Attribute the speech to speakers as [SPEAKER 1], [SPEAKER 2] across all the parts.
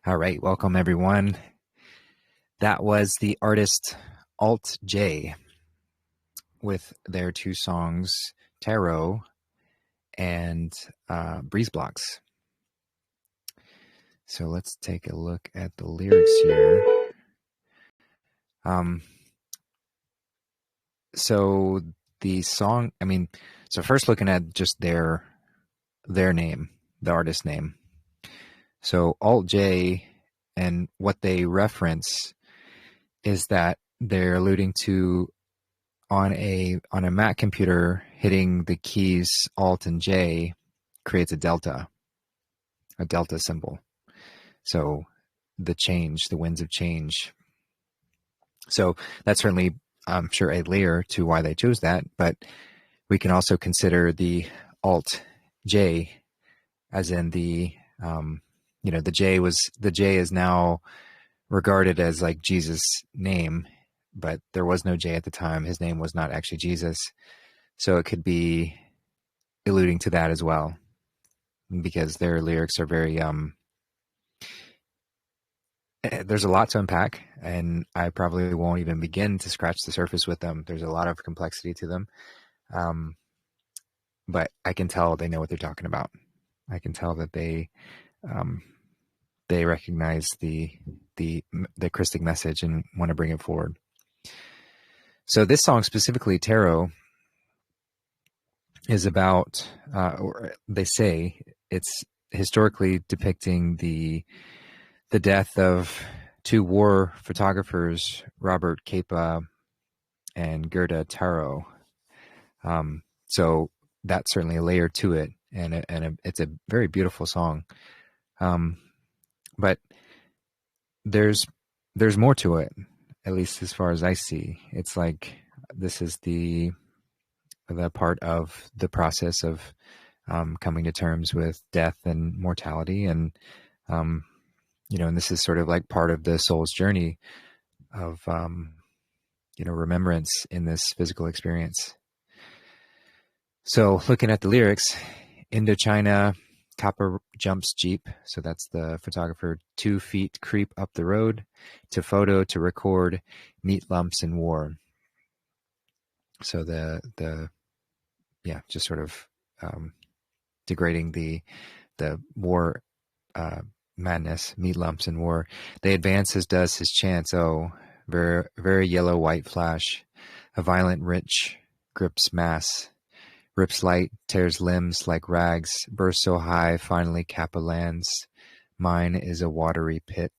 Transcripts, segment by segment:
[SPEAKER 1] All right, welcome everyone. That was the artist Alt J with their two songs, Tarot and Breeze Blocks. So let's take a look at the lyrics here. So the song, so first looking at just their name, the artist name. So Alt J, and what they reference is that they're alluding to on a Mac computer, hitting the keys Alt and J creates a delta symbol. So the change, the winds of change. So that's certainly, I'm sure, a layer to why they chose that. But we can also consider the Alt J as in the the J is now regarded as like Jesus' name, but there was no J at the time. His name was not actually Jesus. So it could be alluding to that as well, because their lyrics are very, there's a lot to unpack, and I probably won't even begin to scratch the surface with them. There's a lot of complexity to them. But I can tell they know what they're talking about. I can tell that they recognize the Christic message and want to bring it forward. So this song specifically, Tarot, is about, or they say it's historically depicting the death of two war photographers, Robert Capa and Gerda Taro. So that's certainly a layer to it, and it's a very beautiful song. But there's more to it, at least as far as I see. It's like this is the part of the process of coming to terms with death and mortality, and and this is sort of like part of the soul's journey of remembrance in this physical experience. So looking at the lyrics, Indochina, Copper jumps Jeep. So that's the photographer. 2 feet creep up the road to photo to record meat lumps in war. So just sort of degrading the war madness, meat lumps in war. They advance as does his chance. Oh, very, very yellow white flash. A violent rich grips mass. Rips light, tears limbs like rags, bursts so high, finally Kappa lands. Mine is a watery pit.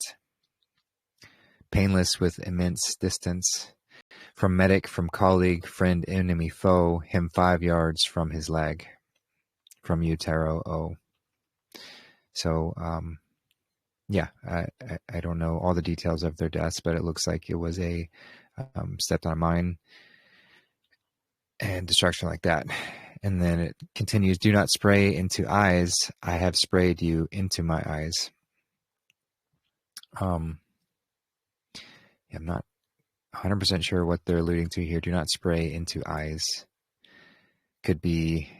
[SPEAKER 1] Painless with immense distance. From medic, from colleague, friend, enemy, foe, him 5 yards from his leg. From you, Tarot, oh. So, I don't know all the details of their deaths, but it looks like it was a stepped on a mine and destruction like that. And then it continues, do not spray into eyes. I have sprayed you into my eyes. I'm not 100% sure what they're alluding to here. Do not spray into eyes. Could be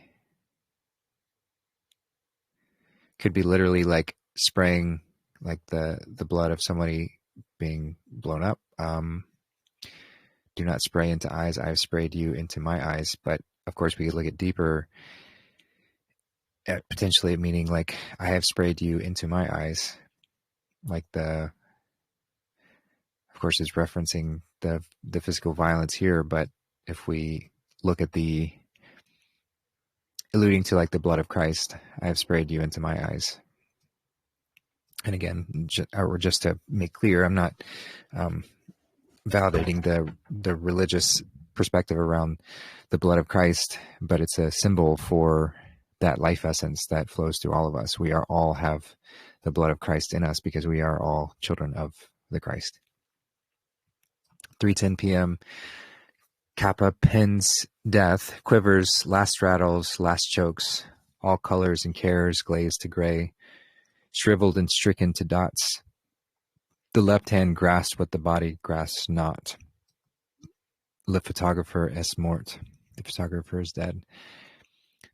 [SPEAKER 1] literally like spraying like the blood of somebody being blown up. Do not spray into eyes. I have sprayed you into my eyes. But of course, we could look at deeper at potentially meaning like I have sprayed you into my eyes. Like of course, it's referencing the physical violence here. But if we look at the alluding to like the blood of Christ, I have sprayed you into my eyes. And again, just to make clear, I'm not validating the religious perspective around the blood of Christ, but it's a symbol for that life essence that flows through all of us. We are all have the blood of Christ in us because we are all children of the Christ. 3:10 p.m. Kappa pins death, quivers, last rattles, last chokes, all colors and cares glazed to gray, shriveled and stricken to dots. The left hand grasped what the body grasps not. Le photographer est mort. The photographer is dead.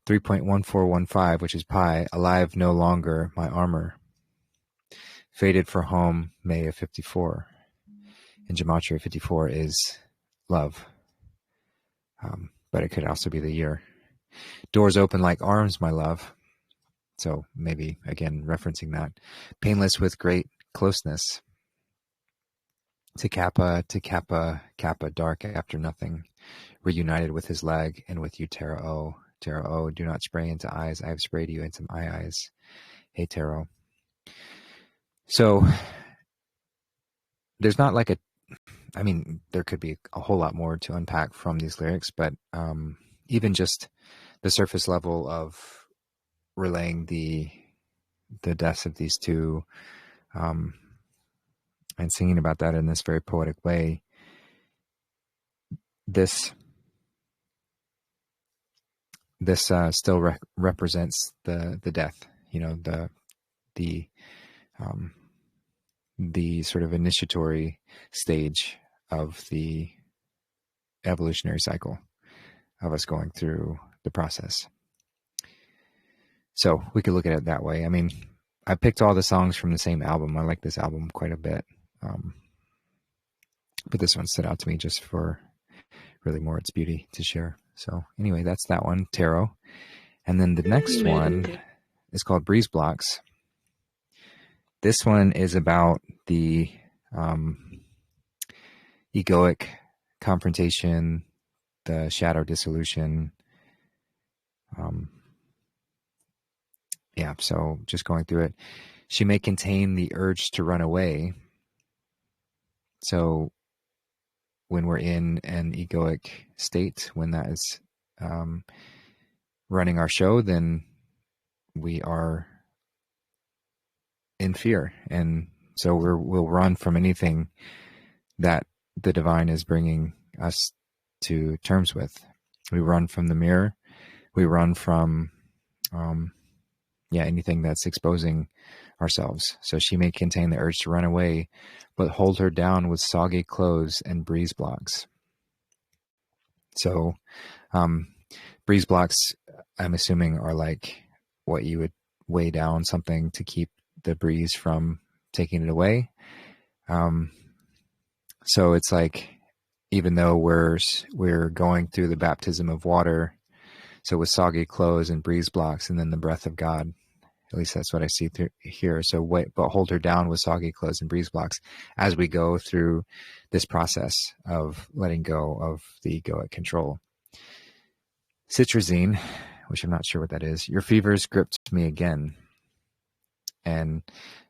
[SPEAKER 1] 3.1415, which is pi, alive no longer, my armor. Fated for home, May of 54. In Gematria, 54 is love. But it could also be the year. Doors open like arms, my love. So maybe, again, referencing that. Painless with great closeness. To Kappa, Kappa, dark after nothing. Reunited with his leg, and with you, Tara O. Tara O, do not spray into eyes. I have sprayed you into my eyes. Hey, Taro. So there's not like there could be a whole lot more to unpack from these lyrics, but even just the surface level of relaying the deaths of these two, and singing about that in this very poetic way, this still represents the death, the sort of initiatory stage of the evolutionary cycle of us going through the process. So we could look at it that way. I mean, I picked all the songs from the same album. I like this album quite a bit. But this one stood out to me just for really more its beauty to share. So anyway, that's that one, Tarot. And then the next one is called Breeze Blocks. This one is about the egoic confrontation, the shadow dissolution. So just going through it. She may contain the urge to run away. So when we're in an egoic state, when that is running our show, then we are in fear. And so we'll run from anything that the divine is bringing us to terms with. We run from the mirror. We run from anything that's exposing ourselves. So she may contain the urge to run away, but hold her down with soggy clothes and breeze blocks. So breeze blocks, I'm assuming, are like what you would weigh down something to keep the breeze from taking it away. So it's like, even though we're going through the baptism of water, so with soggy clothes and breeze blocks, and then the breath of God, at least that's what I see through here. So but hold her down with soggy clothes and breeze blocks as we go through this process of letting go of the egoic control. Citrazine, which I'm not sure what that is. Your fever's gripped me again. And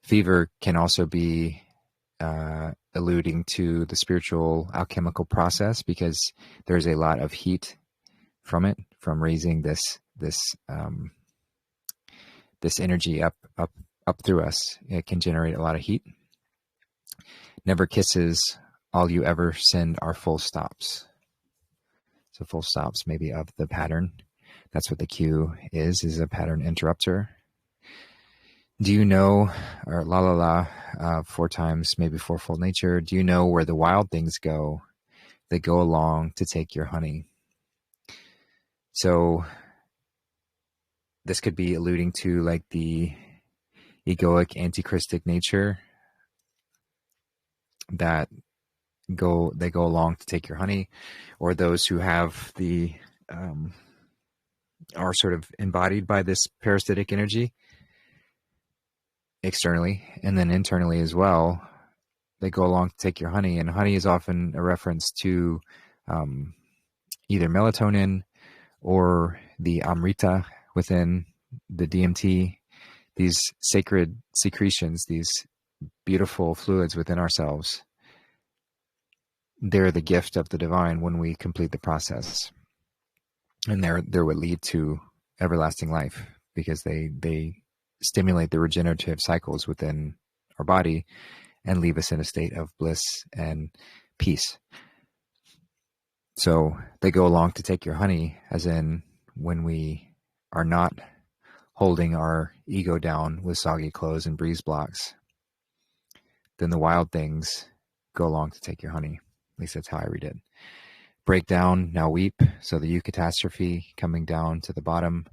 [SPEAKER 1] fever can also be alluding to the spiritual alchemical process, because there's a lot of heat from it, from raising this energy up through us. It can generate a lot of heat. Never kisses, all you ever send are full stops. So full stops maybe of the pattern. That's what the Q is a pattern interrupter. Do you know, or la la la, 4 times, maybe fourfold nature. Do you know where the wild things go? They go along to take your honey. So this could be alluding to like the egoic antichristic nature that they go along to take your honey, or those who have the are sort of embodied by this parasitic energy externally, and then internally as well. They go along to take your honey, and honey is often a reference to either melatonin or the amrita within the DMT, these sacred secretions, these beautiful fluids within ourselves. They're the gift of the divine when we complete the process. And there would lead to everlasting life, because they stimulate the regenerative cycles within our body and leave us in a state of bliss and peace. So they go along to take your honey, as in when we are not holding our ego down with soggy clothes and breeze blocks, then the wild things go along to take your honey. At least that's how I read it. Break down, now weep. So the eucatastrophe coming down to the bottom.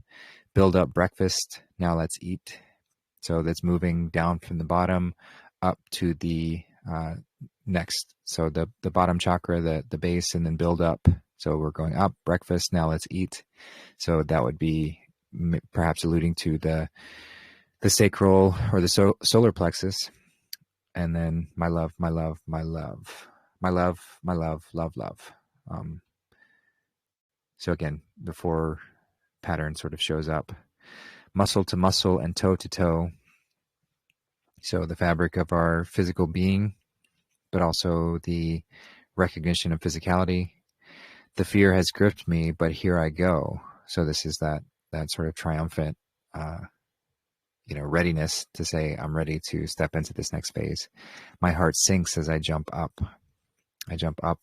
[SPEAKER 1] Build up breakfast, now let's eat. So that's moving down from the bottom up to the next. So the bottom chakra, the base, and then build up. So we're going up, breakfast, now let's eat. So that would be perhaps alluding to the sacral or the solar plexus. And then my love, my love, my love, my love, my love, love, love. So again, the 4 pattern sort of shows up. Muscle to muscle and toe to toe. So the fabric of our physical being, but also the recognition of physicality. The fear has gripped me, but here I go. So this is that sort of triumphant, readiness to say, I'm ready to step into this next phase. My heart sinks as I jump up. I jump up,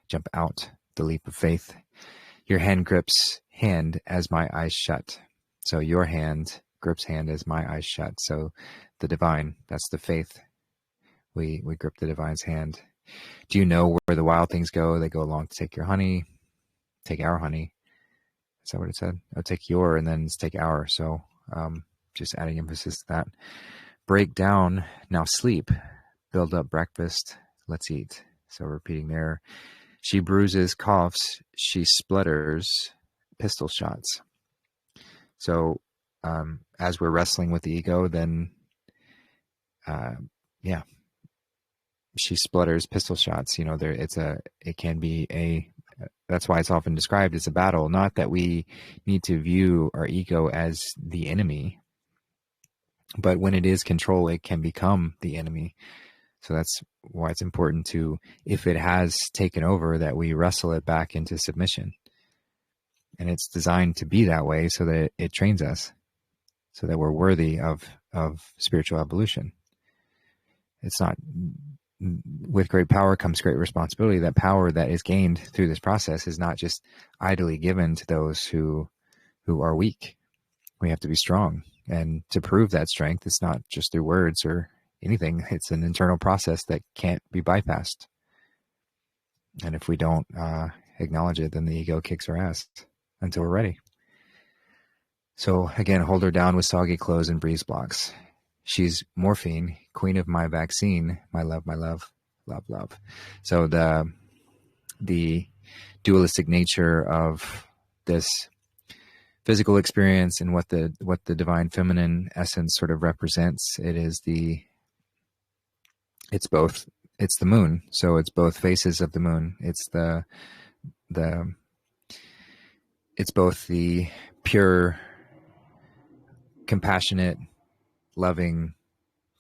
[SPEAKER 1] jump out, the leap of faith. Your hand grips hand as my eyes shut. So your hand grips hand as my eyes shut. So the divine, that's the faith. We grip the divine's hand. Do you know where the wild things go? They go along to take your honey, take our honey. Is that what it said? Oh, take your and then take our. So just adding emphasis to that. Break down, now sleep. Build up breakfast, let's eat. So repeating there. She bruises, coughs, she splutters, pistol shots. So as we're wrestling with the ego, then she splutters, pistol shots. It can be that's why it's often described as a battle. Not that we need to view our ego as the enemy, but when it is control, it can become the enemy. So that's why it's important to, if it has taken over, that we wrestle it back into submission. And it's designed to be that way so that it trains us, so that we're worthy of spiritual evolution. It's not, with great power comes great responsibility. That power that is gained through this process is not just idly given to those who are weak. We have to be strong. And to prove that strength, it's not just through words or anything. It's an internal process that can't be bypassed. And if we don't acknowledge it, then the ego kicks our ass until we're ready. So again, hold her down with soggy clothes and breeze blocks. She's morphine, queen of my vaccine, my love, love, love. So the dualistic nature of this physical experience and what the divine feminine essence sort of represents, it's the moon. So it's both faces of the moon. It's it's both the pure, compassionate, loving,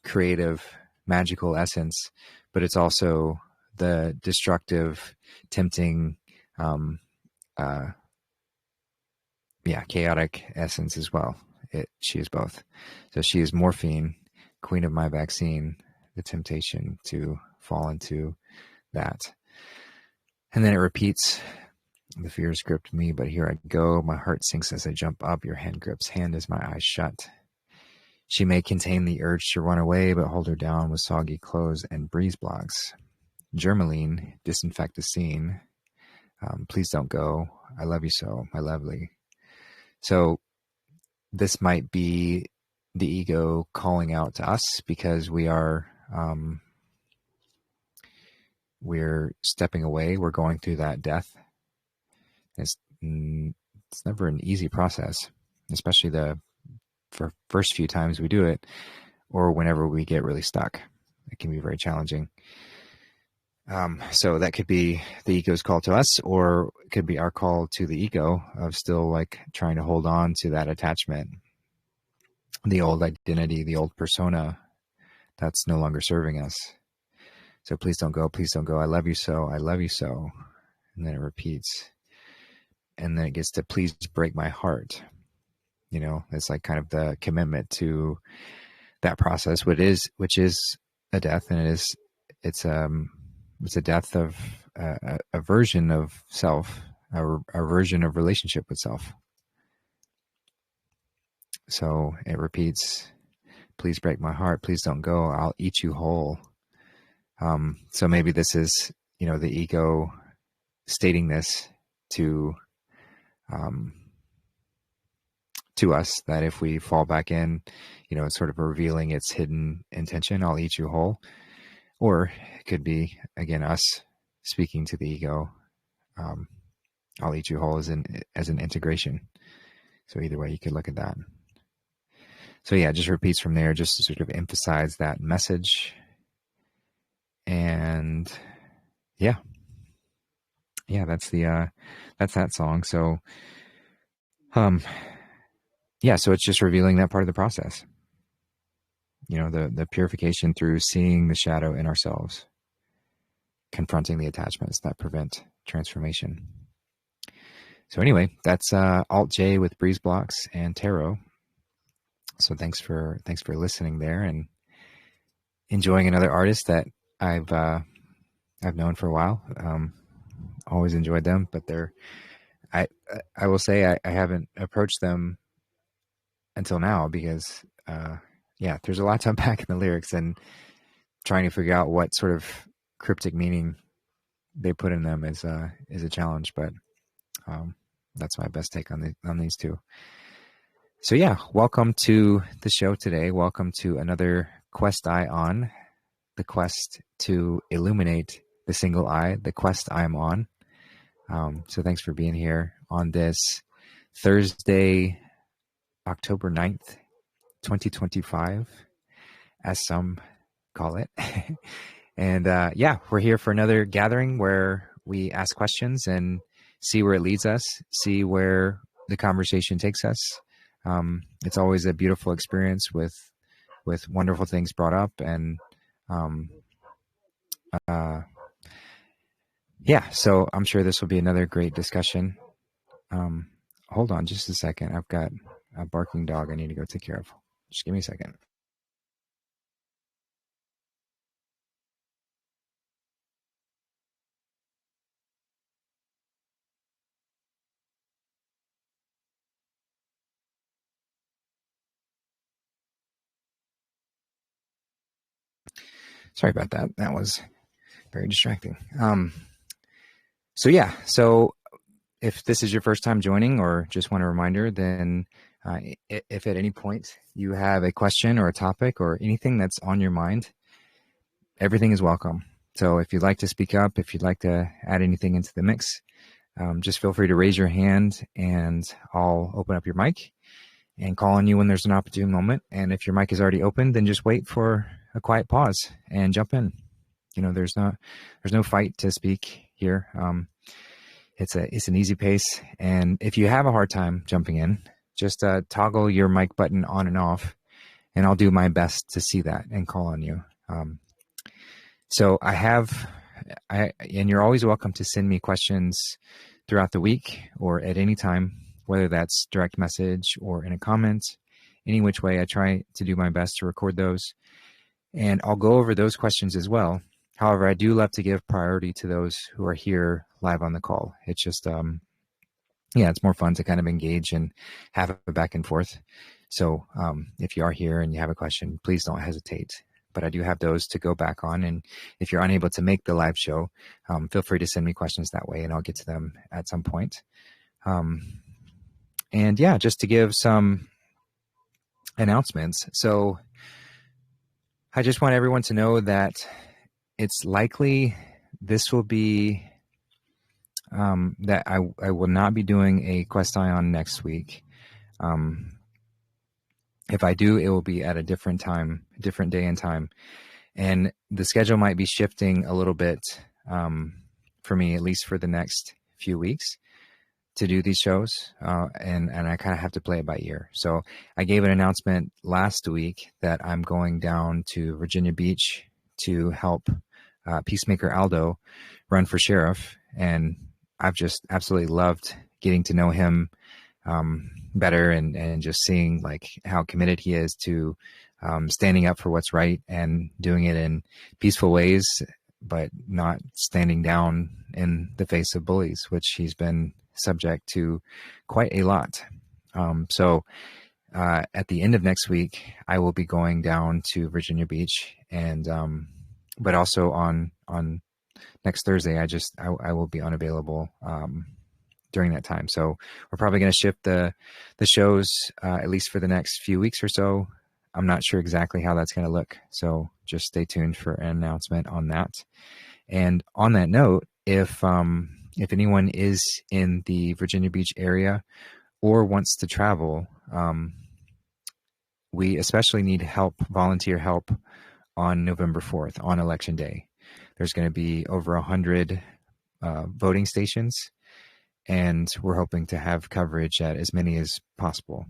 [SPEAKER 1] creative, magical essence, but it's also the destructive, tempting, chaotic essence as well. She is both. So she is morphine, queen of my vaccine, the temptation to fall into that. And then it repeats, the fears gripped me, but here I go. My heart sinks as I jump up. Your hand grips hand as my eyes shut. She may contain the urge to run away, but hold her down with soggy clothes and breeze blocks. Germaline, disinfect the scene. Please don't go. I love you so, my lovely. So this might be the ego calling out to us because we're stepping away. We're going through that death. It's never an easy process, especially for first few times we do it, or whenever we get really stuck. It can be very challenging. So that could be the ego's call to us, or it could be our call to the ego of still like trying to hold on to that attachment, the old identity, the old persona that's no longer serving us. So please don't go, please don't go. I love you so, I love you so. And then it repeats. And then it gets to please break my heart. It's like kind of the commitment to that process, which is a death, and it's a death of a version of self, a version of relationship with self. So it repeats, please break my heart, please don't go, I'll eat you whole. So maybe this is, the ego stating this to to us that if we fall back in, it's sort of revealing its hidden intention, I'll eat you whole. Or it could be, again, us speaking to the ego, I'll eat you whole as an integration. So either way, you could look at that. So yeah, just repeats from there, just to sort of emphasize that message. And yeah, that's that song. So, so it's just revealing that part of the process. The purification through seeing the shadow in ourselves, confronting the attachments that prevent transformation. So anyway, that's Alt J with Breeze Blocks and Tarot. So thanks for listening there and enjoying another artist that I've known for a while. Always enjoyed them, but I will say I haven't approached them until now because there's a lot to unpack in the lyrics and trying to figure out what sort of cryptic meaning they put in them is a challenge, but that's my best take on these two. So yeah, welcome to the show today. Welcome to another Quest-i-on, the quest to illuminate the single eye, the quest I'm on. So thanks for being here on this Thursday, October 9th, 2025, as some call it. And we're here for another gathering where we ask questions and see where it leads us, see where the conversation takes us. It's always a beautiful experience with wonderful things brought up. And so I'm sure this will be another great discussion. Hold on just a second. I've got a barking dog I need to go take care of. Just give me a second. Sorry about that. That was very distracting. So if this is your first time joining or just want a reminder, then if at any point you have a question or a topic or anything that's on your mind, everything is welcome. So if you'd like to speak up, if you'd like to add anything into the mix, just feel free to raise your hand and I'll open up your mic and call on you when there's an opportune moment. And if your mic is already open, then just wait for a quiet pause and jump in. There's no fight to speak here. It's an easy pace. And if you have a hard time jumping in, just toggle your mic button on and off, and I'll do my best to see that and call on you. So and you're always welcome to send me questions throughout the week or at any time, whether that's direct message or in a comment, any which way. I try to do my best to record those, and I'll go over those questions as well. However, I do love to give priority to those who are here live on the call. It's just, it's more fun to kind of engage and have a back and forth. So if you are here and you have a question, please don't hesitate. But I do have those to go back on. And if you're unable to make the live show, feel free to send me questions that way and I'll get to them at some point. Just to give some announcements. So I just want everyone to know that it's likely this will be that I will not be doing a Quest-i-on next week. If I do, it will be at a different time, different day and time. And the schedule might be shifting a little bit for me, at least for the next few weeks, to do these shows. And I kind of have to play it by ear. So I gave an announcement last week that I'm going down to Virginia Beach to help Peacemaker Aldo run for sheriff. And I've just absolutely loved getting to know him better and just seeing like how committed he is to standing up for what's right and doing it in peaceful ways, but not standing down in the face of bullies, which he's been subject to quite a lot. So at the end of next week, I will be going down to Virginia Beach, and but also on next Thursday, I will be unavailable during that time. So we're probably going to shift the shows at least for the next few weeks or so. I'm not sure exactly how that's going to look, so just stay tuned for an announcement on that. And on that note, if anyone is in the Virginia Beach area or wants to travel, we especially need help, volunteer help, on November 4th, on Election Day. There's going to be over 100 voting stations, and we're hoping to have coverage at as many as possible.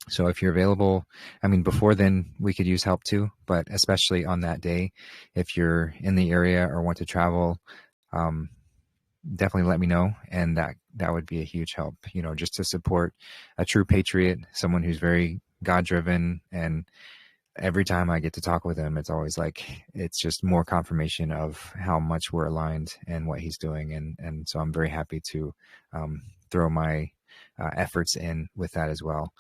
[SPEAKER 1] So if you're available, I mean, before then we could use help too, but especially on that day, if you're in the area or want to travel, definitely let me know. And that would be a huge help, just to support a true patriot, someone who's very God-driven. And every time I get to talk with him, it's always like, it's just more confirmation of how much we're aligned and what he's doing. And so I'm very happy to throw my efforts in with that as well.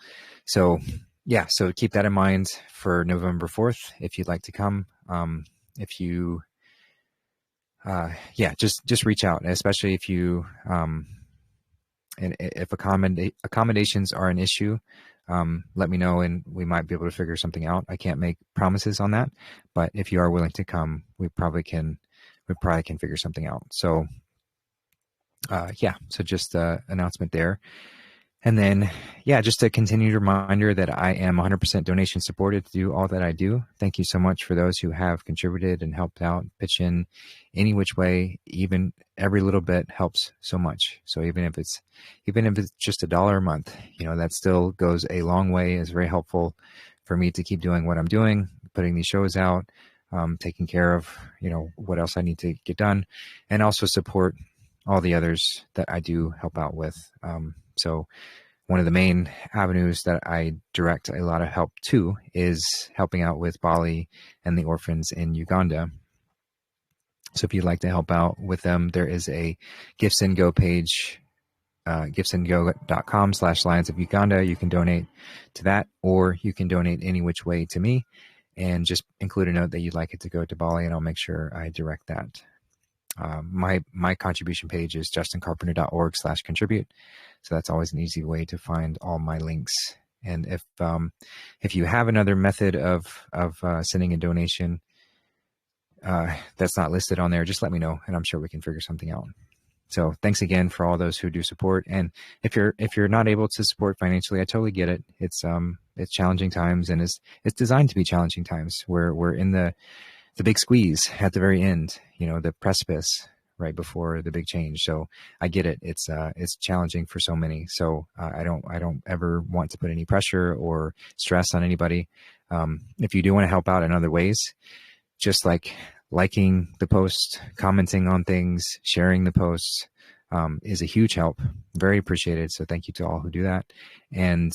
[SPEAKER 1] So yeah, so keep that in mind for November 4th, if you'd like to come. If you, just reach out, especially if you, and if accommodations are an issue, let me know and we might be able to figure something out. I can't make promises on that, but if you are willing to come, we probably can figure something out. So so just announcement there. And then, just a continued reminder that I am 100% donation supported to do all that I do. Thank you so much for those who have contributed and helped out, pitch in any which way. Even every little bit helps so much. So even if it's just $1 a month, that still goes a long way. It's very helpful for me to keep doing what I'm doing, putting these shows out, taking care of, what else I need to get done, and also support all the others that I do help out with. So one of the main avenues that I direct a lot of help to is helping out with Bali and the orphans in Uganda. So if you'd like to help out with them, there is a Gifts and Go page, giftsandgo.com/Lions of Uganda. You can donate to that, or you can donate any which way to me, and just include a note that you'd like it to go to Bali, and I'll make sure I direct that. My contribution page is justincarpenter.org/contribute. So that's always an easy way to find all my links. And if you have another method of sending a donation that's not listed on there, just let me know, and I'm sure we can figure something out. So thanks again for all those who do support. And if you're not able to support financially, I totally get it. It's challenging times, and it's designed to be challenging times. We're in the big squeeze at the very end, the precipice right before the big change. So I get it. It's challenging for so many. So I don't ever want to put any pressure or stress on anybody. If you do want to help out in other ways, just like liking the post, commenting on things, sharing the posts, is a huge help. Very appreciated. So thank you to all who do that. And,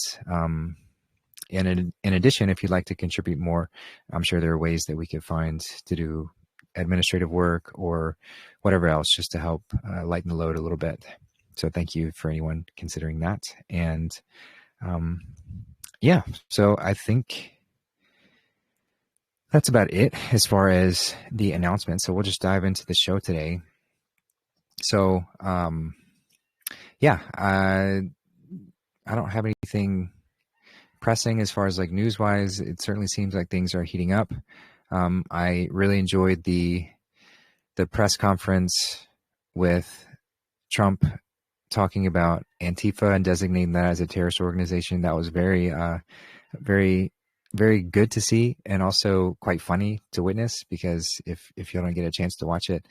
[SPEAKER 1] in addition, if you'd like to contribute more, I'm sure there are ways that we could find to do administrative work or whatever else, just to help lighten the load a little bit. So thank you for anyone considering that. And so I think that's about it as far as the announcement. So we'll just dive into the show today. So I don't have anything pressing as far as like news wise. It certainly seems like things are heating up. I really enjoyed the press conference with Trump talking about Antifa and designating that as a terrorist organization. That was very, very, very good to see, and also quite funny to witness, because if you don't get a chance to watch it,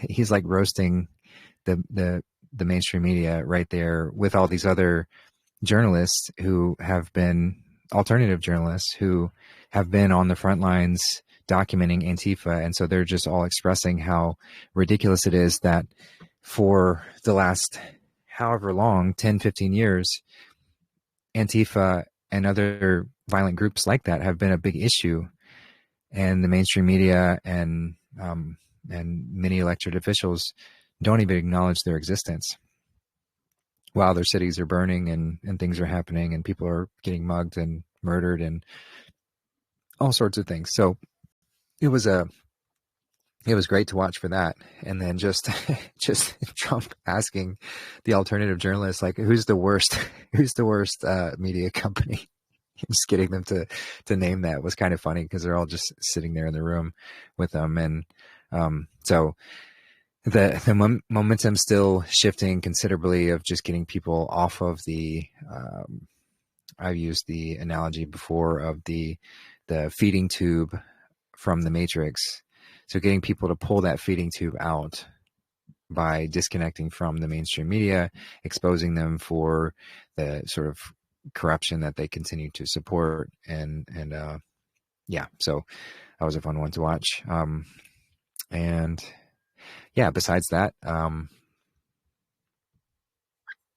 [SPEAKER 1] he's like roasting the mainstream media right there with all these other journalists who have been alternative journalists who have been on the front lines documenting Antifa. And so they're just all expressing how ridiculous it is that for the last however long, 10, 15 years, Antifa and other violent groups like that have been a big issue. And the mainstream media and many elected officials don't even acknowledge their existence, while their cities are burning and things are happening and people are getting mugged and murdered and all sorts of things. So it was a it was great to watch for that. And then just just Trump asking the alternative journalists, like, who's the worst media company? Just getting them to name that was kind of funny, because they're all just sitting there in the room with them. And so the momentum still shifting considerably of just getting people off of the I've used the analogy before of the feeding tube from the Matrix. So getting people to pull that feeding tube out by disconnecting from the mainstream media, exposing them for the sort of corruption that they continue to support. And yeah, so that was a fun one to watch. And yeah, besides that,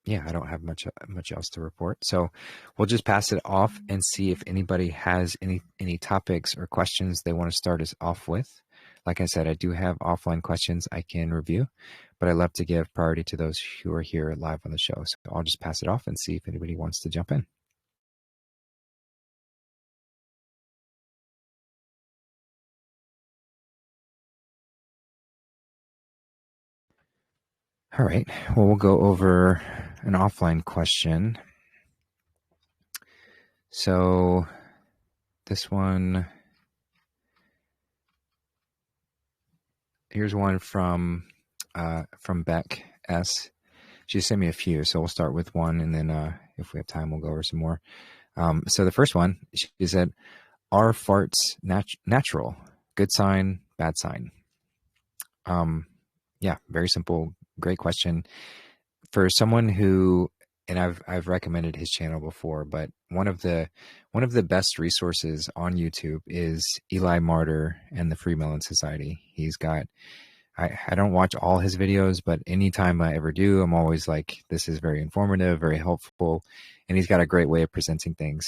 [SPEAKER 1] yeah, I don't have much else to report. So we'll just pass it off and see if anybody has any topics or questions they want to start us off with. Like I said, I do have offline questions I can review, but I love to give priority to those who are here live on the show. So I'll just pass it off and see if anybody wants to jump in. All right. Well, we'll go over an offline question. So this one, here's one from Beck S. She sent me a few, so we'll start with one, and then if we have time, we'll go over some more. So the first one, she said, "Are farts natural? Good sign, bad sign?" Yeah, very simple, great question. For someone who, and I've recommended his channel before, but one of the best resources on YouTube is Eli Martyr and the Free Melon Society. He's got, I don't watch all his videos, but anytime I ever do, I'm always like, this is very informative, very helpful, and he's got a great way of presenting things.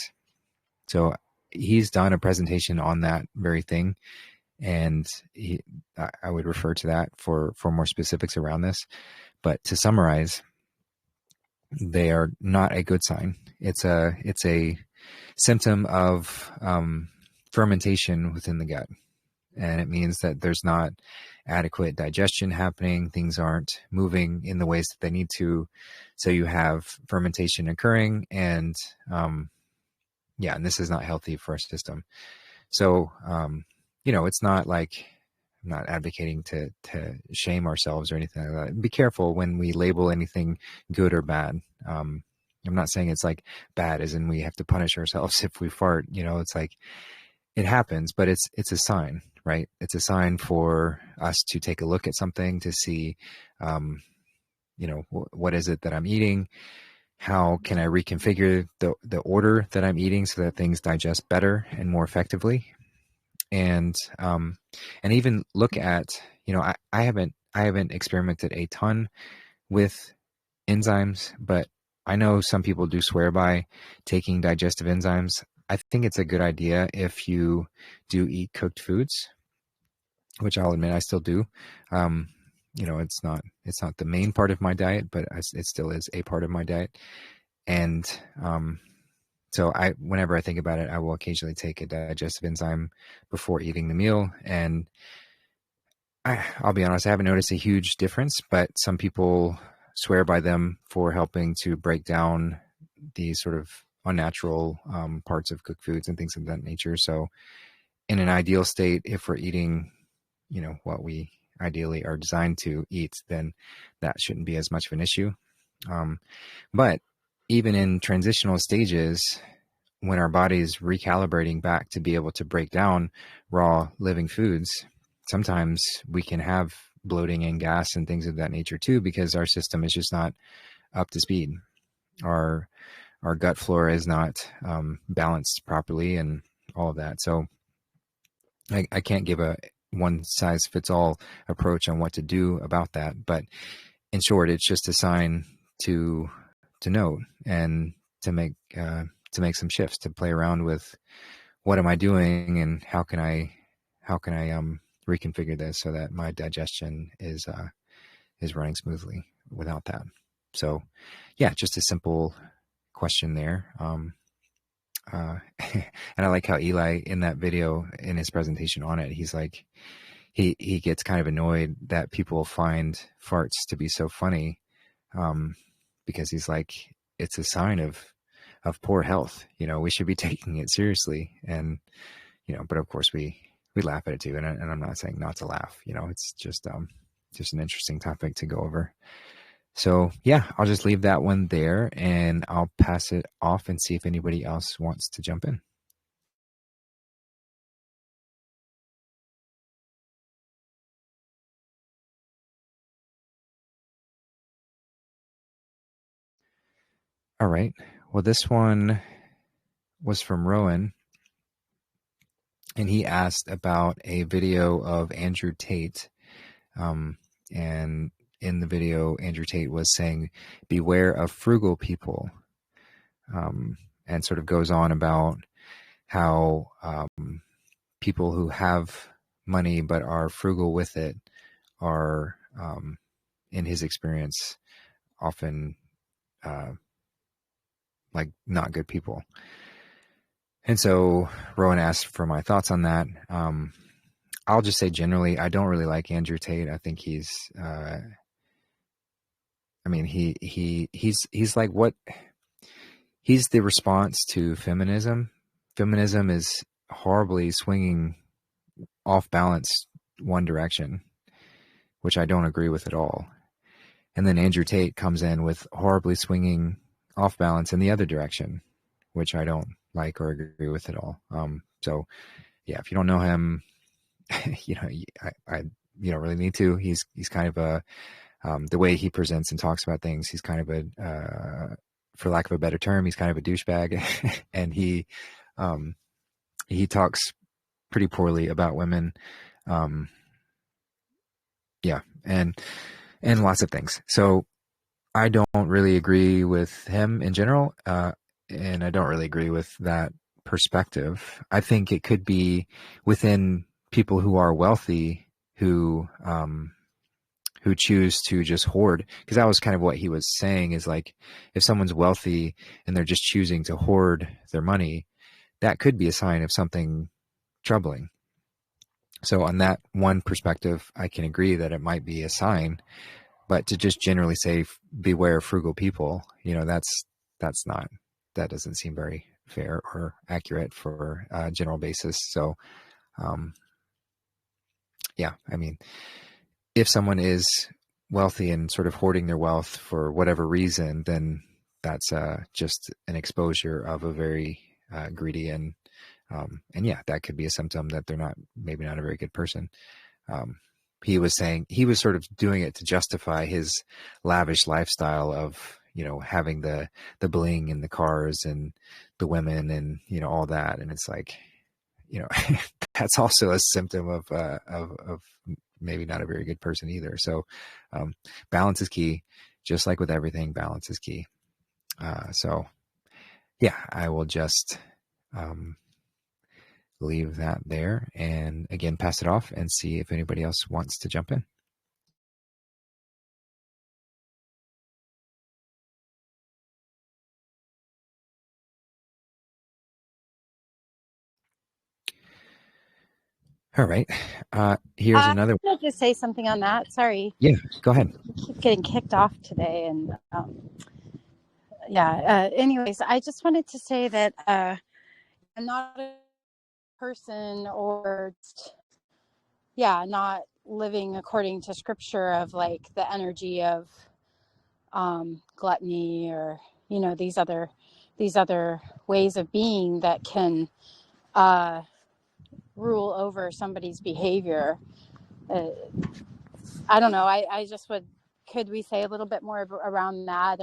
[SPEAKER 1] So he's done a presentation on that very thing, and I would refer to that for more specifics around this. But to summarize, they are not a good sign. It's a symptom of fermentation within the gut, and it means that there's not adequate digestion happening. Things aren't moving in the ways that they need to, so you have fermentation occurring, and yeah, and this is not healthy for our system. So it's not like, I'm not advocating to shame ourselves or anything like that. Be careful when we label anything good or bad. I'm not saying it's like bad as in we have to punish ourselves if we fart. It's like, it happens, but it's a sign, right? It's a sign for us to take a look at something to see, what is it that I'm eating? How can I reconfigure the order that I'm eating so that things digest better and more effectively? And even look at, I haven't experimented a ton with enzymes, but I know some people do swear by taking digestive enzymes. I think it's a good idea if you do eat cooked foods, which I'll admit I still do. It's not the main part of my diet, but it still is a part of my diet. And so whenever I think about it, I will occasionally take a digestive enzyme before eating the meal. And I'll be honest, I haven't noticed a huge difference, but some people swear by them for helping to break down these sort of unnatural parts of cooked foods and things of that nature. So in an ideal state, if we're eating, what we ideally are designed to eat, then that shouldn't be as much of an issue. But even in transitional stages, when our body is recalibrating back to be able to break down raw living foods, sometimes we can have bloating and gas and things of that nature too, because our system is just not up to speed. Our gut flora is not balanced properly and all of that. So I can't give a one size fits all approach on what to do about that. But in short, it's just a sign to note and to make some shifts, to play around with what am I doing and how can I reconfigure this so that my digestion is running smoothly without that. So yeah, just a simple question there. And I like how Eli in that video, in his presentation on it, he's like, he gets kind of annoyed that people find farts to be so funny, because he's like, it's a sign of poor health. We should be taking it seriously. And but of course we laugh at it too. And I'm not saying not to laugh. It's just an interesting topic to go over. So yeah, I'll just leave that one there, and I'll pass it off and see if anybody else wants to jump in. All right. Well, this one was from Rowan, and he asked about a video of Andrew Tate. And in the video, Andrew Tate was saying, beware of frugal people, and sort of goes on about how people who have money but are frugal with it are, in his experience, often like not good people. And so Rowan asked for my thoughts on that. I'll just say generally, I don't really like Andrew Tate. I think he's, he's like what, he's the response to feminism. Feminism is horribly swinging off balance one direction, which I don't agree with at all. And then Andrew Tate comes in with horribly swinging off balance in the other direction, which I don't like or agree with at all. So yeah, if you don't know him, you don't really need to. He's kind of a, the way he presents and talks about things, he's kind of a, for lack of a better term, he's kind of a douchebag. And he talks pretty poorly about women. Yeah. And lots of things. So I don't really agree with him in general. And I don't really agree with that perspective. I think it could be within people who are wealthy who choose to just hoard, because that was kind of what he was saying, is like, if someone's wealthy and they're just choosing to hoard their money, that could be a sign of something troubling. So on that one perspective, I can agree that it might be a sign, but to just generally say, beware frugal people, that's not, that doesn't seem very fair or accurate for a general basis. So, yeah, I mean, if someone is wealthy and sort of hoarding their wealth for whatever reason, then that's just an exposure of a very greedy and yeah, that could be a symptom that they're maybe not a very good person. He was saying he was sort of doing it to justify his lavish lifestyle of, having the bling and the cars and the women and, all that. And it's like, that's also a symptom of maybe not a very good person either. So balance is key, just like with everything, balance is key. So yeah, I will just leave that there, and again, pass it off and see if anybody else wants to jump in. All right. Here's another.
[SPEAKER 2] I wanted to say something on that. Sorry.
[SPEAKER 1] Yeah, go ahead.
[SPEAKER 2] I keep getting kicked off today. And anyways, I just wanted to say that I'm not a person not living according to scripture of like the energy of gluttony or, these other ways of being that can rule over somebody's behavior. I don't know. I just could we say a little bit more around that,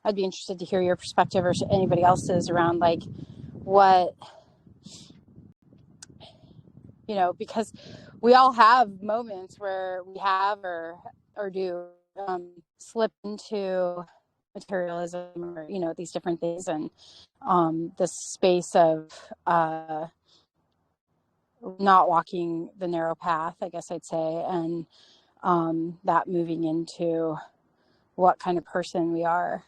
[SPEAKER 2] I'd be interested to hear your perspective or anybody else's around like what, because we all have moments where we have or do slip into materialism or, these different things, and this space of not walking the narrow path, I guess I'd say, and that moving into what kind of person we are.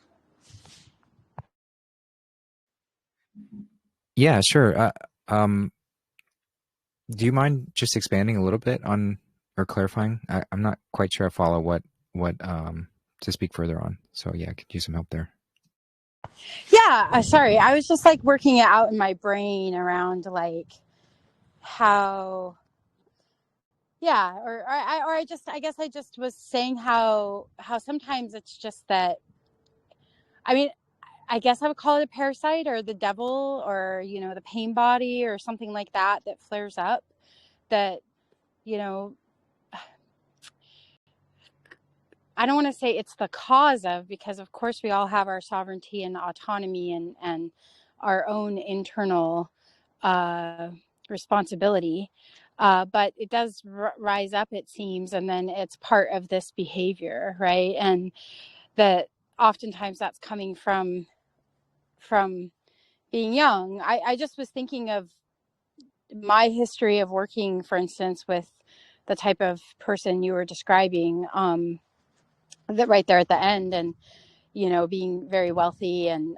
[SPEAKER 1] Yeah, sure. Do you mind just expanding a little bit on or clarifying? I'm not quite sure I follow what to speak further on. So yeah, I could use some help there.
[SPEAKER 2] Yeah, sorry. I was just like working it out in my brain around like how, yeah, I guess I just was saying how sometimes it's just that, I mean, I guess I would call it a parasite or the devil or, you know, the pain body or something like that that flares up that, you know, I don't want to say it's the cause of, because of course we all have our sovereignty and autonomy and our own internal uh, responsibility. But it does rise up, it seems, and then it's part of this behavior, right? And that oftentimes that's coming from being young. I just was thinking of my history of working, for instance, with the type of person you were describing, that right there at the end, and you know, being very wealthy and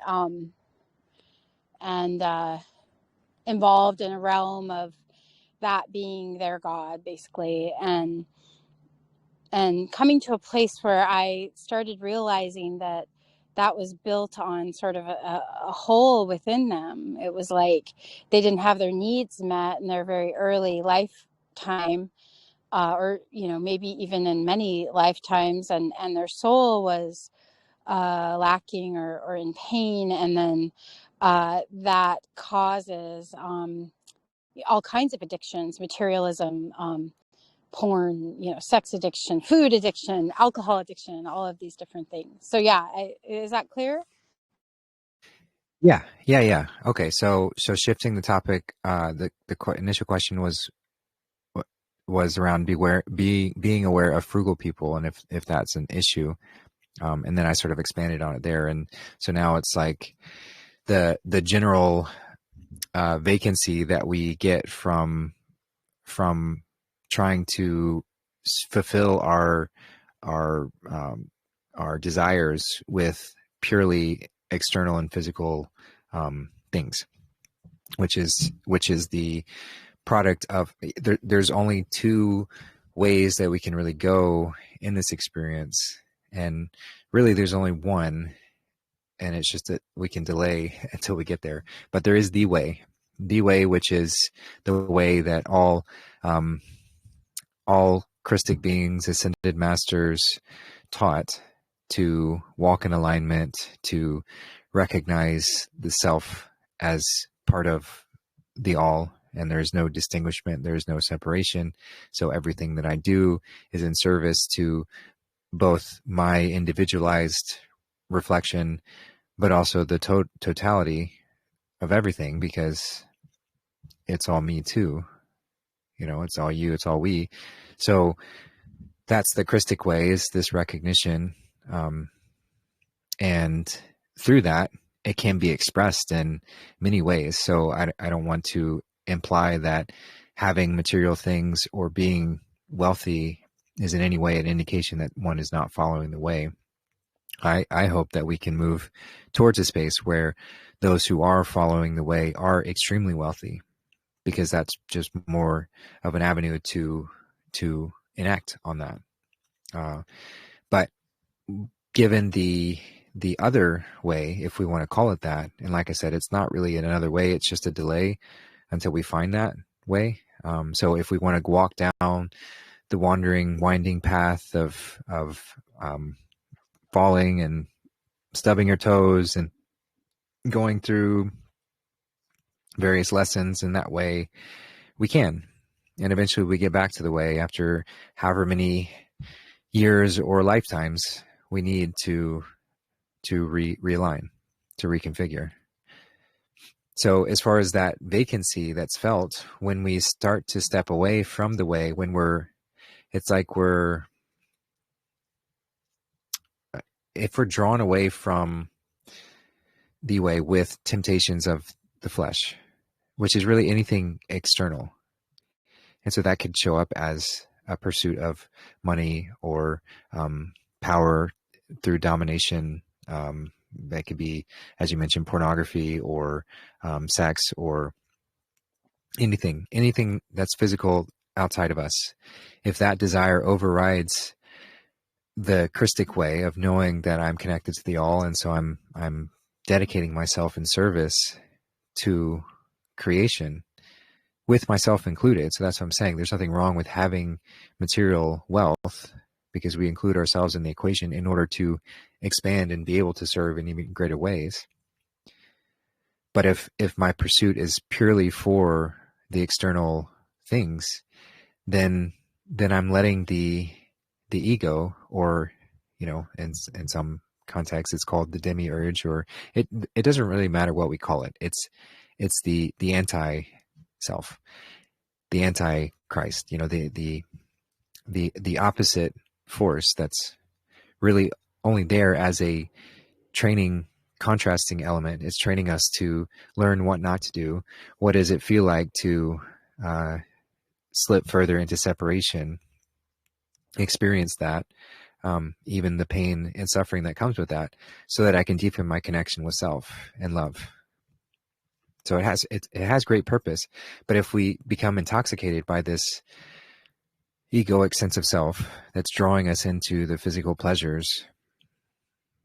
[SPEAKER 2] involved in a realm of that being their god, basically, and coming to a place where I started realizing that that was built on sort of a hole within them. It was like they didn't have their needs met in their very early lifetime, or you know, maybe even in many lifetimes, and their soul was lacking or in pain, and then that causes all kinds of addictions, materialism, porn, you know, sex addiction, food addiction, alcohol addiction, all of these different things. So yeah, is that clear?
[SPEAKER 1] Yeah. Okay, so shifting the topic, the initial question was around being aware of frugal people, and if that's an issue, and then I sort of expanded on it there, and so now it's like the general vacancy that we get from trying to fulfill our desires with purely external and physical things, which is the product of there's only two ways that we can really go in this experience, and really there's only one, and it's just that we can delay until we get there. But there is the way, which is the way that all Christic beings, ascended masters, taught to walk in alignment, to recognize the self as part of the all, and there's no distinguishment, there's no separation. So everything that I do is in service to both my individualized reflection, but also the totality of everything, because it's all me too. You know, it's all you, it's all we. So that's the Christic way, is this recognition. And through that, it can be expressed in many ways. So I don't want to imply that having material things or being wealthy is in any way an indication that one is not following the way. I hope that we can move towards a space where those who are following the way are extremely wealthy, because that's just more of an avenue to enact on that. But given the other way, if we want to call it that, and like I said, it's not really another way, it's just a delay until we find that way. So if we want to walk down the winding path of falling and stubbing your toes and going through various lessons in that way, we can. And eventually we get back to the way after however many years or lifetimes we need to realign, to reconfigure. So as far as that vacancy that's felt when we start to step away from the way, it's like if we're drawn away from the way with temptations of the flesh, which is really anything external. And so that could show up as a pursuit of money or power through domination. That could be, as you mentioned, pornography or sex or anything that's physical outside of us, if that desire overrides the Christic way of knowing that I'm connected to the all, and so I'm dedicating myself in service to creation, with myself included. So that's what I'm saying. There's nothing wrong with having material wealth, because we include ourselves in the equation in order to expand and be able to serve in even greater ways. But if my pursuit is purely for the external things, then I'm letting the ego, or in some contexts it's called the demiurge, or it doesn't really matter what we call it. It's the anti self, the anti-Christ, the opposite force that's really only there as a training, contrasting element. It's training us to learn what not to do. What does it feel like to slip further into separation, experience that, even the pain and suffering that comes with that, so that I can deepen my connection with self and love. So it has great purpose. But if we become intoxicated by this egoic sense of self that's drawing us into the physical pleasures,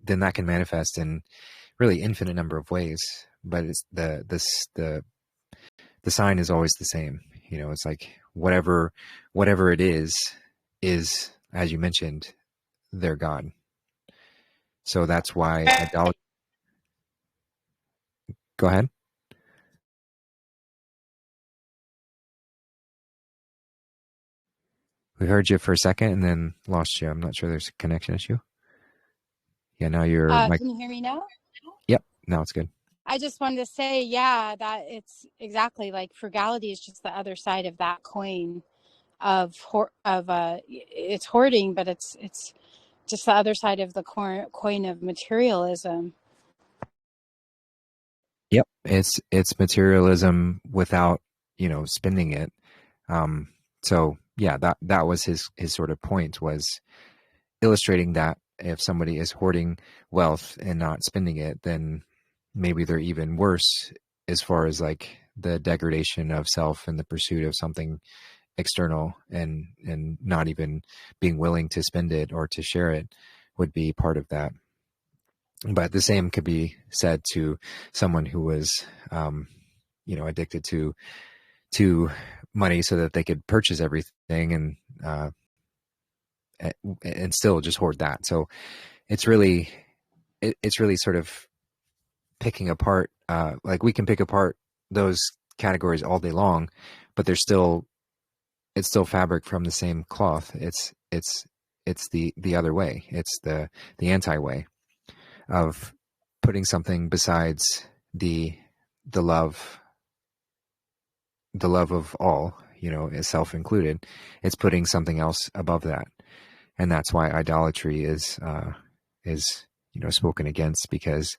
[SPEAKER 1] then that can manifest in really infinite number of ways. But it's the sign is always the same. It's like whatever it is, as you mentioned, their God. So that's why idolatry. Go ahead. We heard you for a second and then lost you. I'm not sure, there's a connection issue. Yeah, now you're
[SPEAKER 2] Can you hear me now?
[SPEAKER 1] Yep, now it's good.
[SPEAKER 2] I just wanted to say, yeah, that it's exactly like frugality is just the other side of that coin of it's hoarding, but it's just the other side of the coin of materialism.
[SPEAKER 1] Yep, it's materialism without spending it. So yeah, that was his sort of point, was illustrating that if somebody is hoarding wealth and not spending it, then maybe they're even worse as far as like the degradation of self and the pursuit of something external, and not even being willing to spend it or to share it would be part of that. But the same could be said to someone who was addicted to money so that they could purchase everything, and still just hoard that. So it's really sort of picking apart, like we can pick apart those categories all day long, but it's still fabric from the same cloth. It's the other way. It's the anti way of putting something besides the love of all, is self included. It's putting something else above that. And that's why idolatry is spoken against, because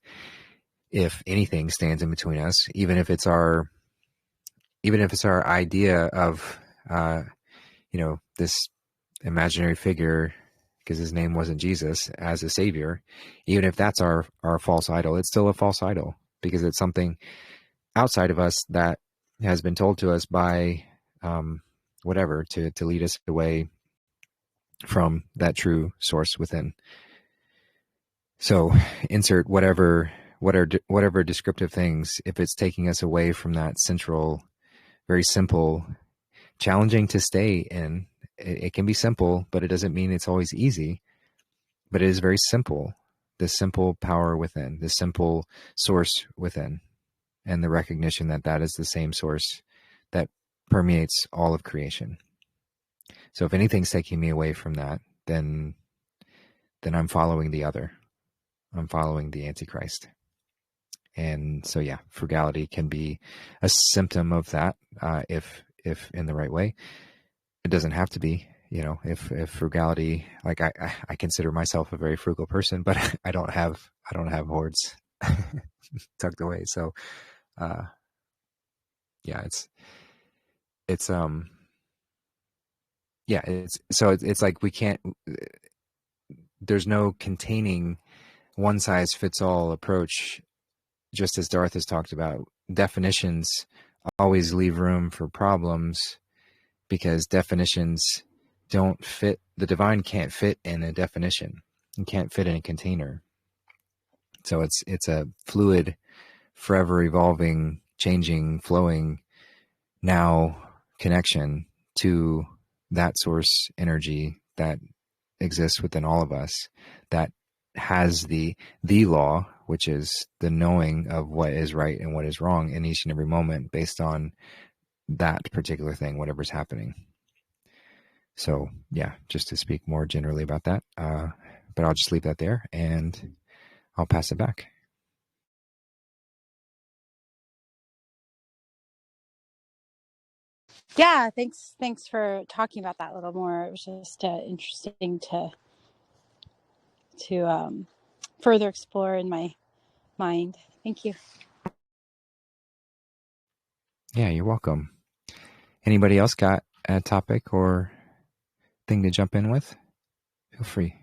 [SPEAKER 1] if anything stands in between us, even if it's our idea of this imaginary figure, because his name wasn't Jesus, as a savior, even if that's our false idol, it's still a false idol, because it's something outside of us that has been told to us by whatever to lead us away from that true source within. So insert whatever descriptive things, if it's taking us away from that central, very simple, challenging to stay in. It can be simple, but it doesn't mean it's always easy. But it is very simple. The simple power within, the simple source within, and the recognition that that is the same source that permeates all of creation. So if anything's taking me away from that, then I'm following the other. I'm following the Antichrist. And so, yeah, frugality can be a symptom of that, if in the right way. It doesn't have to be, if frugality, like I consider myself a very frugal person, but I don't have hoards tucked away. So, yeah, it's like we can't, there's no containing one size fits all approach. Just as Darth has talked about, definitions always leave room for problems, because definitions don't fit. The divine can't fit in a definition. It can't fit in a container. So it's a fluid, forever evolving, changing, flowing now connection to that source energy that exists within all of us, that has the law, which is the knowing of what is right and what is wrong in each and every moment based on that particular thing, whatever's happening. So yeah, just to speak more generally about that, but I'll just leave that there and I'll pass it back.
[SPEAKER 2] Yeah, thanks for talking about that a little more. It was just interesting to further explore in my mind. Thank you.
[SPEAKER 1] Yeah, you're welcome. Anybody else got a topic or thing to jump in with? Feel free.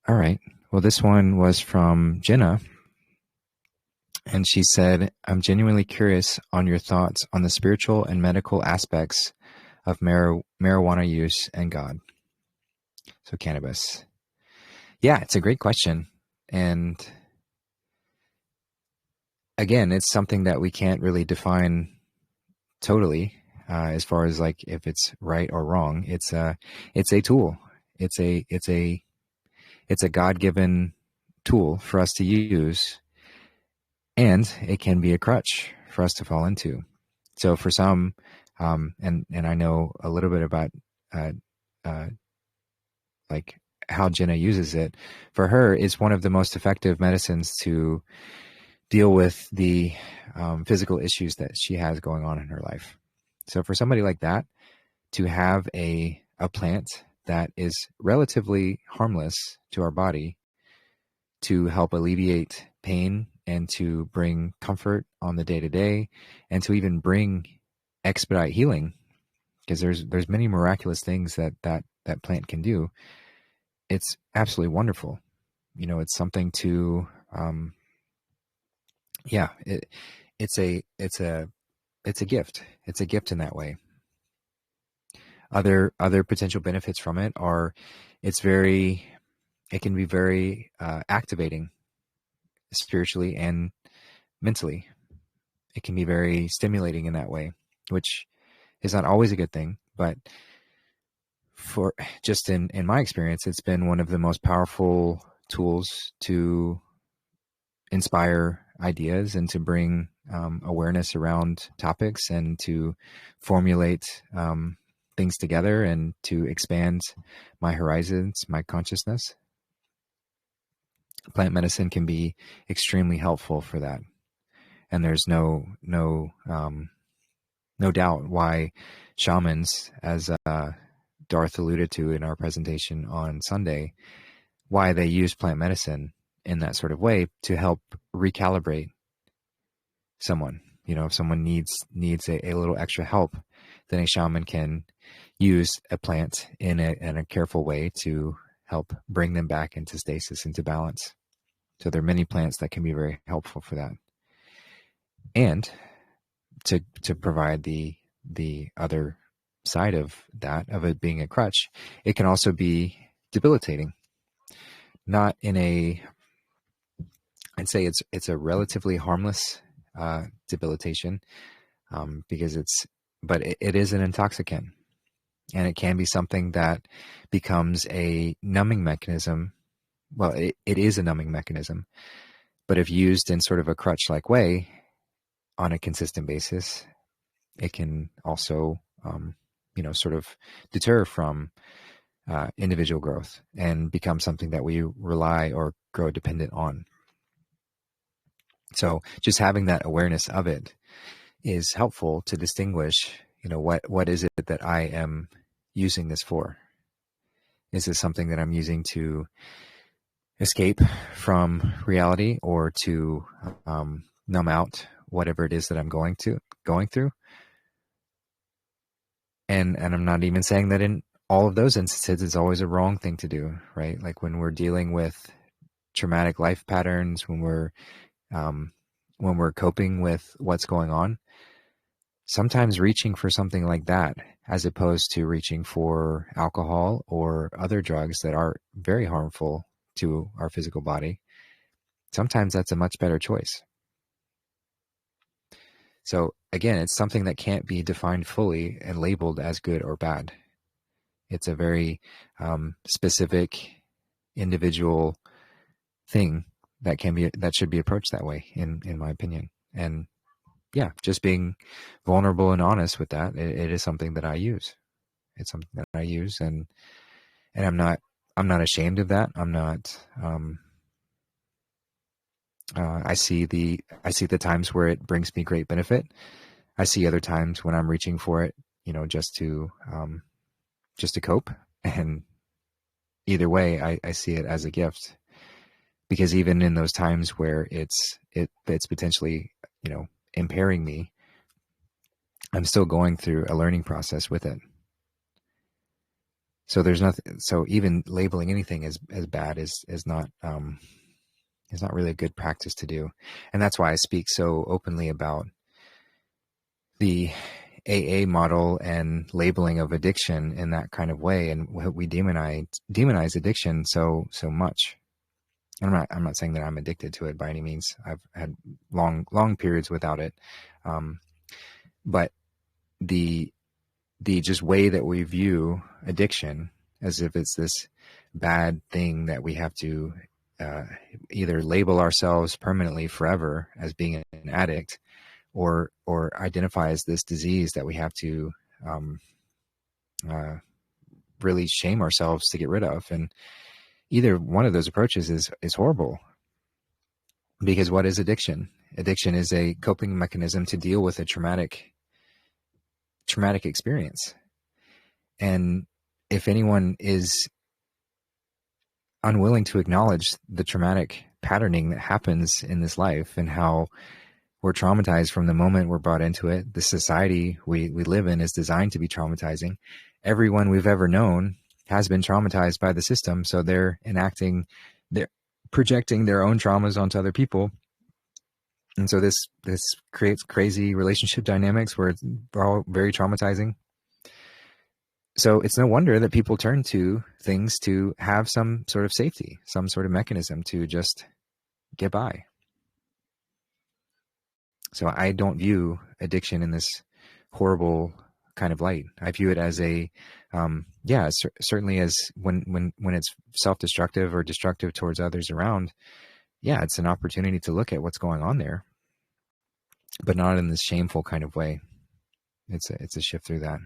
[SPEAKER 1] All right. Well, this one was from Jenna. And she said, I'm genuinely curious on your thoughts on the spiritual and medical aspects of marijuana use and God. So cannabis. Yeah, it's a great question. And again, it's something that we can't really define totally, as far as like if it's right or wrong. It's a tool. It's a God-given tool for us to use, and it can be a crutch for us to fall into. So for some, and I know a little bit about like how Jenna uses it. For her, it's one of the most effective medicines to deal with the physical issues that she has going on in her life. So for somebody like that, to have a plant that is relatively harmless to our body to help alleviate pain and to bring comfort on the day-to-day, and to even expedite healing, because there's many miraculous things that plant can do. It's absolutely wonderful. It's something to it's a gift. It's a gift in that way. Other potential benefits from it are it can be very activating spiritually and mentally. It can be very stimulating in that way, which is not always a good thing, but for just in my experience, it's been one of the most powerful tools to inspire ideas and to bring awareness around topics and to formulate things together and to expand my horizons, my consciousness. Plant medicine can be extremely helpful for that. And there's no doubt why shamans, as Darth alluded to in our presentation on Sunday, why they use plant medicine in that sort of way to help recalibrate someone. If someone needs a little extra help, then a shaman can use a plant in a careful way to help bring them back into stasis, into balance. So there are many plants that can be very helpful for that. And to provide the other side of that, of it being a crutch, it can also be debilitating. Not in I'd say it's a relatively harmless debilitation, because but it is an intoxicant, and it can be something that becomes a numbing mechanism. Well, it is a numbing mechanism, but if used in sort of a crutch-like way on a consistent basis, it can also, sort of deter from individual growth and become something that we rely or grow dependent on. So just having that awareness of it is helpful to distinguish, what is it that I am using this for? Is this something that I'm using to escape from reality or to numb out whatever it is that I'm going through? And I'm not even saying that in all of those instances, it's always a wrong thing to do, right? Like when we're dealing with traumatic life patterns, when we're coping with what's going on, sometimes reaching for something like that, as opposed to reaching for alcohol or other drugs that are very harmful to our physical body, sometimes that's a much better choice. So again, it's something that can't be defined fully and labeled as good or bad. It's a very specific, individual thing that should be approached that way, in my opinion. And yeah, just being vulnerable and honest with that, it is something that I use. It's something that I use, and I'm not ashamed of that. I'm not. I see the times where it brings me great benefit. I see other times when I'm reaching for it, just to cope. And either way, I see it as a gift, because even in those times where it's potentially, impairing me, I'm still going through a learning process with it. So there's nothing. So even labeling anything as bad is not really a good practice to do, and that's why I speak so openly about the AA model and labeling of addiction in that kind of way, and we demonize addiction so much. I'm not saying that I'm addicted to it by any means. I've had long periods without it, but the just way that we view addiction, as if it's this bad thing that we have to either label ourselves permanently forever as being an addict, or identify as this disease that we have to really shame ourselves to get rid of. And either one of those approaches is horrible. Because what is addiction? Addiction is a coping mechanism to deal with a traumatic experience. And if anyone is unwilling to acknowledge the traumatic patterning that happens in this life, and how we're traumatized from the moment we're brought into it, the society we live in is designed to be traumatizing. Everyone we've ever known has been traumatized by the system, so they're projecting their own traumas onto other people. And so this creates crazy relationship dynamics where it's all very traumatizing. So it's no wonder that people turn to things to have some sort of safety, some sort of mechanism to just get by. So I don't view addiction in this horrible kind of light. I view it as certainly as when it's self-destructive or destructive towards others around. Yeah, it's an opportunity to look at what's going on there, but not in this shameful kind of way. It's a shift through that.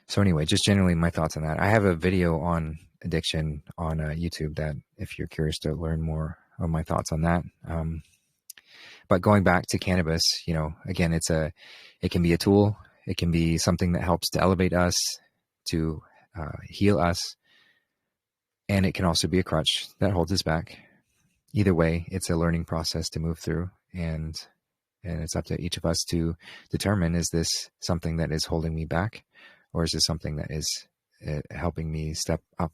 [SPEAKER 1] So anyway, just generally my thoughts on that. I have a video on addiction on YouTube that, if you're curious to learn more of my thoughts on that. But going back to cannabis, again, it can be a tool. It can be something that helps to elevate us, to heal us. And it can also be a crutch that holds us back. Either way, it's a learning process to move through. And it's up to each of us to determine, is this something that is holding me back? Or is this something that is helping me step up?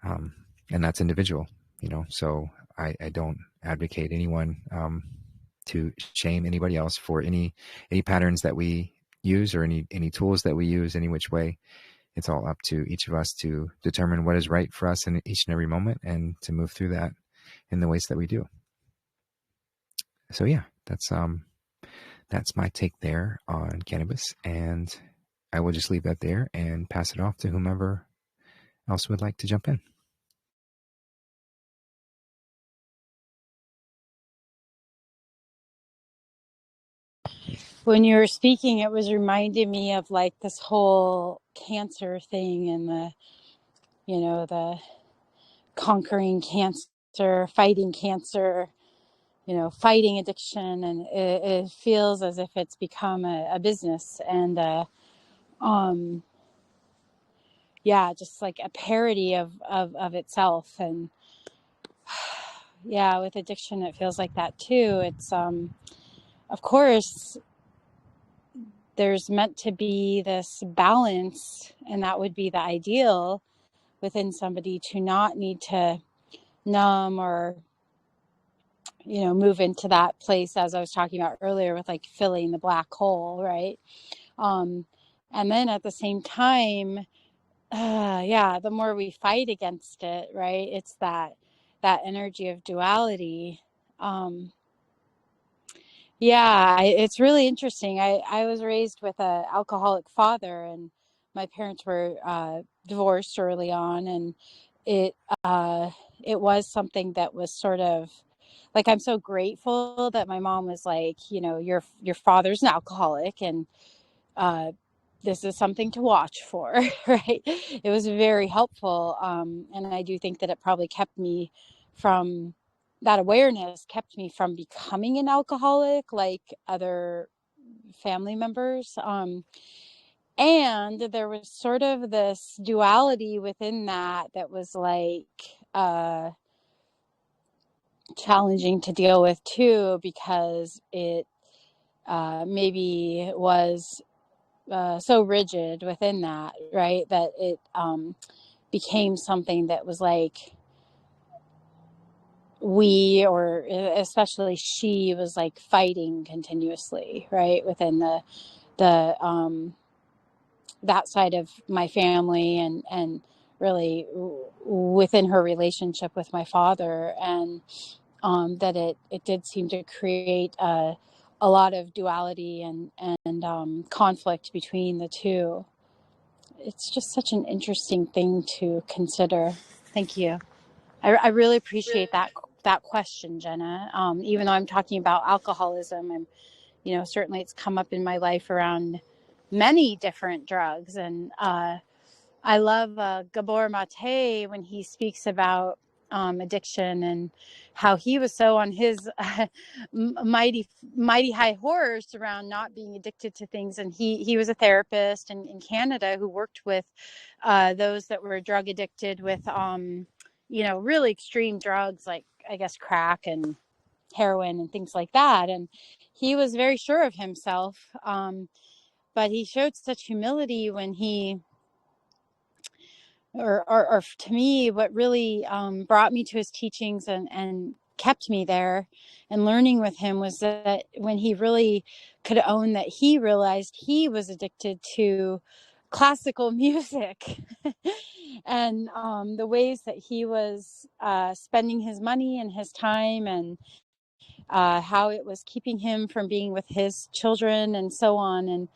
[SPEAKER 1] And that's individual, so I don't advocate anyone to shame anybody else for any patterns that we use, or any tools that we use, any which way. It's all up to each of us to determine what is right for us in each and every moment, and to move through that in the ways that we do. So yeah, that's my take there on cannabis, and I will just leave that there and pass it off to whomever else would like to jump in.
[SPEAKER 2] When you were speaking, it was reminding me of like this whole cancer thing, and the conquering cancer, fighting cancer, fighting addiction. And it feels as if it's become a business, and just like a parody of itself. And yeah, with addiction, it feels like that too. It's of course there's meant to be this balance, and that would be the ideal within somebody, to not need to numb or, you know, move into that place, as I was talking about earlier, with like filling the black hole, right? And then at the same time, yeah, the more we fight against it, right? It's that energy of duality. Yeah, it's really interesting. I was raised with an alcoholic father, and my parents were divorced early on, and it it was something that was sort of like, I'm so grateful that my mom was like, you know, your father's an alcoholic, and this is something to watch for, right? It was very helpful, and I do think that it probably kept me from that awareness, kept me from becoming an alcoholic like other family members. And there was sort of this duality within that was like challenging to deal with too, because it maybe was so rigid within that, right? That it became something that was like, we, or especially she, was like fighting continuously, right? Within the that side of my family, and really within her relationship with my father. And that it did seem to create a lot of duality and conflict between the two. It's just such an interesting thing to consider. Thank you. I really appreciate that question, Jenna. Even though I'm talking about alcoholism, and you know, certainly it's come up in my life around many different drugs. And I love Gabor Mate when he speaks about addiction, and how he was so on his mighty high horse around not being addicted to things. And he was a therapist in Canada who worked with those that were drug addicted with you know, really extreme drugs, like I guess crack and heroin and things like that. And he was very sure of himself, but he showed such humility when he, or to me, what really brought me to his teachings and kept me there and learning with him, was that when he really could own that he realized he was addicted to classical music and the ways that he was spending his money and his time, and how it was keeping him from being with his children and so on. And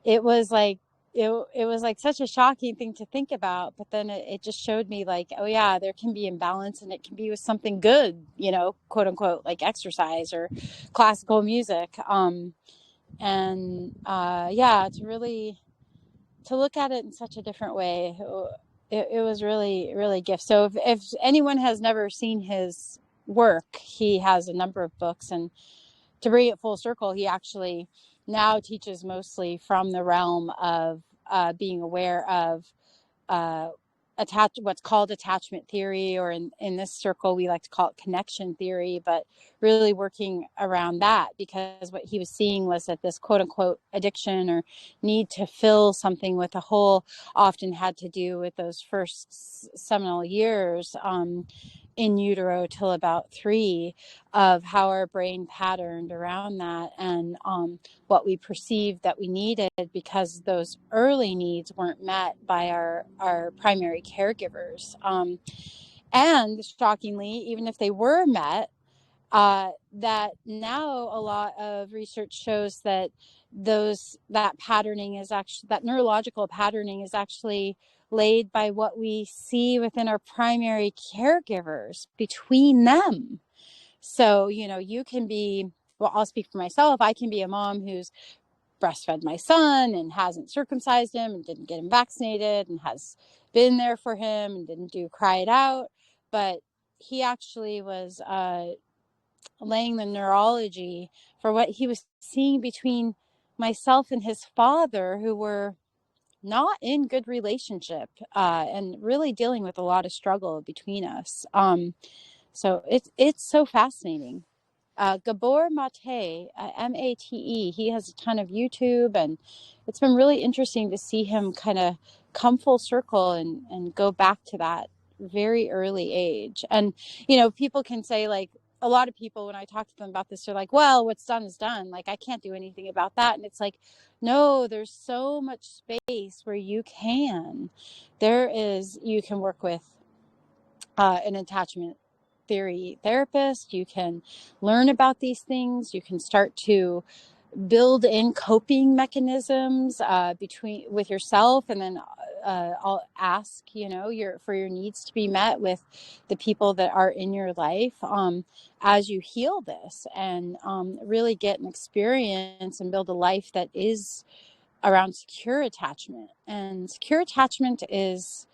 [SPEAKER 2] it was like, it was like such a shocking thing to think about, but then it just showed me like, oh yeah, there can be imbalance, and it can be with something good, you know, quote unquote, like exercise or classical music. Yeah, to really, to look at it in such a different way, it was really, really a gift. So if anyone has never seen his work, he has a number of books, and to bring it full circle, he actually now teaches mostly from the realm of being aware of uh, what's called attachment theory, or in this circle we like to call it connection theory, but really working around that, because what he was seeing was that this quote unquote addiction or need to fill something with a whole often had to do with those first seminal years in utero till about 3, of how our brain patterned around that, and what we perceived that we needed, because those early needs weren't met by our primary caregivers. And shockingly, even if they were met, that now a lot of research shows that that patterning is actually, that neurological patterning is actually laid by what we see within our primary caregivers between them. So, you know, you can be, well, I'll speak for myself. I can be a mom who's breastfed my son and hasn't circumcised him and didn't get him vaccinated and has been there for him and didn't do cry it out. But he actually was laying the neurology for what he was seeing between myself and his father, who were not in good relationship, and really dealing with a lot of struggle between us. So it's so fascinating. Gabor Mate, Mate. He has a ton of YouTube, and it's been really interesting to see him kind of come full circle and go back to that very early age. And, you know, people can say, like, a lot of people, when I talk to them about this, they're like, well, what's done is done. Like, I can't do anything about that. And it's like, no, there's so much space where you can. You can work with an attachment theory therapist. You can learn about these things. You can start to build in coping mechanisms with yourself, and then I'll ask, you know, for your needs to be met with the people that are in your life as you heal this, and really get an experience and build a life that is around secure attachment. And secure attachment is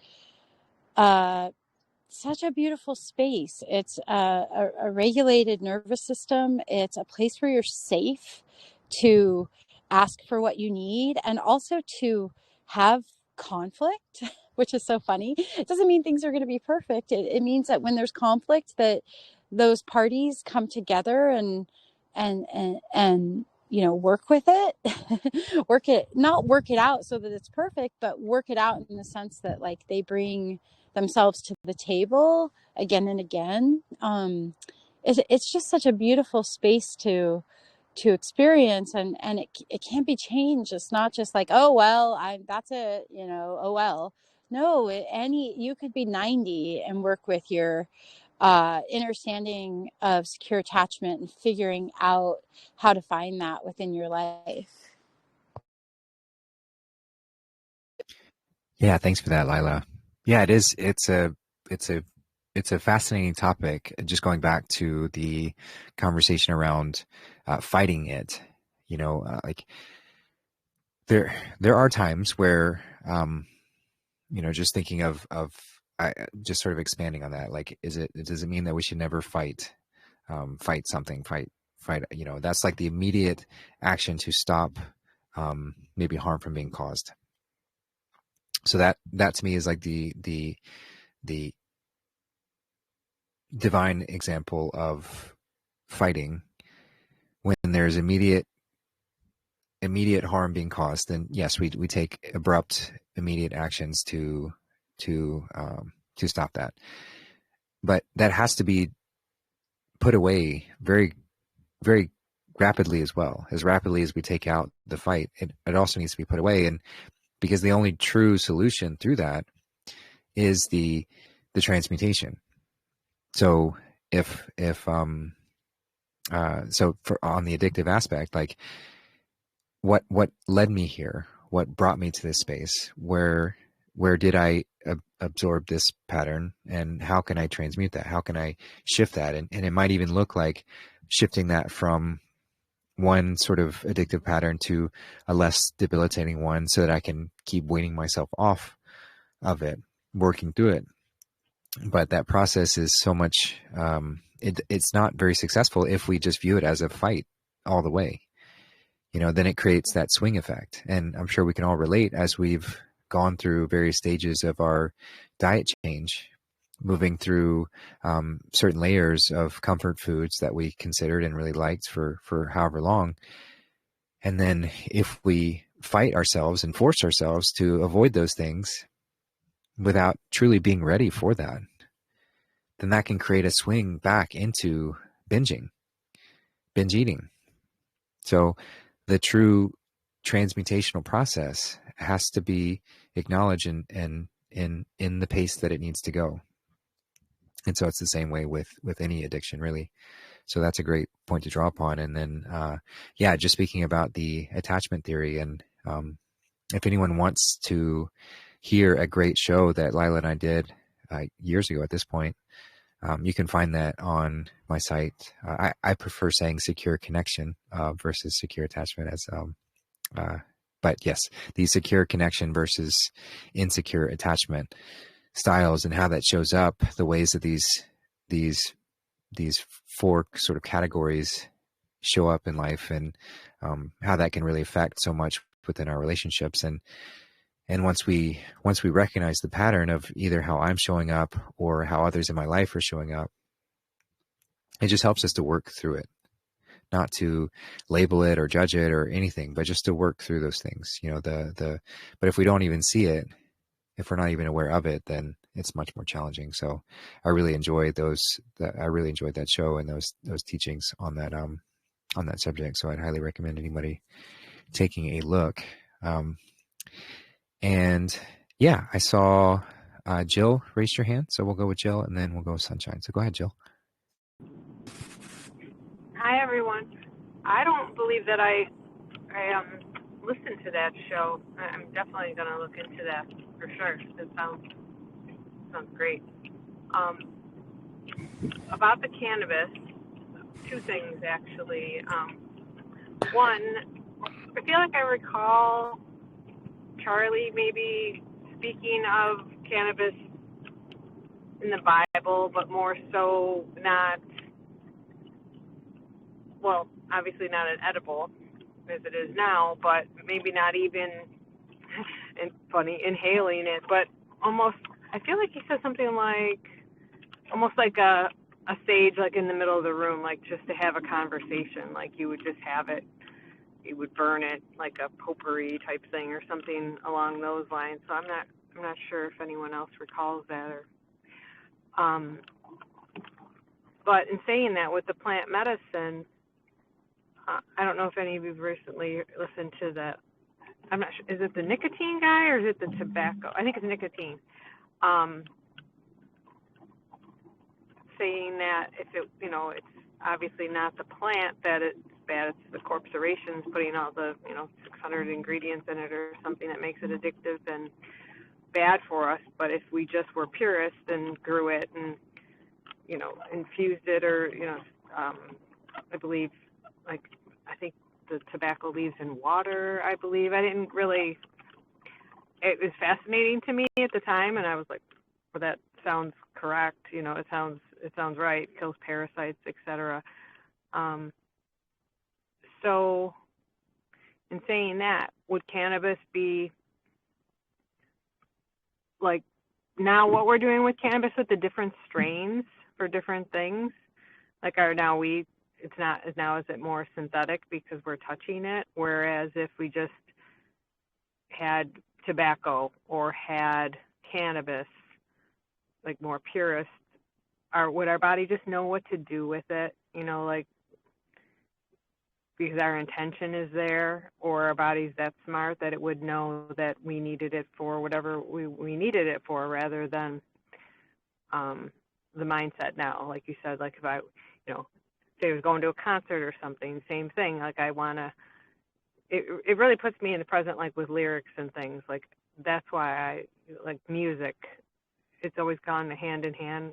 [SPEAKER 2] such a beautiful space. It's a regulated nervous system. It's a place where you're safe to ask for what you need, and also to have conflict, which is so funny. It doesn't mean things are going to be perfect. It means that when there's conflict, that those parties come together and you know, work with it, not work it out so that it's perfect, but work it out in the sense that, like, they bring themselves to the table again and again. It's just such a beautiful space to experience, and it can't be changed. It's not just like, oh well, that's it, you know, oh well. No, you could be 90 and work with your understanding of secure attachment and figuring out how to find that within your life.
[SPEAKER 1] Yeah, thanks for that, Lila. Yeah, it is. It's a fascinating topic. Just going back to the conversation around fighting it, you know, like there are times where, you know, just thinking of just sort of expanding on that. Like, does it mean that we should never fight something, fight? You know, that's like the immediate action to stop maybe harm from being caused. So that to me is like the divine example of fighting. When there's immediate harm being caused, then yes, we take abrupt, immediate actions to stop that. But that has to be put away very, very rapidly as well. As rapidly as we take out the fight, it also needs to be put away. And because the only true solution through that is the transmutation. So so for on the addictive aspect, like what led me here, what brought me to this space, where did I absorb this pattern, and how can I transmute that? How can I shift that? And it might even look like shifting that from one sort of addictive pattern to a less debilitating one, so that I can keep weaning myself off of it, working through it. But that process is so much, it's not very successful if we just view it as a fight all the way. You know, then it creates that swing effect. And I'm sure we can all relate, as we've gone through various stages of our diet change, moving through certain layers of comfort foods that we considered and really liked for however long. And then if we fight ourselves and force ourselves to avoid those things without truly being ready for that, then that can create a swing back into binge eating. So the true transmutational process has to be acknowledged and in the pace that it needs to go. And so it's the same way with any addiction, really. So that's a great point to draw upon. And then, just speaking about the attachment theory, and if anyone wants to hear a great show that Lila and I did years ago at this point, you can find that on my site. I prefer saying secure connection versus secure attachment, but yes, the secure connection versus insecure attachment styles, and how that shows up, the ways that these four sort of categories show up in life, and how that can really affect so much within our relationships. And once we recognize the pattern of either how I'm showing up or how others in my life are showing up, it just helps us to work through it. not to label it or judge it or anything, but just to work through those things. But if we don't even see it, if we're not even aware of it, then it's much more challenging. So I really enjoyed I really enjoyed that show and those teachings on that subject. So I'd highly recommend anybody taking a look. And yeah, I saw Jill raised your hand. So we'll go with Jill and then we'll go with Sunshine. So go ahead, Jill.
[SPEAKER 3] Hi, everyone. I don't believe that I listened to that show. I'm definitely going to look into that for sure. It sounds great. About the cannabis, two things actually. One, I feel like I recall Charlie maybe speaking of cannabis in the Bible, but more so not, well, obviously not an edible as it is now, but maybe not even, and funny, inhaling it, but almost, I feel like he said something like, almost like a sage, like in the middle of the room, like just to have a conversation, like you would just have it, you would burn it, like a potpourri type thing or something along those lines. So I'm not sure if anyone else recalls that. Or, but in saying that, with the plant medicine, I don't know if any of you've recently listened to that. I'm not sure. Is it the nicotine guy or is it the tobacco? I think it's nicotine. Saying that if it, it's obviously not the plant that it's bad, it's the corporations putting all the, 600 ingredients in it or something that makes it addictive and bad for us. But if we just were purists and grew it and, infused it or, I believe, I think the tobacco leaves in water, I believe. I didn't really, it was fascinating to me at the time, and I was like, well, that sounds correct. It sounds right. Kills parasites, etc. So, in saying that, would cannabis be like now what we're doing with cannabis with the different strains for different things? Like is it more synthetic because we're touching it? Whereas if we just had tobacco or had cannabis, like more purist, would our body just know what to do with it? Because our intention is there, or our body's that smart that it would know that we needed it for whatever we needed it for, rather than the mindset now, like you said, like if I, say I was going to a concert or something, same thing, like I want to, it really puts me in the present, like with lyrics and things, like that's why I like music. It's always gone hand in hand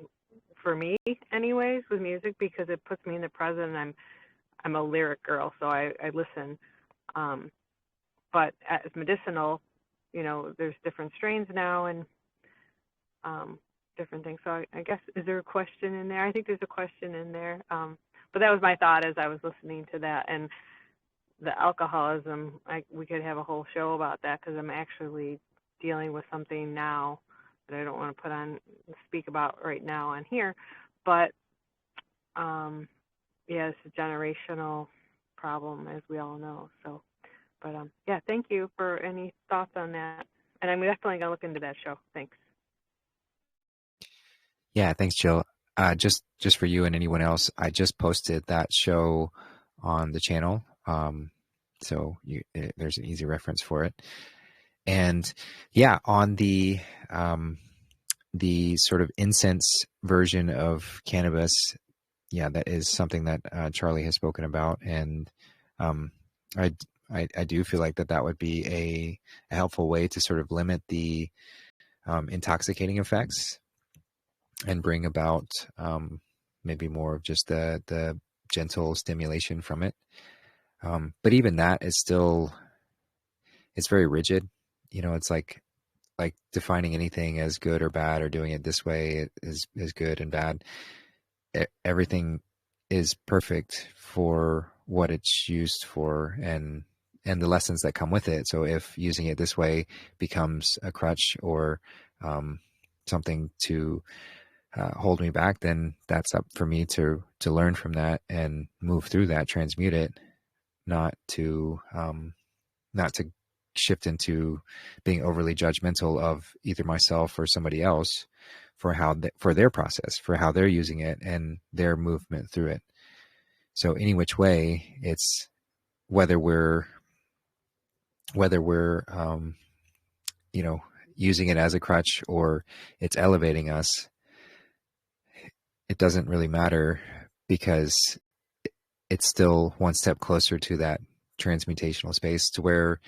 [SPEAKER 3] for me anyways with music, because it puts me in the present, and I'm a lyric girl, so I listen. But as medicinal, there's different strains now and different things. So I guess, is there a question in there? I think there's a question in there. But that was my thought as I was listening to that. And the alcoholism, we could have a whole show about that, because I'm actually dealing with something now that I don't want to speak about right now on here. But yeah, it's a generational problem, as we all know. So, but yeah, thank you for any thoughts on that. And I'm definitely going to look into that show. Thanks.
[SPEAKER 1] Yeah, thanks, Jill. Just for you and anyone else, I just posted that show on the channel. So there's an easy reference for it. And yeah, on the sort of incense version of cannabis, yeah, that is something that Charlie has spoken about, and I do feel like that would be a helpful way to sort of limit the intoxicating effects and bring about maybe more of just the gentle stimulation from it. But even that is still, it's very rigid. It's like defining anything as good or bad, or doing it this way is good and bad. Everything is perfect for what it's used for, and the lessons that come with it. So if using it this way becomes a crutch or something to hold me back, then that's up for me to learn from that and move through that, transmute it, not to shift into being overly judgmental of either myself or somebody else for for their process, for how they're using it and their movement through it. So any which way, it's whether we're using it as a crutch or it's elevating us, it doesn't really matter, because it's still one step closer to that transmutational space to where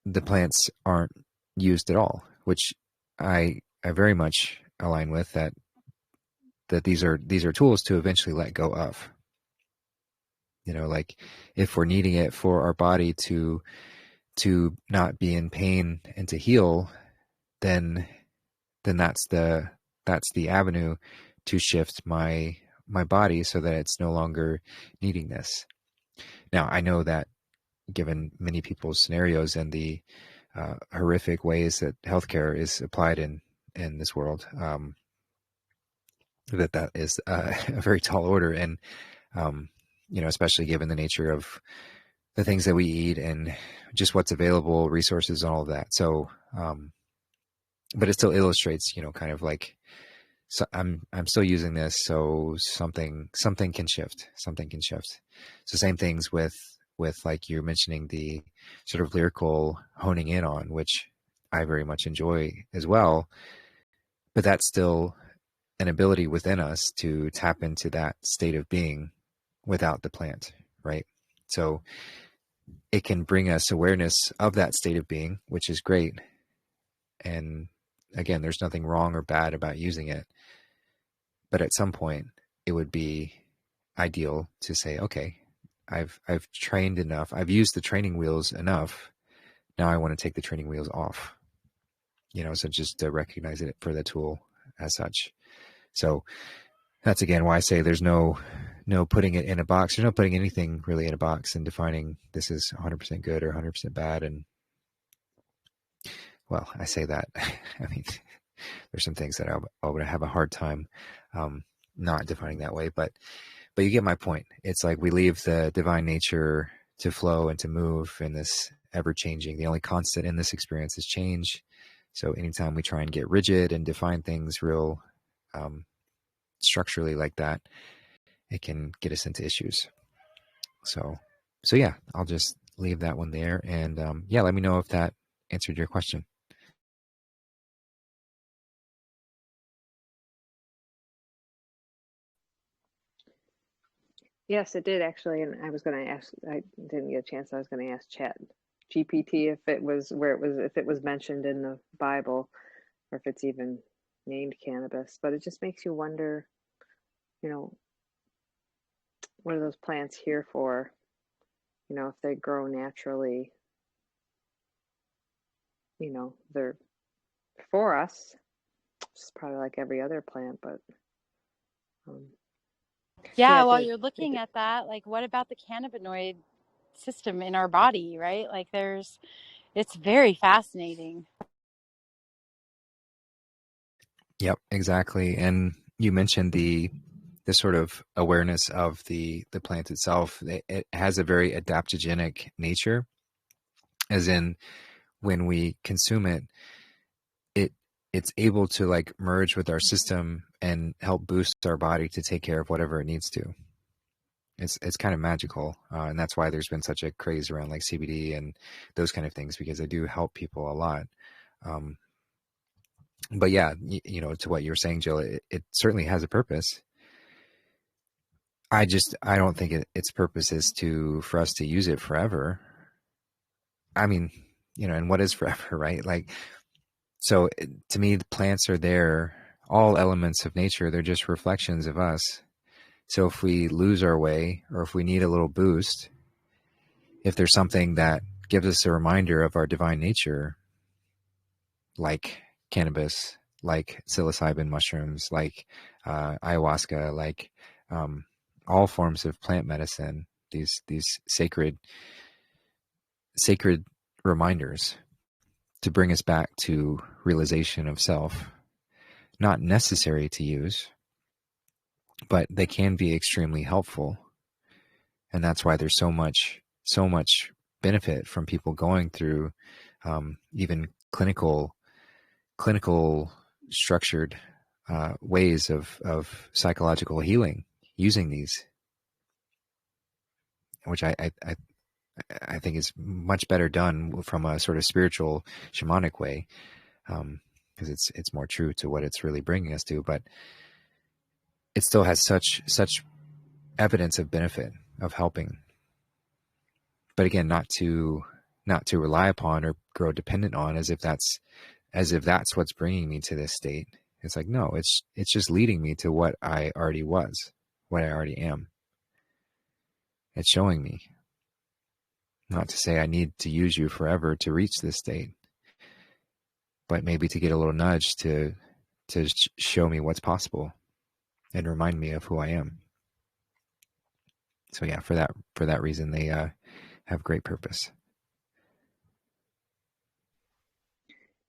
[SPEAKER 1] the plants aren't used at all, which I very much align with, that these are tools to eventually let go of. Like if we're needing it for our body to not be in pain and to heal, then that's the avenue to shift my body so that it's no longer needing this. Now, I know that given many people's scenarios and the horrific ways that healthcare is applied in this world, that is a very tall order, and especially given the nature of the things that we eat and just what's available, resources, and all of that. So, but it still illustrates, kind of like, so I'm still using this, so something can shift. Something can shift. So same things with like you're mentioning, the sort of lyrical honing in on, which I very much enjoy as well. But that's still an ability within us to tap into that state of being without the plant, right? So it can bring us awareness of that state of being, which is great. And again, there's nothing wrong or bad about using it. But at some point, it would be ideal to say, okay, I've trained enough. I've used the training wheels enough. Now I want to take the training wheels off. So just to recognize it for the tool as such. So that's again why I say there's no putting it in a box. There's no putting anything really in a box and defining this is 100% good or 100% bad. And well, I say that. I mean, there's some things that I would have a hard time not defining that way, but you get my point. It's like we leave the divine nature to flow and to move in this ever-changing. The only constant in this experience is change. So anytime we try and get rigid and define things real structurally like that, it can get us into issues. So yeah, I'll just leave that one there. And yeah, let me know if that answered your question.
[SPEAKER 3] Yes, it did actually, and I was going to ask. I didn't get a chance. I was going to ask Chat GPT if it was mentioned in the Bible, or if it's even named cannabis. But it just makes you wonder, what are those plants here for? If they grow naturally, they're for us. It's probably like every other plant, but
[SPEAKER 2] yeah, while you're looking at that, like, what about the cannabinoid system in our body, right? Like, it's very fascinating.
[SPEAKER 1] Yep, exactly. And you mentioned the sort of awareness of the plant itself. It has a very adaptogenic nature, as in when we consume it, it's able to like merge with our system and help boost our body to take care of whatever it needs to. It's kind of magical, and that's why there's been such a craze around like CBD and those kind of things, because they do help people a lot. But yeah, to what you were saying, Jill, it certainly has a purpose. I don't think its purpose is for us to use it forever. I mean, and what is forever, right? Like, so to me, the plants are there, all elements of nature. They're just reflections of us. So if we lose our way, or if we need a little boost, if there's something that gives us a reminder of our divine nature, like cannabis, like psilocybin mushrooms, like ayahuasca, like all forms of plant medicine, these sacred reminders to bring us back to realization of self, not necessary to use, but they can be extremely helpful. And that's why there's so much benefit from people going through even clinical structured ways of psychological healing using these, which I think is much better done from a sort of spiritual shamanic way, because it's more true to what it's really bringing us to, but it still has such evidence of benefit of helping. But again, not to rely upon or grow dependent on as if that's what's bringing me to this state. It's like, no, it's just leading me to what I already was, what I already am. It's showing me. Not to say I need to use you forever to reach this state, but maybe to get a little nudge to show me what's possible and remind me of who I am. So yeah, for that reason, they have great purpose.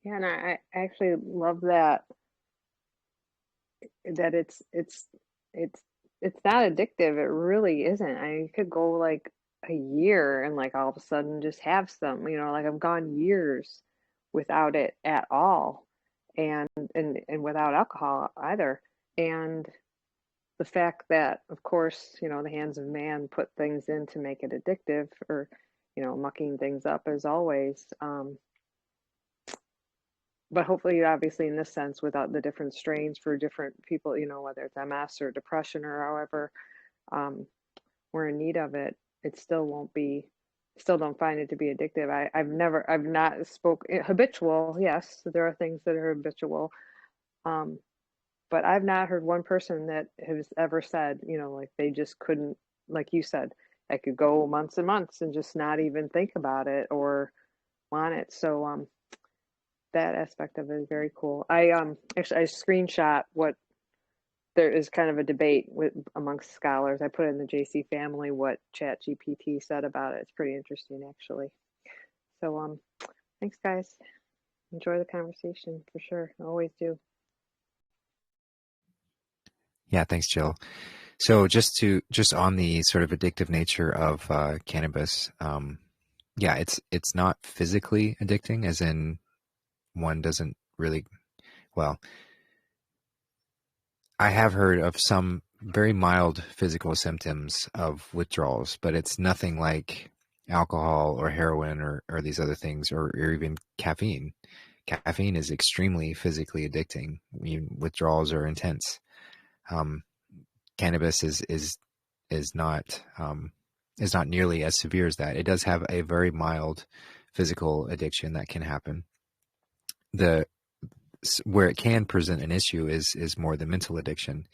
[SPEAKER 3] Yeah, and I actually love that it's not addictive. It really isn't. You could go like a year and like all of a sudden just have some, like I've gone years without it at all, and without alcohol either. And the fact that, of course, the hands of man put things in to make it addictive, or mucking things up as always. But hopefully, obviously, in this sense, without the different strains for different people, whether it's MS or depression or however we're in need of it, it still won't be, still don't find it to be addictive. I've not habitual. Yes, there are things that are habitual. But I've not heard one person that has ever said, like they just couldn't, like you said, I could go months and months and just not even think about it or want it. So, that aspect of it is very cool. Actually I screenshot what there is kind of a debate amongst scholars. I put it in the JC family what ChatGPT said about it. It's pretty interesting actually. So thanks guys. Enjoy the conversation for sure. I always do.
[SPEAKER 1] Yeah, thanks, Jill. So just on the sort of addictive nature of cannabis, yeah, it's not physically addicting, as in one doesn't really, well, I have heard of some very mild physical symptoms of withdrawals, but it's nothing like alcohol or heroin or these other things, or even caffeine. Caffeine is extremely physically addicting. Withdrawals are intense. Cannabis is not nearly as severe as that. It does have a very mild physical addiction that can happen. Where it can present an issue is more the mental addiction,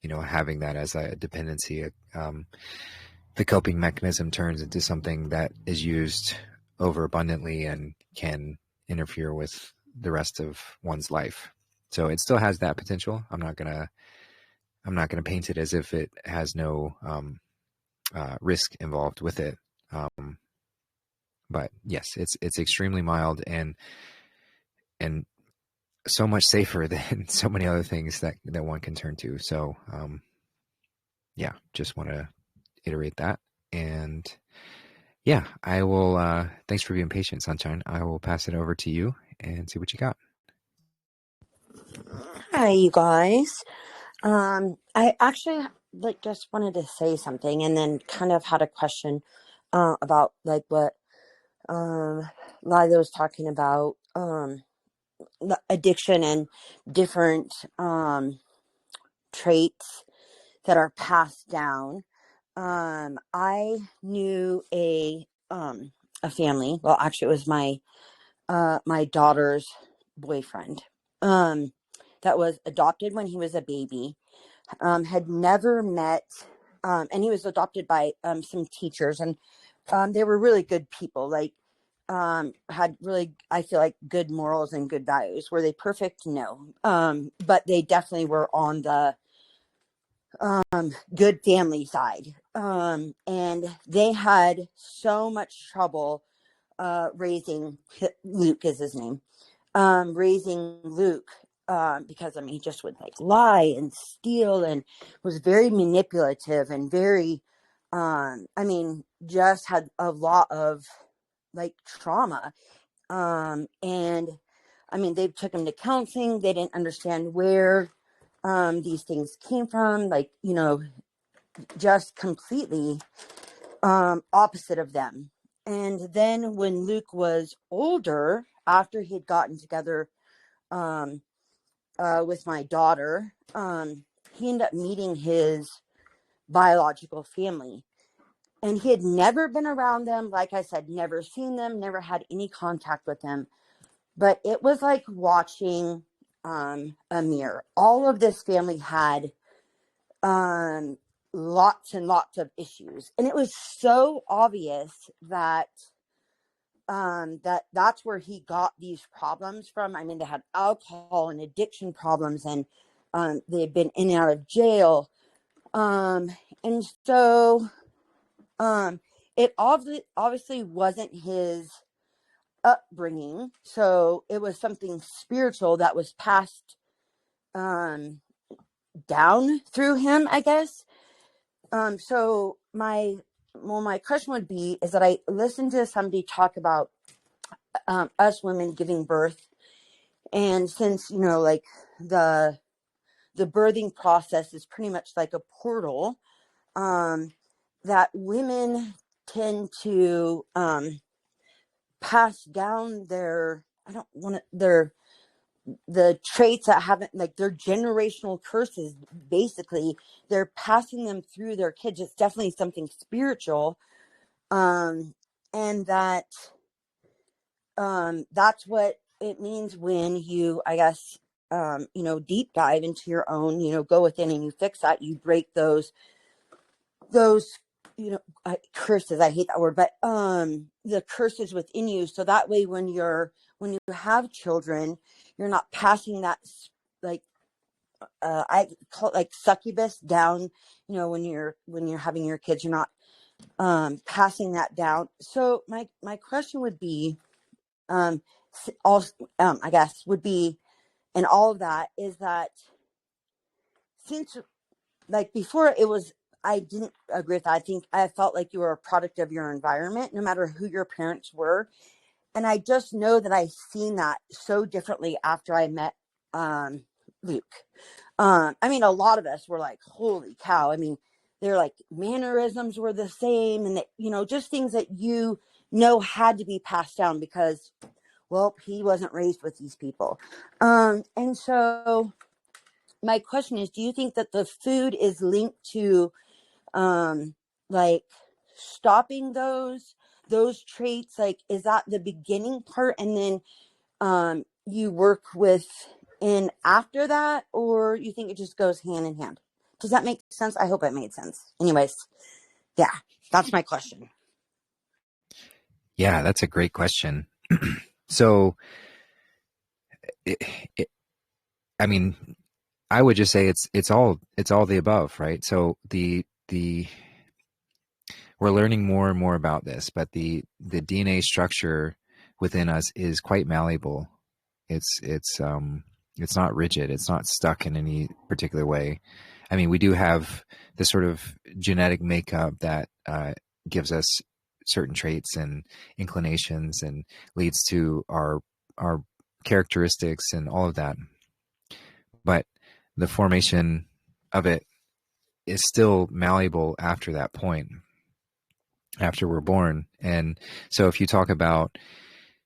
[SPEAKER 1] having that as a dependency. The coping mechanism turns into something that is used overabundantly and can interfere with the rest of one's life. So it still has that potential. I'm not gonna paint it as if it has no risk involved with it. But yes, it's extremely mild and so much safer than so many other things that one can turn to. So yeah, just want to iterate that. And yeah, I will thanks for being patient, Sunshine. I will pass it over to you and see what you got.
[SPEAKER 4] Hi, you guys. I actually just wanted to say something, and then kind of had a question about like what Lila was talking about, addiction and different traits that are passed down. I knew a family. Well, actually, it was my daughter's boyfriend. That was adopted when he was a baby. Had never met, and he was adopted by some teachers, and they were really good people. Like, had really, I feel like, good morals and good values. Were they perfect? No, but they definitely were on the good family side. And they had so much trouble raising Luke is his name. Raising Luke, because I mean, he just would like lie and steal and was very manipulative and very, I mean, just had a lot of like trauma. And I mean, they took him to counseling. They didn't understand where these things came from, like, you know, just completely opposite of them. And then when Luke was older, after he had gotten together with my daughter, he ended up meeting his biological family. And he had never been around them. Like I said, never seen them, never had any contact with them. But it was like watching a mirror. All of this family had lots and lots of issues. And it was so obvious that that's where he got these problems from. I mean, they had alcohol and addiction problems, and they had been in and out of jail. And so it obviously wasn't his upbringing. So it was something spiritual that was passed down through him, I guess. So my question would be is that I listened to somebody talk about us women giving birth, and since, you know, like the birthing process is pretty much like a portal, that women tend to pass down their, I don't want to, the traits that haven't, like their generational curses, basically they're passing them through their kids. It's definitely something spiritual, and that that's what it means when you, I guess, you know, deep dive into your own, you know, go within and you fix that, you break those you know, curses, I hate that word, but the curses within you, so that way when you have children, you're not passing that, like I call it like succubus down, you know, when you're having your kids, you're not passing that down. So my question would be, also, I guess would be, and all of that is that, since like before it was, I didn't agree with that. I think I felt like you were a product of your environment, no matter who your parents were. And I just know that I've seen that so differently after I met Luke. I mean, a lot of us were like, holy cow. I mean, they're like mannerisms were the same, and that, you know, just things that you know had to be passed down because, well, he wasn't raised with these people. And so my question is, do you think that the food is linked to like stopping those traits? Like, is that the beginning part, and then you work with in after that, or you think it just goes hand in hand? Does that make sense? I hope it made sense. Anyways, yeah, that's my question.
[SPEAKER 1] Yeah, that's a great question. So, I mean, I would just say it's all the above, right? So we're learning more and more about this, but the DNA structure within us is quite malleable. It's not rigid. It's not stuck in any particular way. I mean, we do have this sort of genetic makeup that gives us certain traits and inclinations and leads to our characteristics and all of that. But the formation of it is still malleable after that point, after we're born. And so if you talk about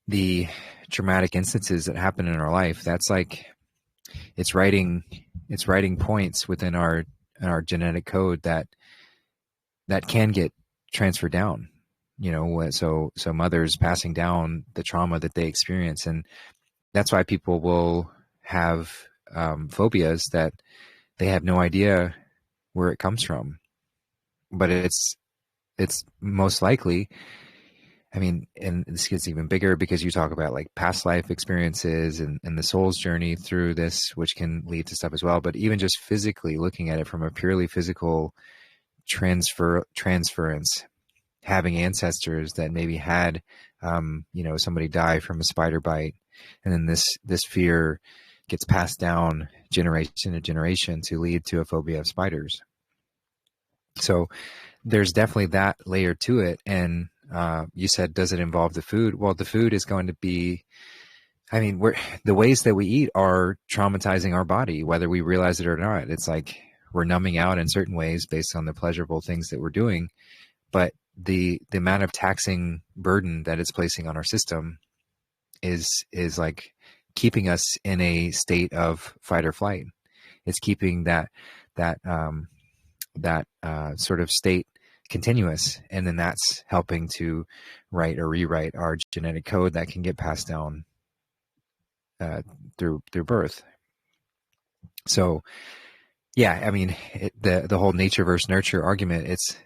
[SPEAKER 1] the traumatic instances that happen in our life, that's like it's writing points within our genetic code that can get transferred down, you know. So mothers passing down the trauma that they experience, and that's why people will have phobias that they have no idea where it comes from, but it's most likely, I mean, and this gets even bigger because you talk about like past life experiences and the soul's journey through this, which can lead to stuff as well. But even just physically looking at it from a purely physical transference, having ancestors that maybe had, you know, somebody die from a spider bite, and then this fear gets passed down generation to generation to lead to a phobia of spiders. So there's definitely that layer to it. And you said, does it involve the food? Well, the food is going to be, I mean, the ways that we eat are traumatizing our body, whether we realize it or not. It's like we're numbing out in certain ways based on the pleasurable things that we're doing. But the amount of taxing burden that it's placing on our system is like keeping us in a state of fight or flight. It's keeping that sort of state continuous, and then that's helping to write or rewrite our genetic code that can get passed down through birth. So yeah, I mean, the whole nature versus nurture argument, it's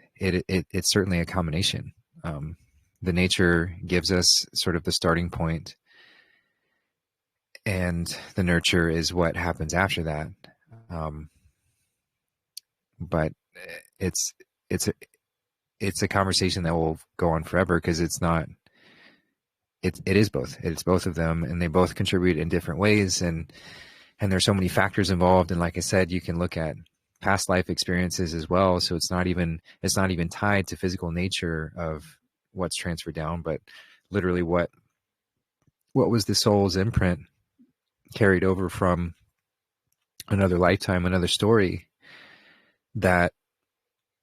[SPEAKER 1] certainly a combination. The nature gives us sort of the starting point, and the nurture is what happens after that. But it's a conversation that will go on forever, because it is both. It's both of them, and they both contribute in different ways. And there's so many factors involved. And like I said, you can look at past life experiences as well. So it's not even tied to physical nature of what's transferred down, but literally what was the soul's imprint carried over from another lifetime, another story, that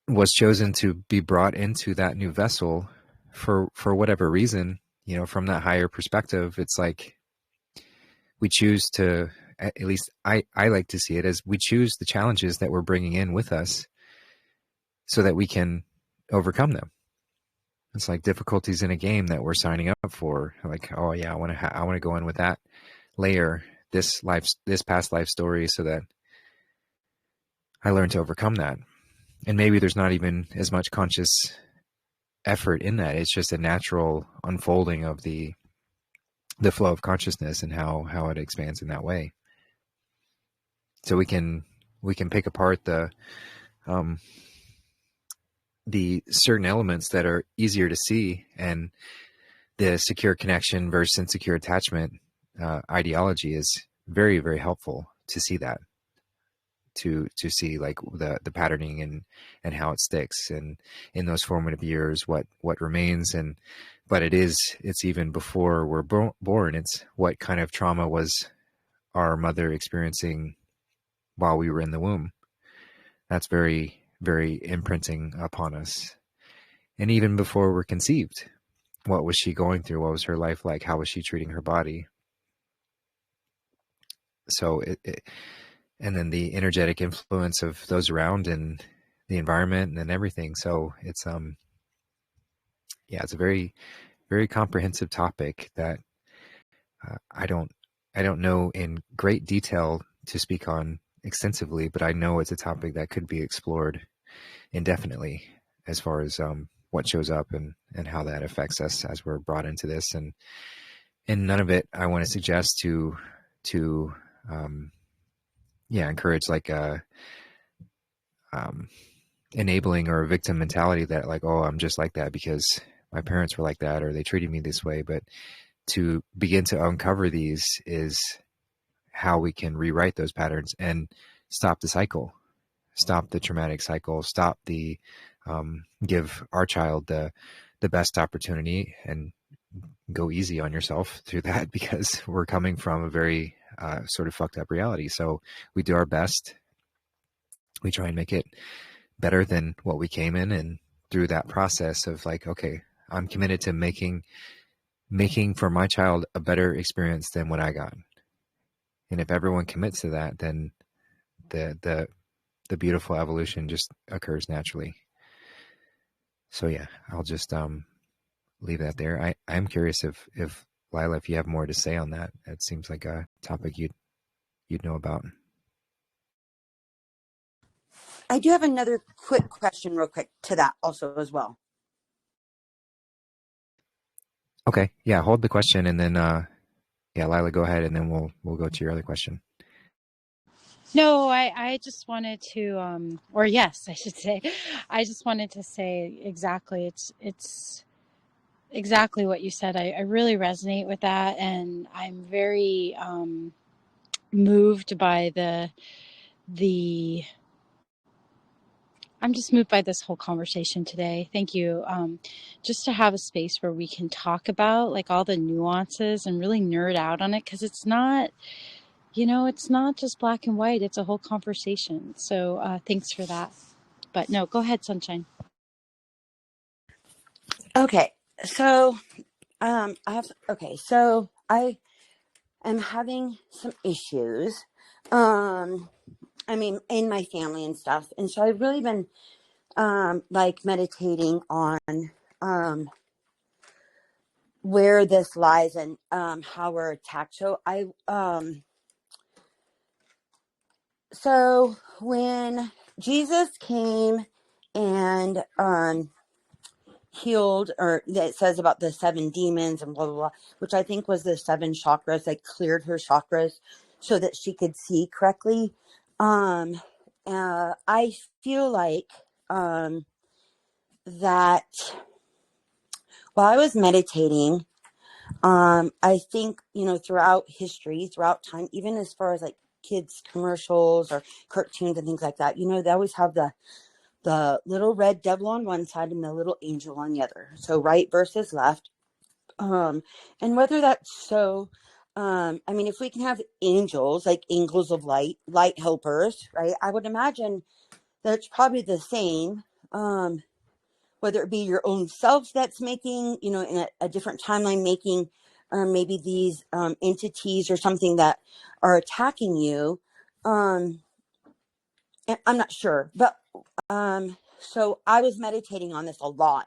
[SPEAKER 1] was chosen to be brought into that new vessel for whatever reason, from that higher perspective. It's like we choose to, at least I like to see it as, we choose the challenges that we're bringing in with us so that we can overcome them. It's like difficulties in a game that we're signing up for. Like, oh yeah, I want to go in with that layer, this past life story, so that I learn to overcome that. And maybe there's not even as much conscious effort in that. It's just a natural unfolding of the flow of consciousness and how it expands in that way. So we can pick apart the certain elements that are easier to see, and the secure connection versus insecure attachment ideology is very, very helpful to see that, to see like the patterning and how it sticks, and in those formative years what remains. But it's even before we're born. It's what kind of trauma was our mother experiencing while we were in the womb. That's very, very imprinting upon us. And even before we're conceived, what was she going through? What was her life like? How was she treating her body? So and then the energetic influence of those around, and the environment, and then everything. So it's it's a very, very comprehensive topic that I don't know in great detail to speak on extensively, but I know it's a topic that could be explored indefinitely, as far as what shows up and how that affects us as we're brought into this. And none of it I want to suggest to encourage like a enabling or a victim mentality, that like, oh, I'm just like that because my parents were like that, or they treated me this way. But to begin to uncover these is how we can rewrite those patterns and stop the cycle, stop the traumatic cycle, stop the give our child the best opportunity, and go easy on yourself through that, because we're coming from a very sort of fucked up reality. So we do our best. We try and make it better than what we came in, and through that process of like, okay, I'm committed to making for my child a better experience than what I got. And if everyone commits to that, then the beautiful evolution just occurs naturally. So yeah, I'll just leave that there. I'm curious if Lila, if you have more to say on that. It seems like a topic you'd know about.
[SPEAKER 4] I do have another quick question real quick to that also as well.
[SPEAKER 1] Okay. Yeah, hold the question, and then Lila, go ahead, and then we'll go to your other question.
[SPEAKER 2] No, I just wanted to, or yes, I should say, I just wanted to say exactly, it's exactly what you said. I really resonate with that, and I'm very, moved by I'm just moved by this whole conversation today. Thank you. Just to have a space where we can talk about like all the nuances and really nerd out on it, because it's not, it's not just black and white. It's a whole conversation. So thanks for that. But no, go ahead, Sunshine.
[SPEAKER 4] Okay, so I am having some issues. In my family and stuff, and so I've really been like meditating on where this lies and how we're attacked. So when Jesus came and healed, or that says about the 7 demons and blah blah blah, which I think was the 7 chakras, like cleared her chakras so that she could see correctly. I feel like that while I was meditating, I think, throughout history, throughout time, even as far as like kids commercials or cartoons and things like that, they always have the little red devil on one side and the little angel on the other. So right versus left. And whether that's so, if we can have angels, like angels of light helpers, right? I would imagine that it's probably the same, whether it be your own self that's making, in a different timeline, making maybe these entities or something that are attacking you. And I'm not sure, but so I was meditating on this a lot,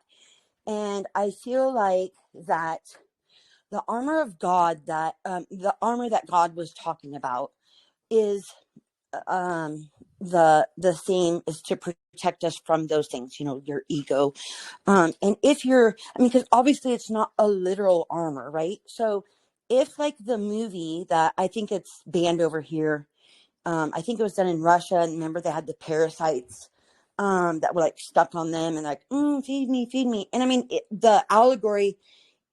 [SPEAKER 4] and I feel like that the armor of God, that the armor that God was talking about, is the same, is to protect us from those things, your ego. And if you're, because obviously it's not a literal armor, right? So if like the movie that I think it's banned over here, I think it was done in Russia, and remember they had the parasites that were like stuck on them and like, feed me. And the allegory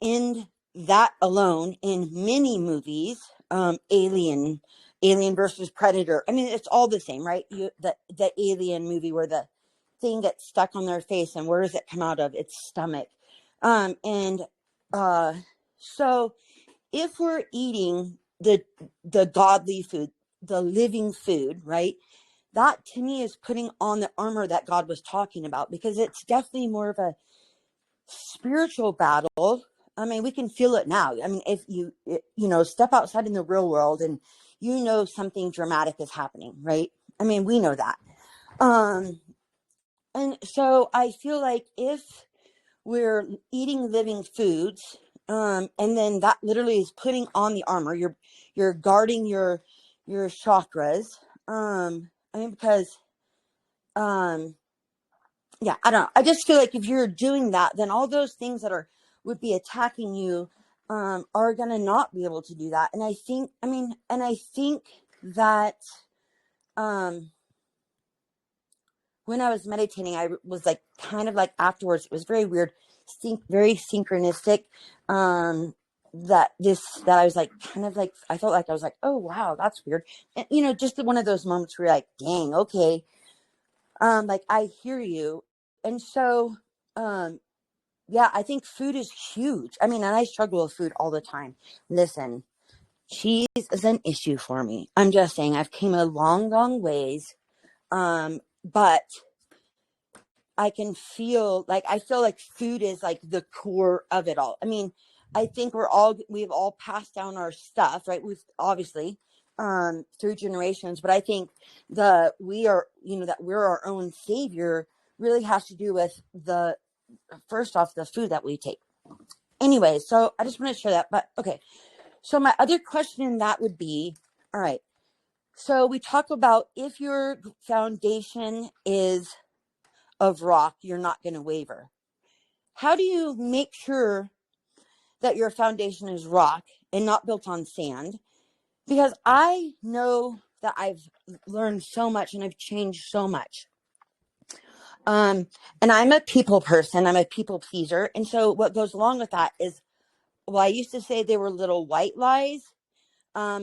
[SPEAKER 4] in that alone, in many movies, Alien versus Predator, it's all the same, right? The Alien movie where the thing gets stuck on their face, and where does it come out of? Its stomach. So if we're eating the godly food, the living food, right? That to me is putting on the armor that God was talking about, because it's definitely more of a spiritual battle. We can feel it now. If you step outside in the real world and something dramatic is happening, right? We know that. And so I feel like if we're eating living foods, and then that literally is putting on the armor, you're guarding your chakras. Because I don't know. I just feel like if you're doing that, then all those things that would be attacking you are gonna not be able to do that. And I think that when I was meditating, I was like kind of like afterwards, it was very weird, very synchronistic. That I was like kind of like, I felt like I was like, oh wow, that's weird. And just one of those moments where you're like, dang, okay. Like I hear you. And so I think food is huge. And I struggle with food all the time. Listen, cheese is an issue for me. I'm just saying, I've came a long, long ways. But I feel like food is like the core of it all. I think we've all passed down our stuff, right? We've obviously, through generations, but I think that we're our own savior really has to do with first off, the food that we take. Anyway, so I just want to share that. But okay, so my other question in that would be, all right, so we talk about if your foundation is of rock, you're not going to waver. How do you make sure that your foundation is rock and not built on sand? Because I know that I've learned so much and I've changed so much. And I'm a people person. I'm a people pleaser. And so what goes along with that is, well, I used to say they were little white lies.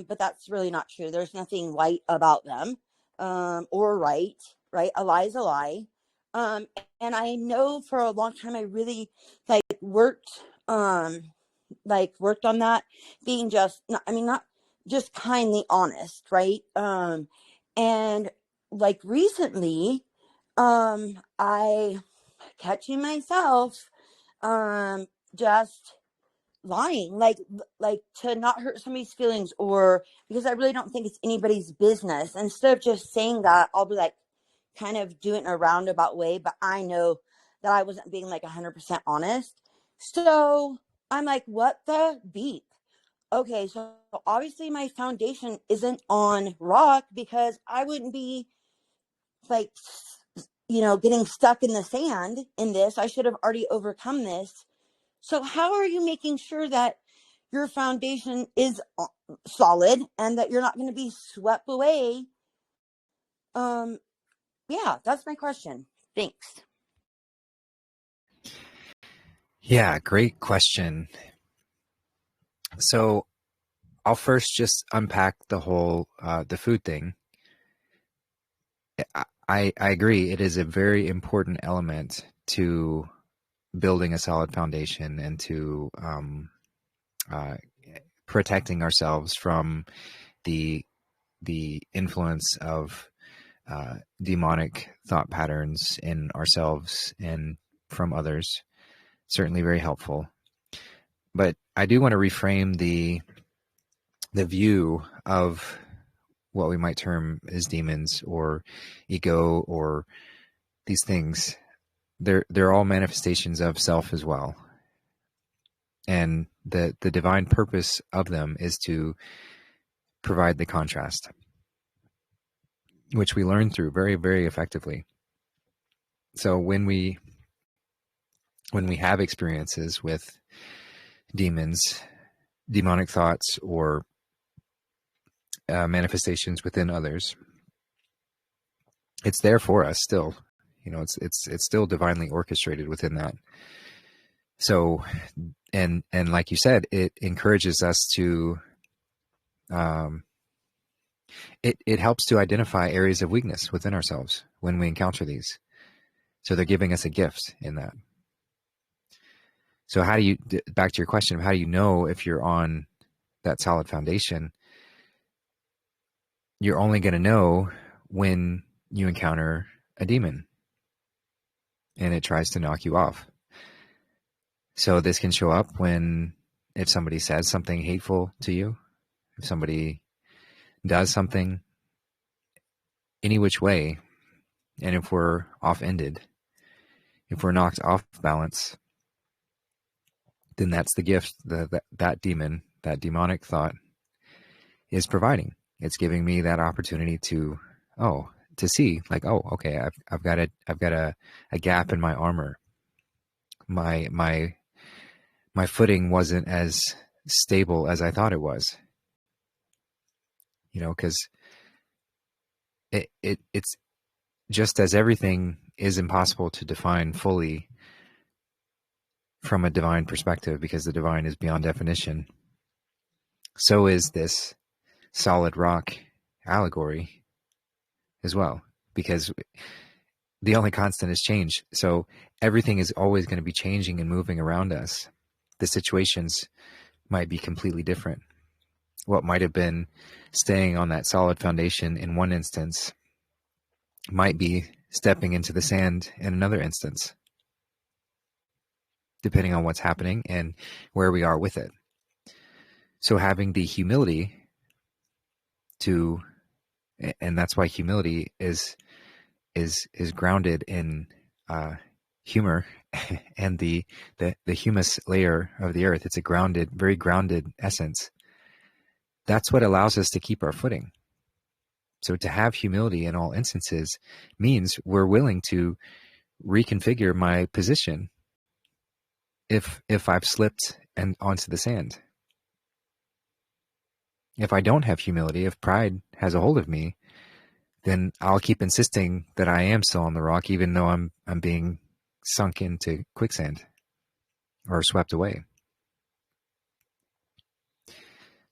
[SPEAKER 4] But that's really not true. There's nothing white about them, or right, right? A lie is a lie. And I know for a long time I really worked on that, being just not, I mean, not just kindly honest, right? And recently, I catching myself just lying, to not hurt somebody's feelings, or because I really don't think it's anybody's business. Instead of just saying that, I'll be kind of do it in a roundabout way, but I know that I wasn't being 100% honest. So I'm like, what the beep? Okay, so obviously my foundation isn't on rock, because I wouldn't be like, getting stuck in the sand in this. I should have already overcome this. So how are you making sure that your foundation is solid and that you're not going to be swept away? Yeah, that's my question. Thanks.
[SPEAKER 1] Yeah, great question. So I'll first just unpack the whole the food thing. I agree. It is a very important element to building a solid foundation and to protecting ourselves from the influence of demonic thought patterns in ourselves and from others. Certainly very helpful. But I do want to reframe the view of what we might term as demons or ego or these things. They're all manifestations of self as well. And the divine purpose of them is to provide the contrast, which we learn through very, very effectively. So when we have experiences with demons, demonic thoughts, or manifestations within others, it's there for us still. It's still divinely orchestrated within that. So, and like you said, it encourages us to, it helps to identify areas of weakness within ourselves when we encounter these. So they're giving us a gift in that. So how do you, back to your question of how do you know if you're on that solid foundation? You're only going to know when you encounter a demon and it tries to knock you off. So this can show up if somebody says something hateful to you, if somebody does something any which way, and if we're off-ended, if we're knocked off balance, then that's the gift that demon, that demonic thought is providing. It's giving me that opportunity to see okay, I've got a gap in my armor. My footing wasn't as stable as I thought it was. Because it's just as everything is impossible to define fully from a divine perspective, because the divine is beyond definition. So is this solid rock allegory as well, because the only constant is change. So everything is always going to be changing and moving around us. The situations might be completely different. What might have been staying on that solid foundation in one instance might be stepping into the sand in another instance, depending on what's happening and where we are with it. So having the humility and that's why humility is grounded in humor and the humus layer of the earth. It's a very grounded essence. That's what allows us to keep our footing. So to have humility in all instances means we're willing to reconfigure my position if I've slipped and onto the sand. If I don't have humility, if pride has a hold of me, then I'll keep insisting that I am still on the rock, even though I'm being sunk into quicksand or swept away.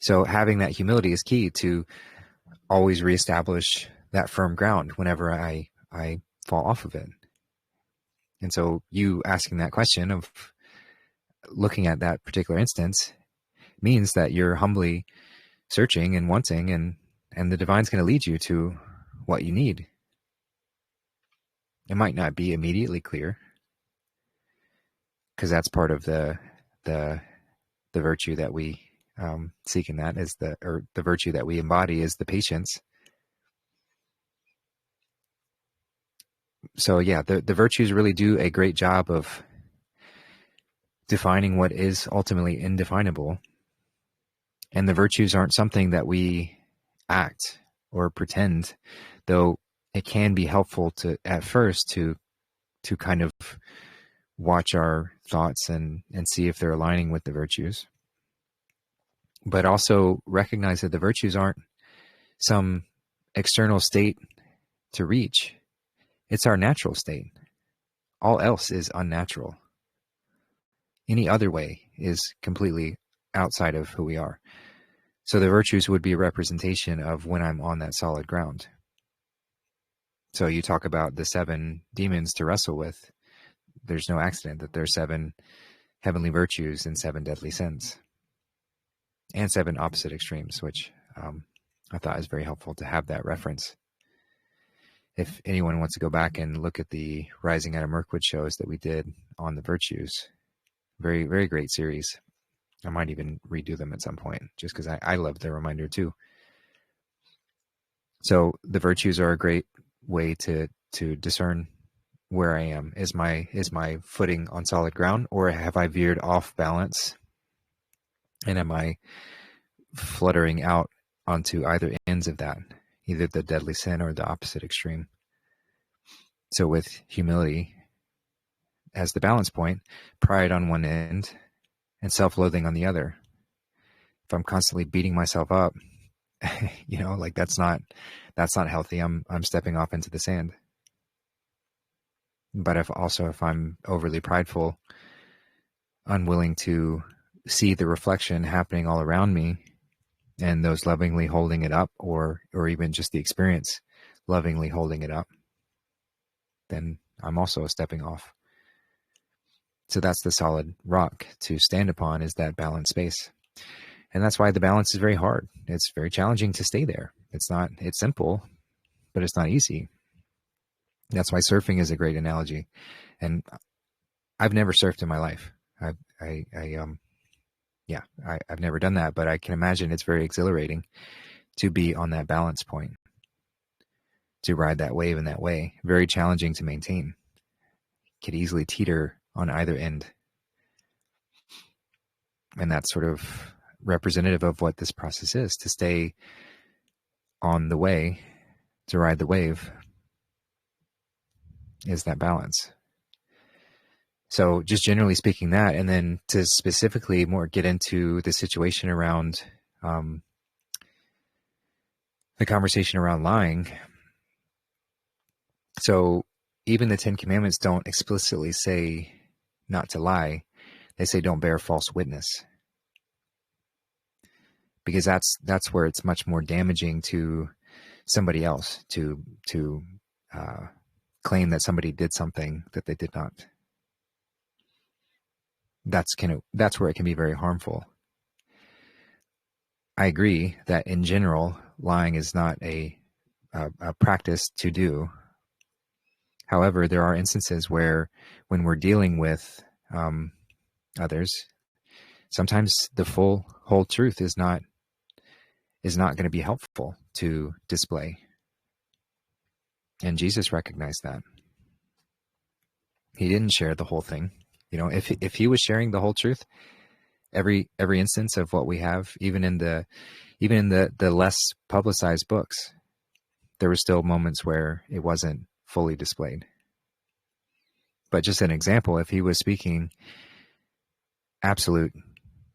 [SPEAKER 1] So having that humility is key to always reestablish that firm ground whenever I fall off of it. And so you asking that question of looking at that particular instance means that you're humbly searching and wanting, and the divine's going to lead you to what you need. It might not be immediately clear, because that's part of the virtue that we seek in that is the virtue that we embody is the patience. So yeah, the virtues really do a great job of defining what is ultimately indefinable. And the virtues aren't something that we act or pretend, though it can be helpful to at first to kind of watch our thoughts and see if they're aligning with the virtues. But also recognize that the virtues aren't some external state to reach. It's our natural state. All else is unnatural. Any other way is completely outside of who we are. So the virtues would be a representation of when I'm on that solid ground. So you talk about the 7 demons to wrestle with. There's no accident that there's 7 heavenly virtues and 7 deadly sins. And 7 opposite extremes, which I thought is very helpful to have that reference. If anyone wants to go back and look at the Rising out of Mirkwood shows that we did on the virtues, very, very great series. I might even redo them at some point, just because I love the reminder too. So the virtues are a great way to discern where I am. Is my footing on solid ground, or have I veered off balance? And am I fluttering out onto either ends of that, either the deadly sin or the opposite extreme? So with humility as the balance point, pride on one end and self-loathing on the other. If I'm constantly beating myself up, like that's not healthy. I'm stepping off into the sand. But if I'm overly prideful, unwilling to see the reflection happening all around me, and those lovingly holding it up, or even just the experience lovingly holding it up, then I'm also stepping off. So that's the solid rock to stand upon, is that balanced space. And that's why the balance is very hard. It's very challenging to stay there. It's simple, but it's not easy. That's why surfing is a great analogy. And I've never surfed in my life. I've never done that, but I can imagine it's very exhilarating to be on that balance point, to ride that wave in that way. Very challenging to maintain. Could easily teeter on either end. And that's sort of representative of what this process is, to stay on the way, to ride the wave, is that balance. So just generally speaking that, and then to specifically more get into the situation around the conversation around lying. So even the 10 Commandments don't explicitly say not to lie. They say don't bear false witness. Because that's where it's much more damaging to somebody else to claim that somebody did something that they did not. That's where it can be very harmful. I agree that in general, lying is not a practice to do. However, there are instances where, when we're dealing with others, sometimes the whole truth is not going to be helpful to display. And Jesus recognized that. He didn't share the whole thing. If he was sharing the whole truth, every instance of what we have, even in the less publicized books, there were still moments where it wasn't fully displayed. But just an example, if he was speaking absolute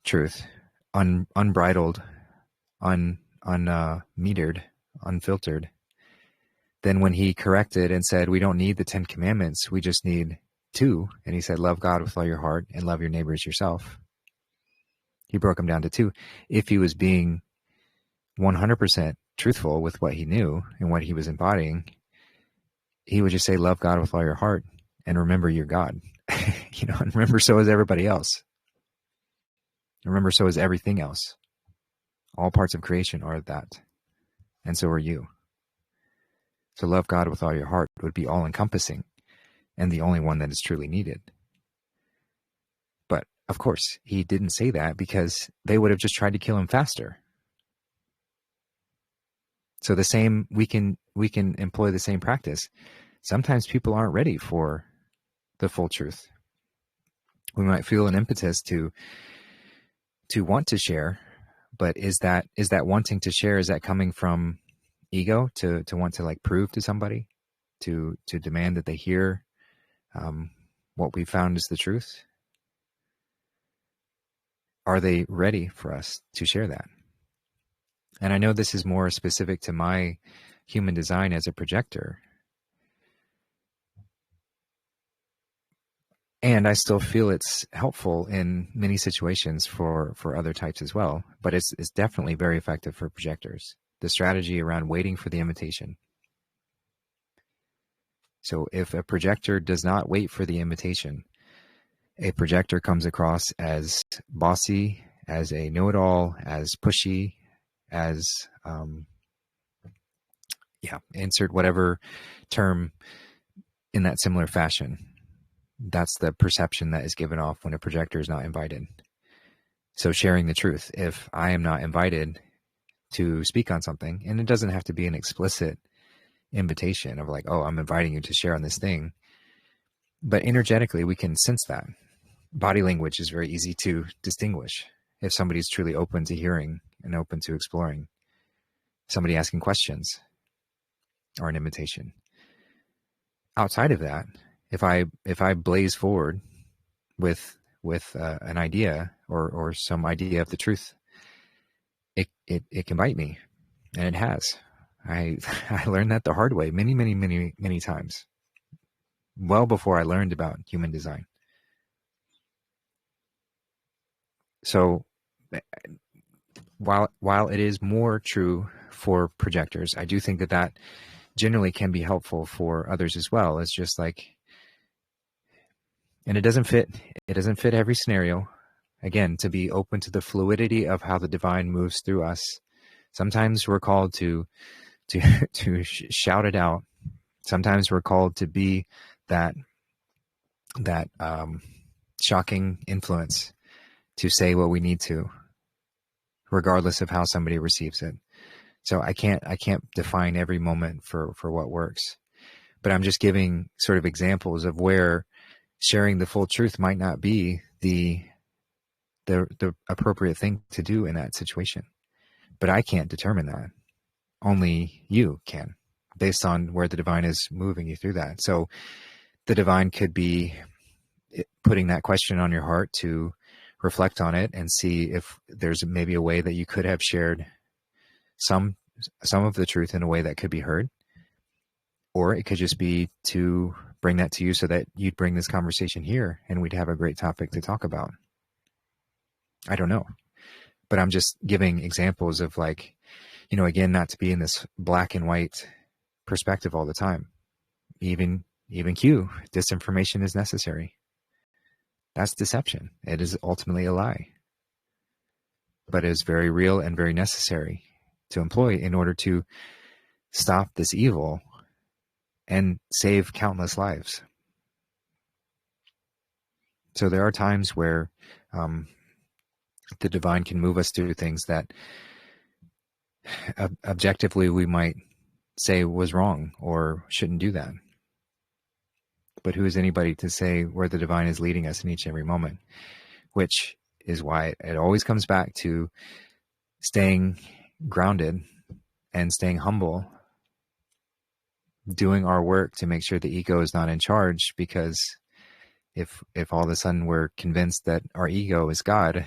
[SPEAKER 1] truth, unbridled, unmetered, unfiltered, then when he corrected and said, we don't need the 10 Commandments, we just need 2. And he said, love God with all your heart and love your neighbor as yourself. He broke them down to two. If he was being 100% truthful with what he knew and what he was embodying, he would just say, love God with all your heart and remember you're God. And remember, so is everybody else. Remember, so is everything else. All parts of creation are that. And so are you. So love God with all your heart would be all encompassing and the only one that is truly needed. But of course, he didn't say that because they would have just tried to kill him faster. So we can employ the same practice. Sometimes people aren't ready for the full truth. We might feel an impetus to want to share, but is that wanting to share, is that coming from ego to want to like prove to somebody, to demand that they hear what we found is the truth? Are they ready for us to share that? And I know this is more specific to my human design as a projector. And I still feel it's helpful in many situations for other types as well. But it's definitely very effective for projectors. The strategy around waiting for the invitation. So if a projector does not wait for the invitation, a projector comes across as bossy, as a know-it-all, as pushy, as insert whatever term in that similar fashion. That's the perception that is given off when a projector is not invited. So sharing the truth, if I am not invited to speak on something, and it doesn't have to be an explicit invitation of like, oh, I'm inviting you to share on this thing, but energetically we can sense that. Body language is very easy to distinguish if somebody's truly open to hearing and open to exploring. Somebody asking questions or an invitation. Outside of that, if I blaze forward with an idea or some idea of the truth, it can bite me, and it has. I learned that the hard way many times, well before I learned about human design. So while it is more true for projectors, I do think that generally can be helpful for others as well. It's just like, and it doesn't fit every scenario. Again, to be open to the fluidity of how the divine moves through us. Sometimes we're called to shout it out. Sometimes we're called to be that shocking influence, to say what we need to, regardless of how somebody receives it. So I can't define every moment for what works, but I'm just giving sort of examples of where sharing the full truth might not be the appropriate thing to do in that situation. But I can't determine that. Only you can, based on where the divine is moving you through that. So the divine could be putting that question on your heart to reflect on it and see if there's maybe a way that you could have shared some of the truth in a way that could be heard. Or it could just be to bring that to you so that you'd bring this conversation here and we'd have a great topic to talk about. I don't know. But I'm just giving examples of like, again, not to be in this black and white perspective all the time. Even Q, disinformation is necessary. That's deception. It is ultimately a lie. But it is very real and very necessary to employ in order to stop this evil and save countless lives. So there are times where the divine can move us through things that objectively we might say was wrong or shouldn't do that. But who is anybody to say where the divine is leading us in each and every moment? Which is why it always comes back to staying grounded and staying humble, doing our work to make sure the ego is not in charge, because if all of a sudden we're convinced that our ego is God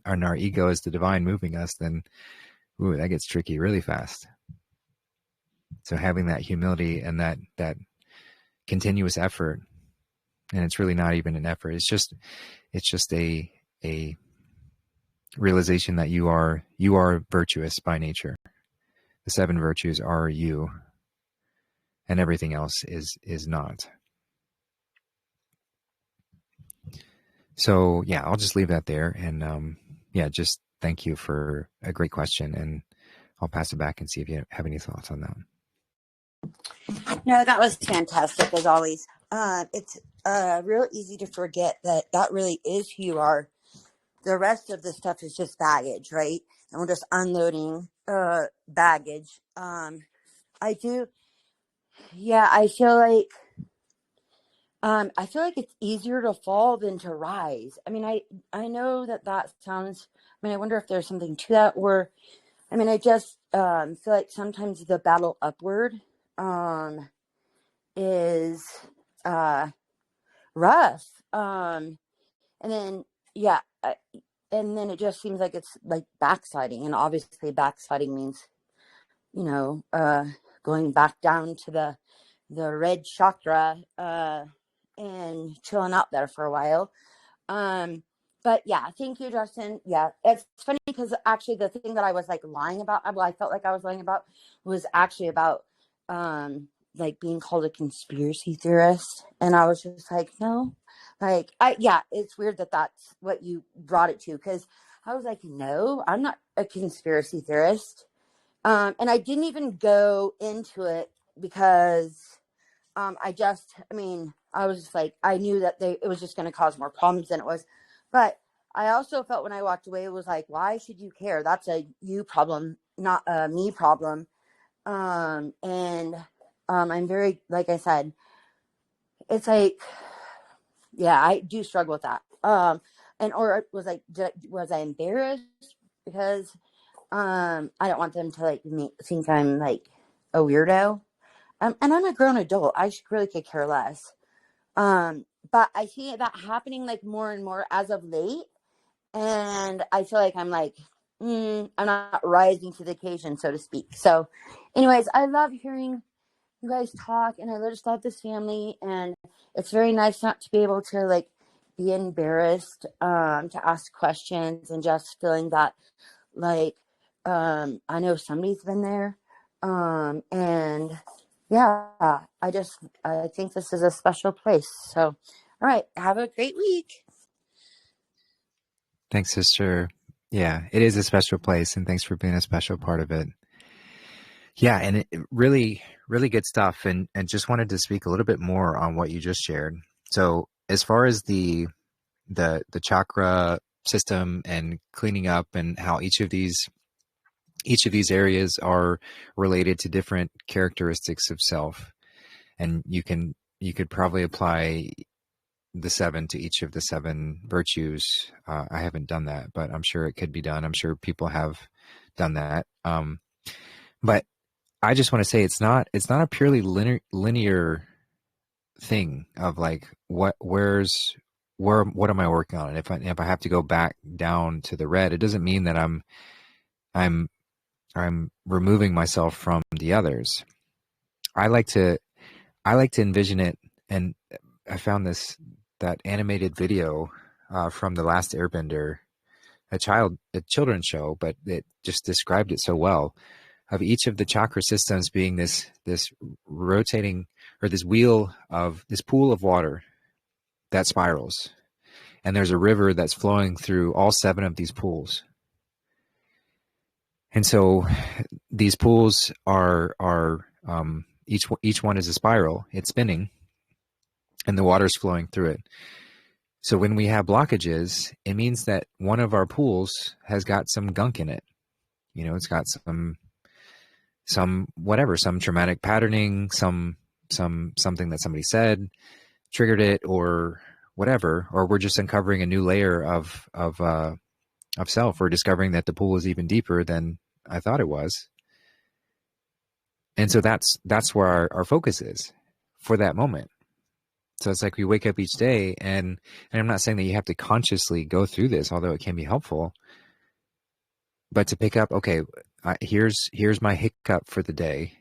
[SPEAKER 1] and our ego is the divine moving us, then that gets tricky really fast. So having that humility and that continuous effort, and it's really not even an effort, it's just a realization that you are virtuous by nature. The 7 virtues are you, and everything else is not. So yeah, I'll just leave that there. And yeah, just thank you for a great question, and I'll pass it back and see if you have any thoughts on that.
[SPEAKER 4] No, that was fantastic as always. It's real easy to forget that really is who you are. The rest of the stuff is just baggage, right? And we're just unloading baggage. I do, yeah. I feel like it's easier to fall than to rise. I mean, I know that sounds. I mean, I wonder if there's something to that, or I mean, I just feel like sometimes the battle upward is rough. And then yeah, and then it just seems like it's like backsliding, and obviously backsliding means, you know, going back down to the red chakra and chilling out there for a while. But yeah, thank you, Justin. Yeah, it's funny because actually the thing that I was like lying about, well, I felt like I was lying about, was actually about like being called a conspiracy theorist, and I was just like, no, like yeah, it's weird that that's what you brought it to, because I was like, no, I'm not a conspiracy theorist. And I didn't even go into it because I was just like, I knew that it was just going to cause more problems than it was. But I also felt when I walked away, it was like, why should you care? That's a you problem, not a me problem. And I'm very, like I said, it's like, yeah, I do struggle with that. Or was I embarrassed because I don't want them to like think I'm like a weirdo. And I'm a grown adult. I really could care less. But I see that happening like more and more as of late. And I feel like I'm like, I'm not rising to the occasion, so to speak. So anyways, I love hearing you guys talk, and I just love this family. And it's very nice not to be able to like be embarrassed, to ask questions, and just feeling that like, I know somebody's been there. And yeah, I think this is a special place. So, all right. Have a great week.
[SPEAKER 1] Thanks, sister. Yeah, it is a special place, and thanks for being a special part of it. Yeah, and it really, really good stuff. And just wanted to speak a little bit more on what you just shared. So as far as the chakra system and cleaning up, and how each of these areas are related to different characteristics of self, and you could probably apply the 7 to each of the 7 virtues. I haven't done that, but I'm sure it could be done. I'm sure people have done that. But I just want to say it's not a purely linear thing of like what am I working on? And if I have to go back down to the red, it doesn't mean that I'm removing myself from the others. I like to envision it, and I found that animated video from The Last Airbender, a children's show, but it just described it so well, of each of the chakra systems being this rotating, or this wheel of this pool of water that spirals, and there's a river that's flowing through all 7 of these pools. And so these pools are each one is a spiral. It's spinning, and the water's flowing through it. So when we have blockages, it means that one of our pools has got some gunk in it. You know, it's got some traumatic patterning, something that somebody said triggered it, or whatever, or we're just uncovering a new layer of self, or discovering that the pool is even deeper than I thought it was. And so that's where our focus is for that moment. So it's like we wake up each day, and I'm not saying that you have to consciously go through this, although it can be helpful, but to pick up, okay, here's my hiccup for the day.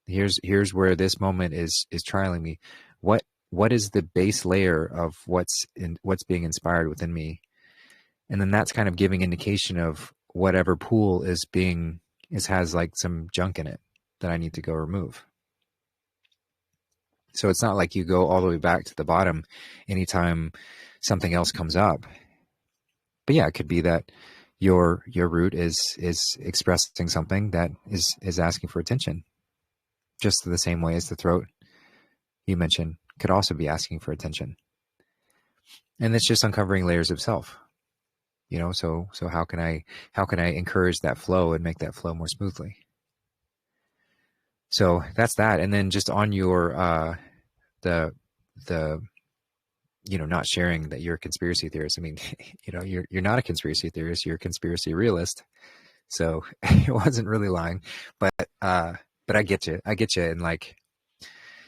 [SPEAKER 1] Here's where this moment is trialing me. What is the base layer of what's being inspired within me? And then that's kind of giving indication of whatever pool has like some junk in it that I need to go remove. So it's not like you go all the way back to the bottom anytime something else comes up. But yeah, it could be that your root is expressing something that is asking for attention. Just the same way as the throat you mentioned could also be asking for attention. And it's just uncovering layers of self. So how can I encourage that flow and make that flow more smoothly? So that's that. And then just on your the not sharing that you're a conspiracy theorist. I mean, you're not a conspiracy theorist, you're a conspiracy realist. So it wasn't really lying, but I get you. And like,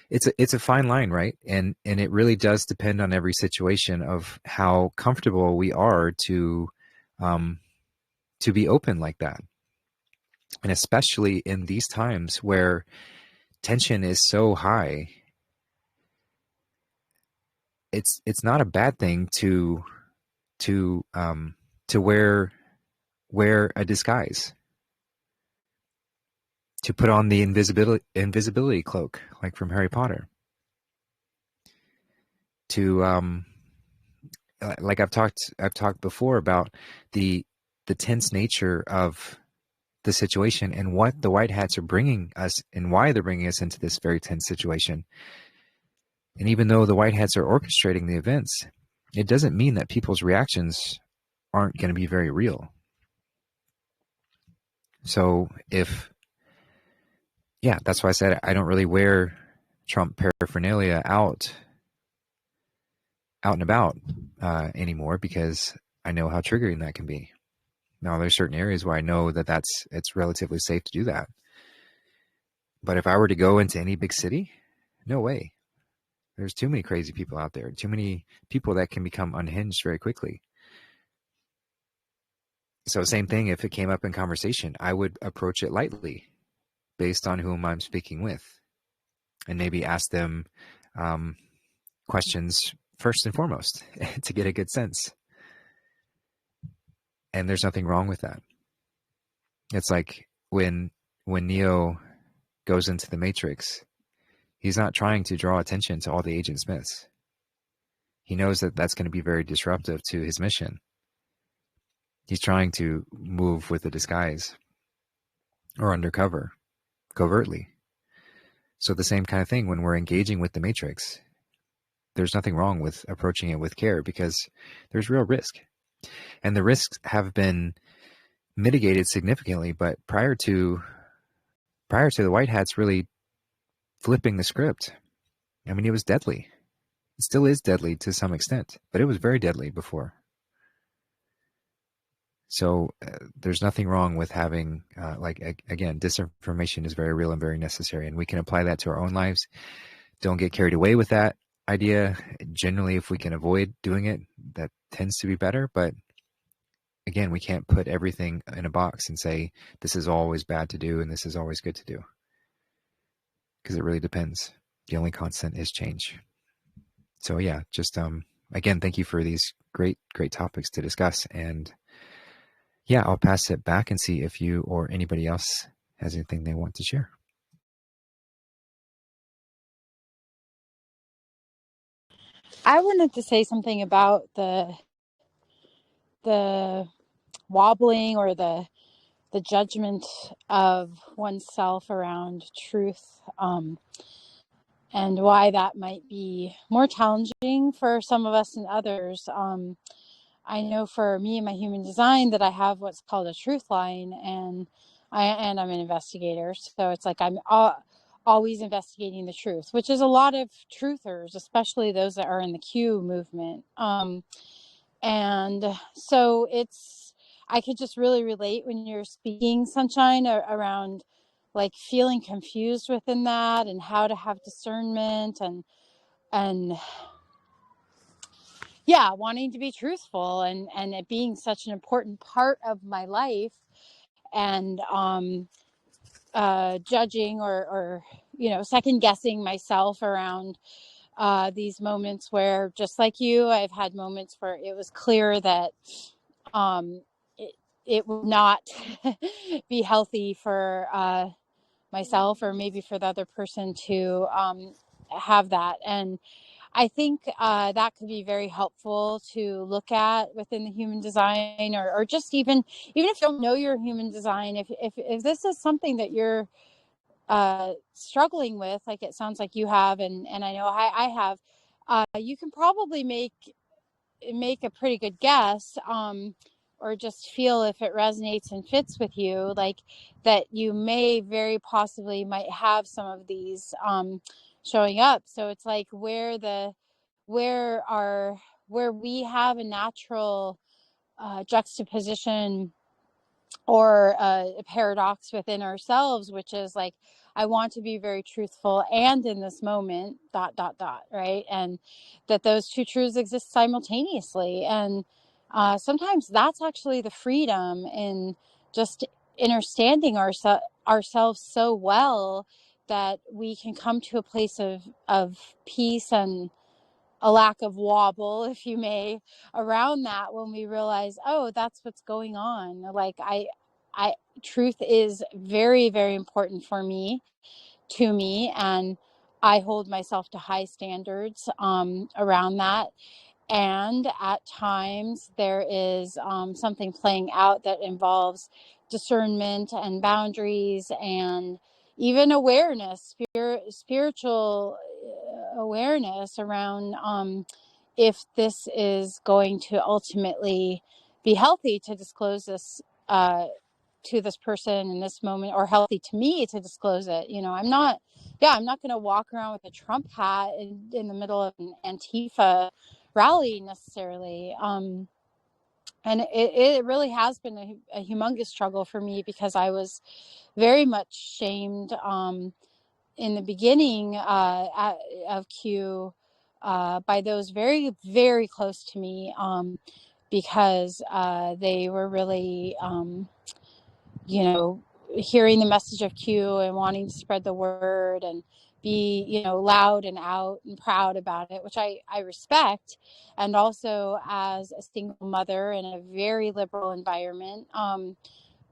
[SPEAKER 1] it's a fine line, right? And it really does depend on every situation of how comfortable we are to be open like that. And especially in these times where tension is so high, it's not a bad thing to wear a disguise, to put on the invisibility cloak, like from Harry Potter, to like I've talked before about the tense nature of the situation and what the white hats are bringing us and why they're bringing us into this very tense situation. And even though the white hats are orchestrating the events, it doesn't mean that people's reactions aren't going to be very real. So that's why I said I don't really wear Trump paraphernalia out and about anymore, because I know how triggering that can be. Now, there's certain areas where I know that it's relatively safe to do that. But if I were to go into any big city, no way. There's too many crazy people out there, too many people that can become unhinged very quickly. So same thing, if it came up in conversation, I would approach it lightly based on whom I'm speaking with, and maybe ask them questions first and foremost to get a good sense. And there's nothing wrong with that. It's like when Neo goes into the Matrix, he's not trying to draw attention to all the Agent Smiths. He knows that that's going to be very disruptive to his mission. He's trying to move with a disguise or undercover, covertly. So the same kind of thing when we're engaging with the Matrix, there's nothing wrong with approaching it with care, because there's real risk. And the risks have been mitigated significantly, but prior to the white hats really flipping the script, I mean, it was deadly. It still is deadly to some extent, but it was very deadly before. So there's nothing wrong with having, again, disinformation is very real and very necessary, and we can apply that to our own lives. Don't get carried away with that idea. Generally, if we can avoid doing it, that tends to be better. But again, we can't put everything in a box and say this is always bad to do and this is always good to do, because it really depends. The only constant is change. So yeah, just again, thank you for these great topics to discuss. And yeah, I'll pass it back and see if you or anybody else has anything they want to share.
[SPEAKER 2] I wanted to say something about the wobbling or the judgment of oneself around truth, and why that might be more challenging for some of us than others. I know for me and my human design that I have what's called a truth line, and I'm an investigator. So it's like I'm always investigating the truth, which is a lot of truthers, especially those that are in the Q movement. And so I could just really relate when you're speaking, Sunshine, around like feeling confused within that and how to have discernment and yeah, wanting to be truthful and it being such an important part of my life, and judging or second guessing myself around these moments where, just like you, I've had moments where it was clear that it, it would not be healthy for myself or maybe for the other person to have that. And I think that could be very helpful to look at within the human design, or just even if you don't know your human design, if this is something that you're struggling with, like it sounds like you have, and I know I have, you can probably make a pretty good guess, or just feel if it resonates and fits with you, like that you may very possibly might have some of these showing up. So it's like where we have a natural juxtaposition or a paradox within ourselves, which is like, I want to be very truthful and in this moment, ... right? And that those two truths exist simultaneously. And sometimes that's actually the freedom in just understanding ourselves so well that we can come to a place of peace and a lack of wobble, if you may, around that, when we realize, oh, that's what's going on. Like I truth is very, very important for me, to me, and I hold myself to high standards around that. And at times there is something playing out that involves discernment and boundaries and even awareness, spiritual awareness around if this is going to ultimately be healthy to disclose this to this person in this moment, or healthy to me to disclose it. I'm not going to walk around with a Trump hat in the middle of an Antifa rally necessarily. And it really has been a humongous struggle for me, because I very much shamed in the beginning of Q by those very, very close to me, because they were really, hearing the message of Q and wanting to spread the word and be, loud and out and proud about it, which I respect. And also, as a single mother in a very liberal environment,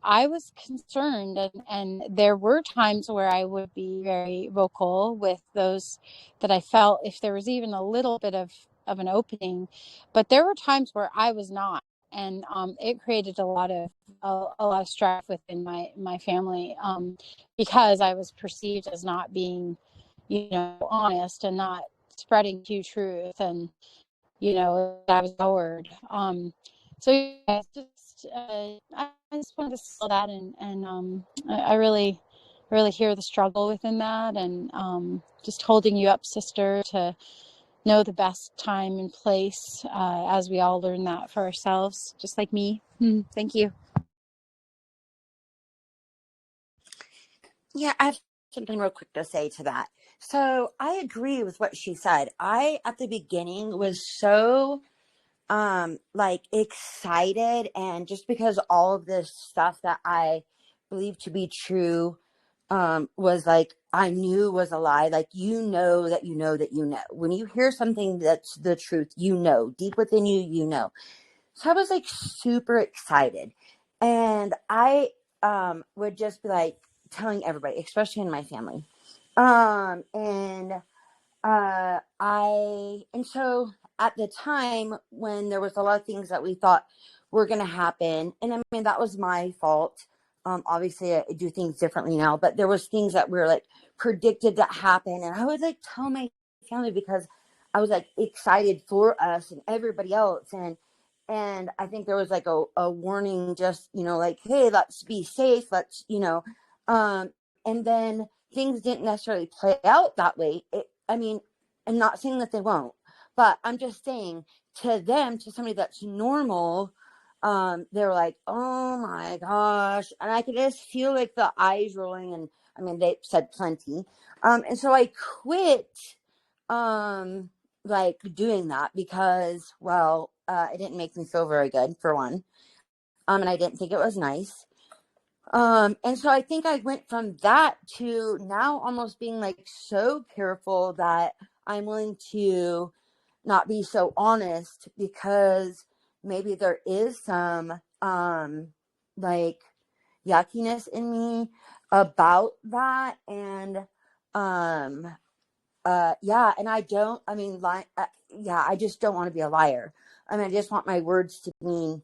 [SPEAKER 2] I was concerned, and there were times where I would be very vocal with those that I felt, if there was even a little bit of an opening. But there were times where I was not, and it created a lot of strife within my family, because I was perceived as not being, honest and not spreading Q truth, and I was forward. So yeah, it's just I just wanted to say that, and I really, really hear the struggle within that, and just holding you up, sister, to know the best time and place as we all learn that for ourselves, just like me. Thank you.
[SPEAKER 4] Yeah, I have something real quick to say to that. So I agree with what she said. I, at the beginning, was so like excited, and just because all of this stuff that I believe to be true was like, I knew was a lie. Like, that you know. When you hear something that's the truth, deep within you. So I was like super excited, and I would just be like telling everybody, especially in my family. And so at the time when there was a lot of things that we thought were going to happen, and I mean, that was my fault. Obviously I do things differently now, but there was things that were like predicted to happen, and I would like tell my family, because I was like excited for us and everybody else. And I think there was like a warning, just, like, hey, let's be safe. Let's, and then things didn't necessarily play out that way. I mean, I'm not saying that they won't, but I'm just saying, to them, to somebody that's normal, they're like, oh my gosh. And I could just feel like the eyes rolling, and I mean, they said plenty. And so I quit, like doing that, because, well, it didn't make me feel very good, for one. And I didn't think it was nice. And so I think I went from that to now almost being like so careful that I'm willing to not be so honest, because maybe there is some like yuckiness in me about that. And yeah, and I just don't want to be a liar. I mean, I just want my words to mean,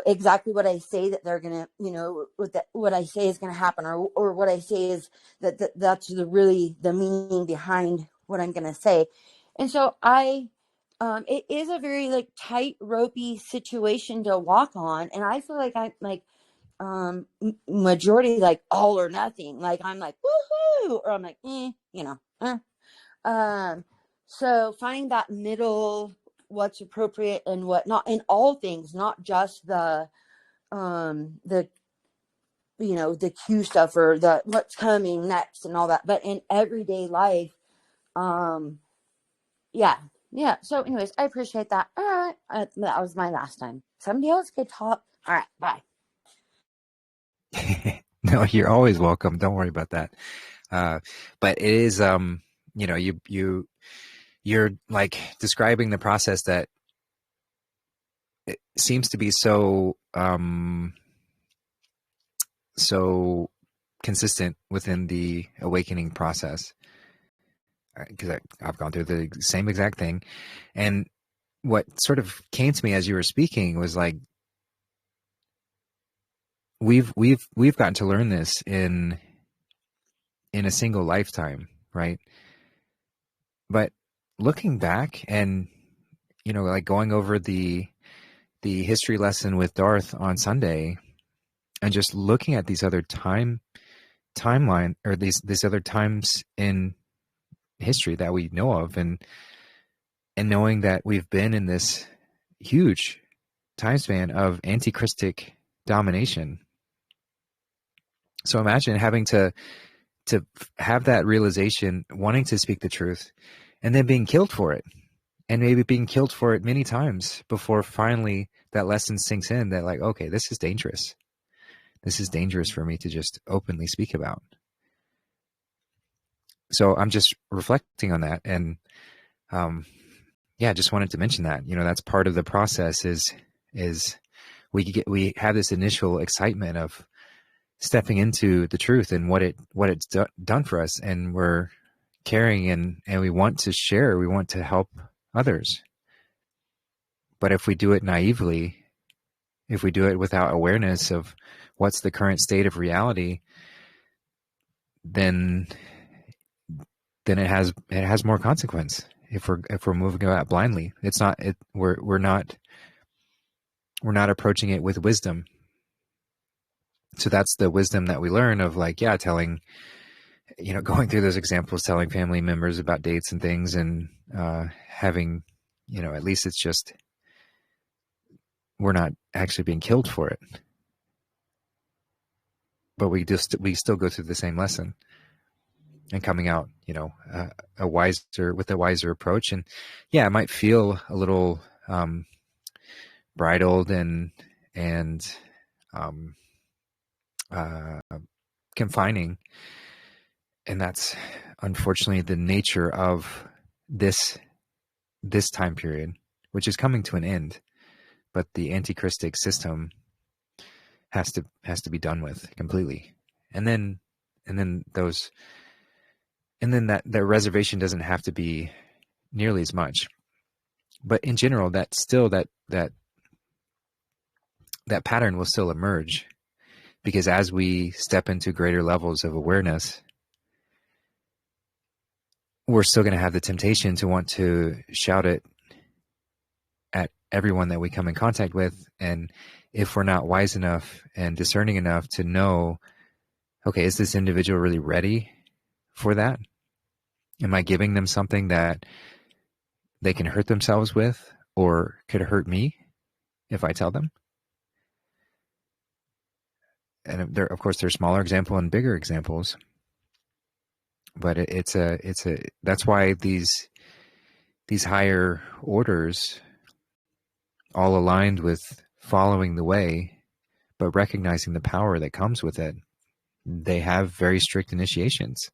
[SPEAKER 4] exactly what I say that they're gonna, what I say is gonna happen, or what I say is that's really the meaning behind what I'm gonna say. And so it is a very like tight ropey situation to walk on, and I feel like I'm like majority like all or nothing. Like I'm like woohoo, or I'm like um, so finding that middle, what's appropriate and what not in all things, not just the the Q stuff or the what's coming next and all that, but in everyday life. Um, yeah, yeah. So, anyways, I appreciate that. All right, that was my last time. Somebody else could talk. All right, bye.
[SPEAKER 1] No, you're always welcome. Don't worry about that. But it is, you're like describing the process that it seems to be so consistent within the awakening process, because I've gone through the same exact thing. And what sort of came to me as you were speaking was like, we've gotten to learn this in a single lifetime, right? But looking back and, like going over the history lesson with Darth on Sunday, and just looking at these other timeline, or these other times in history that we know of, and knowing that we've been in this huge time span of anti-Christic domination. So imagine having to have that realization, wanting to speak the truth, and then being killed for it, and maybe being killed for it many times before finally that lesson sinks in, that like, okay, this is dangerous. This is dangerous for me to just openly speak about. So I'm just reflecting on that, and just wanted to mention that, that's part of the process is we have this initial excitement of stepping into the truth and what it's done for us, and we're caring, and we want to share, we want to help others. But if we do it naively, if we do it without awareness of what's the current state of reality, then it has more consequence. If we're moving about blindly, we're not approaching it with wisdom. So that's the wisdom that we learn of, like, telling, going through those examples, telling family members about dates and things, and having, at least it's just, we're not actually being killed for it, but we still go through the same lesson, and coming out, with a wiser approach. And it might feel a little bridled and confining, and that's unfortunately the nature of this time period, which is coming to an end. But the anti-Christic system has to be done with completely, and then that reservation doesn't have to be nearly as much. But in general, that pattern will still emerge, because as we step into greater levels of awareness, we're still going to have the temptation to want to shout it at everyone that we come in contact with. And if we're not wise enough and discerning enough to know, okay, is this individual really ready for that? Am I giving them something that they can hurt themselves with, or could hurt me if I tell them? And there, of course, there's smaller example and bigger examples, but that's why these higher orders, all aligned with following the way, but recognizing the power that comes with it, they have very strict initiations,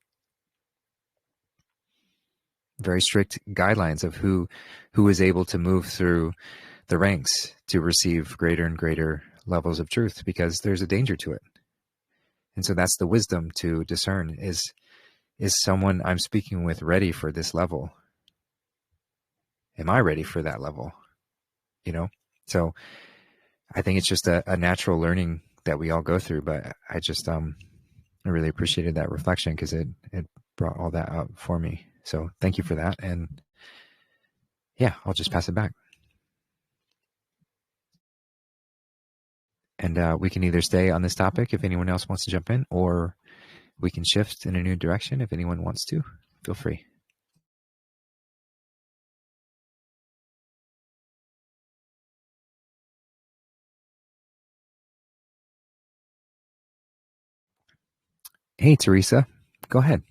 [SPEAKER 1] very strict guidelines of who is able to move through the ranks to receive greater and greater levels of truth, because there's a danger to it. And so that's the wisdom to discern, is someone I'm speaking with ready for this level? Am I ready for that level? So I think it's just a natural learning that we all go through, but I just I really appreciated that reflection, because it brought all that up for me. So thank you for that. And yeah, I'll just pass it back. And we can either stay on this topic if anyone else wants to jump in, or we can shift in a new direction if anyone wants to. Feel free. Hey, Teresa, go ahead.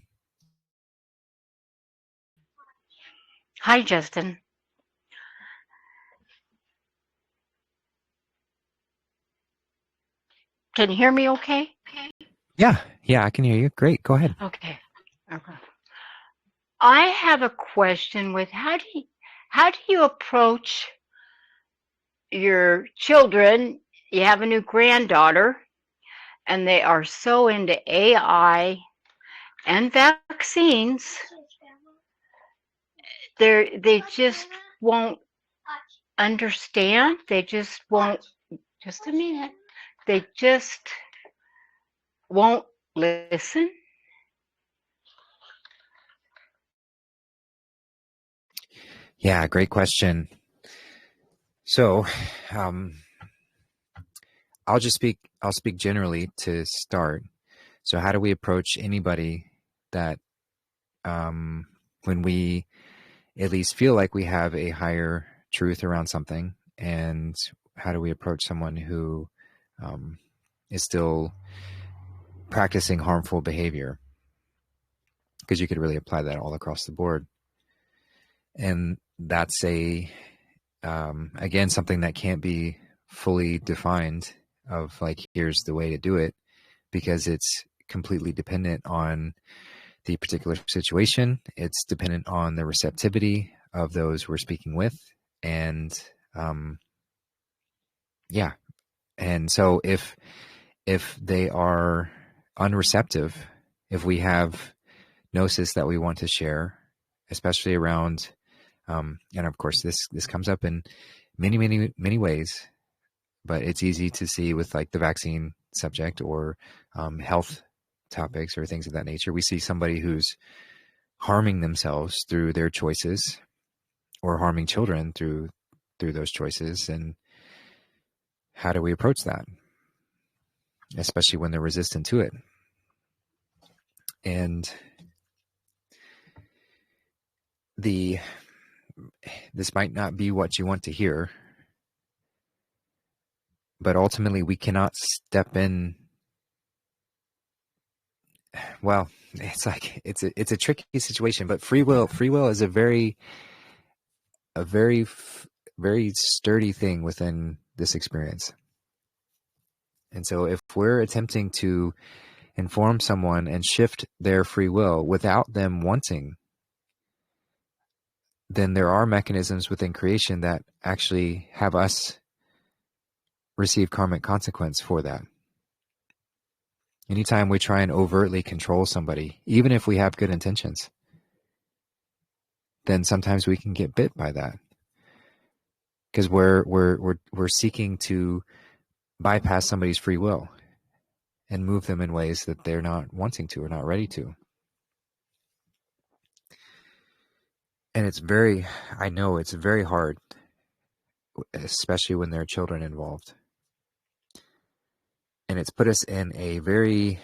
[SPEAKER 5] Hi, Justin. Can you hear me okay?
[SPEAKER 1] Yeah, I can hear you. Great, go ahead.
[SPEAKER 5] Okay. I have a question with how do you approach your children? You have a new granddaughter, and they are so into AI and vaccines. They just won't understand. They just won't. Just a minute. They just won't listen.
[SPEAKER 1] Yeah, great question. So, I'll speak generally to start. So how do we approach anybody that, when we at least feel like we have a higher truth around something, and how do we approach someone who is still practicing harmful behavior? Because you could really apply that all across the board. And that's again, something that can't be fully defined of like, here's the way to do it, because it's completely dependent on the particular situation. It's dependent on the receptivity of those we're speaking with. And yeah. And so if they are unreceptive, if we have gnosis that we want to share, especially around, and of course this comes up in many ways, but it's easy to see with like the vaccine subject, or health topics or things of that nature. We see somebody who's harming themselves through their choices, or harming children through those choices. And how do we approach that, especially when they're resistant to it? And this might not be what you want to hear, but ultimately we cannot step in. Well, it's like it's a tricky situation, but free will is a very sturdy thing within this experience. And so if we're attempting to inform someone and shift their free will without them wanting, then there are mechanisms within creation that actually have us receive karmic consequence for that. Anytime we try and overtly control somebody, even if we have good intentions, then sometimes we can get bit by that, because we're seeking to bypass somebody's free will and move them in ways that they're not wanting to or not ready to. And I know it's very hard, especially when there are children involved. And it's put us in a very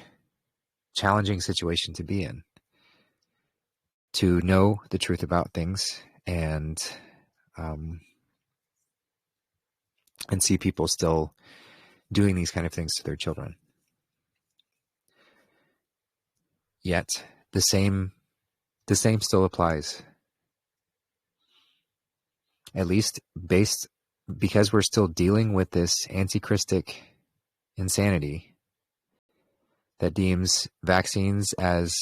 [SPEAKER 1] challenging situation to be in, to know the truth about things, and see people still doing these kind of things to their children. Yet the same still applies, at least because we're still dealing with this antichristic insanity that deems vaccines as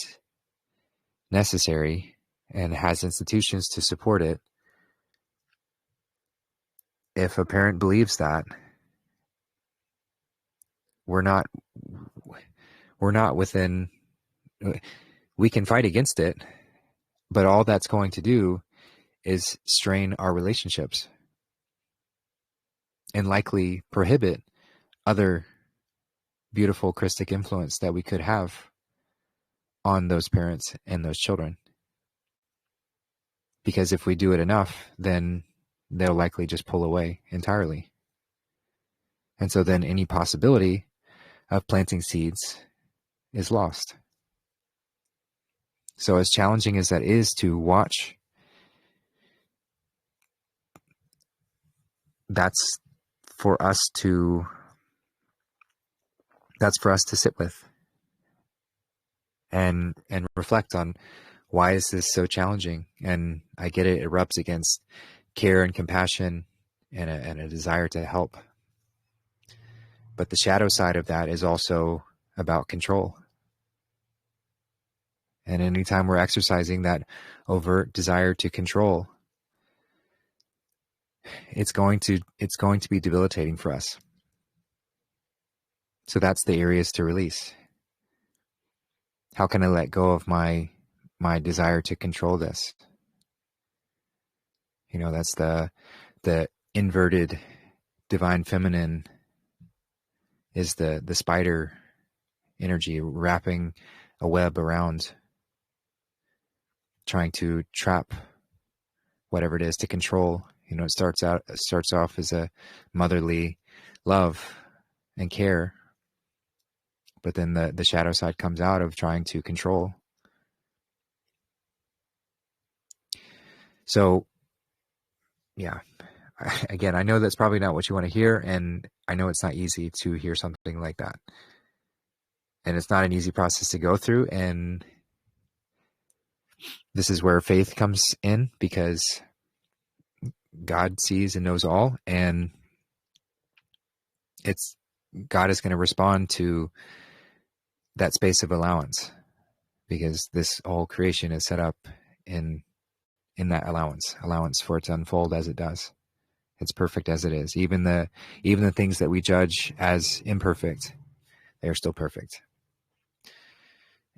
[SPEAKER 1] necessary and has institutions to support it. if a parent believes that, we're not within, we can fight against it, but all that's going to do is strain our relationships and likely prohibit other beautiful Christic influence that we could have on those parents and those children. Because if we do it enough, then they'll likely just pull away entirely. And so then any possibility of planting seeds is lost. So as challenging as that is to watch, that's for us to sit with and reflect on, why is this so challenging? And I get it rubs against care and compassion and a desire to help. But the shadow side of that is also about control. And anytime we're exercising that overt desire to control, it's going to be debilitating for us. So that's the areas to release. How can I let go of my desire to control this? That's the inverted divine feminine, is the spider energy wrapping a web around, trying to trap whatever it is to control. It starts off as a motherly love and care, but then the shadow side comes out of trying to control. So, yeah, again, I know that's probably not what you want to hear, and I know it's not easy to hear something like that. And it's not an easy process to go through, and this is where faith comes in, because God sees and knows all, and God is going to respond to that space of allowance, because this whole creation is set up in that allowance for it to unfold as it does. It's perfect as it is. Even the things that we judge as imperfect, they are still perfect.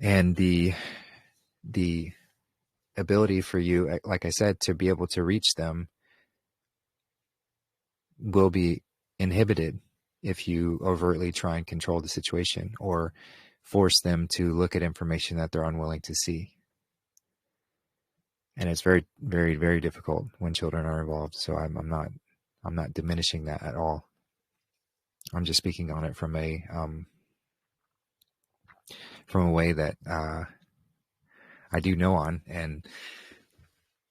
[SPEAKER 1] And the ability for you, like I said, to be able to reach them will be inhibited if you overtly try and control the situation or force them to look at information that they're unwilling to see. And it's very, very, very difficult when children are involved. So I'm not diminishing that at all. I'm just speaking on it from a way that I do know on, and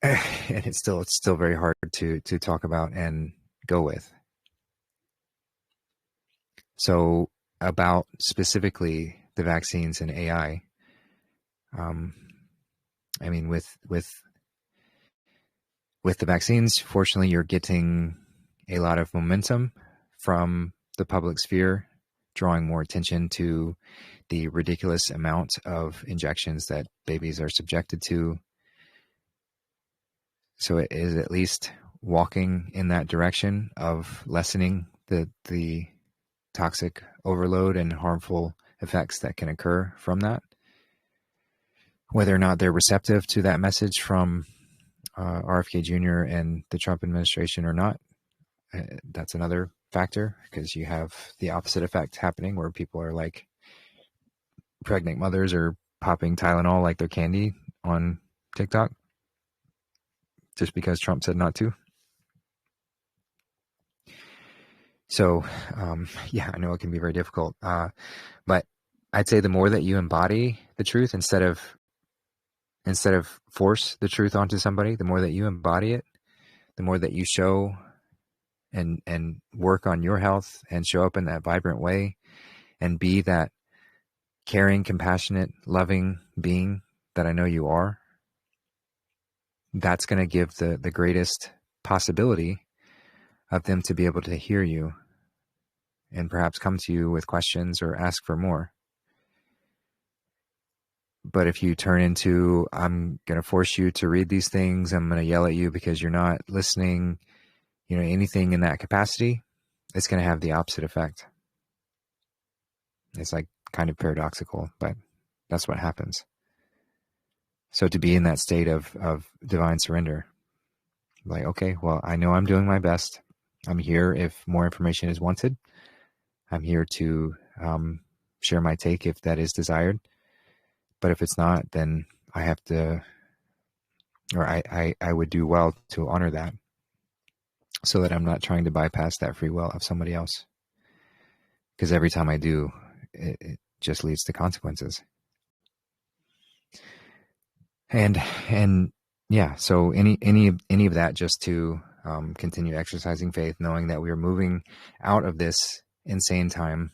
[SPEAKER 1] it's still very hard to talk about and go with. So about specifically the vaccines and AI, I mean, with the vaccines, fortunately, you're getting a lot of momentum from the public sphere, drawing more attention to the ridiculous amount of injections that babies are subjected to. So it is at least walking in that direction of lessening the toxic overload and harmful effects that can occur from that. Whether or not they're receptive to that message from RFK Jr. and the Trump administration or not, that's another factor, because you have the opposite effect happening where people are like, pregnant mothers are popping Tylenol like they're candy on TikTok just because Trump said not to. So, yeah, I know it can be very difficult. But I'd say the more that you embody the truth instead of force the truth onto somebody, the more that you embody it, the more that you show and work on your health and show up in that vibrant way and be that caring, compassionate, loving being that I know you are, that's going to give the greatest possibility of them to be able to hear you and perhaps come to you with questions or ask for more. But if you turn into, I'm going to force you to read these things, I'm going to yell at you because you're not listening, anything in that capacity, it's going to have the opposite effect. It's like kind of paradoxical, but that's what happens. So to be in that state of divine surrender, like, okay, well, I know I'm doing my best. I'm here if more information is wanted. I'm here to share my take if that is desired. But if it's not, then I have to, or I would do well to honor that, so that I'm not trying to bypass that free will of somebody else. Because every time I do, it just leads to consequences. And yeah, so any of that, just to continue exercising faith, knowing that we are moving out of this insane time.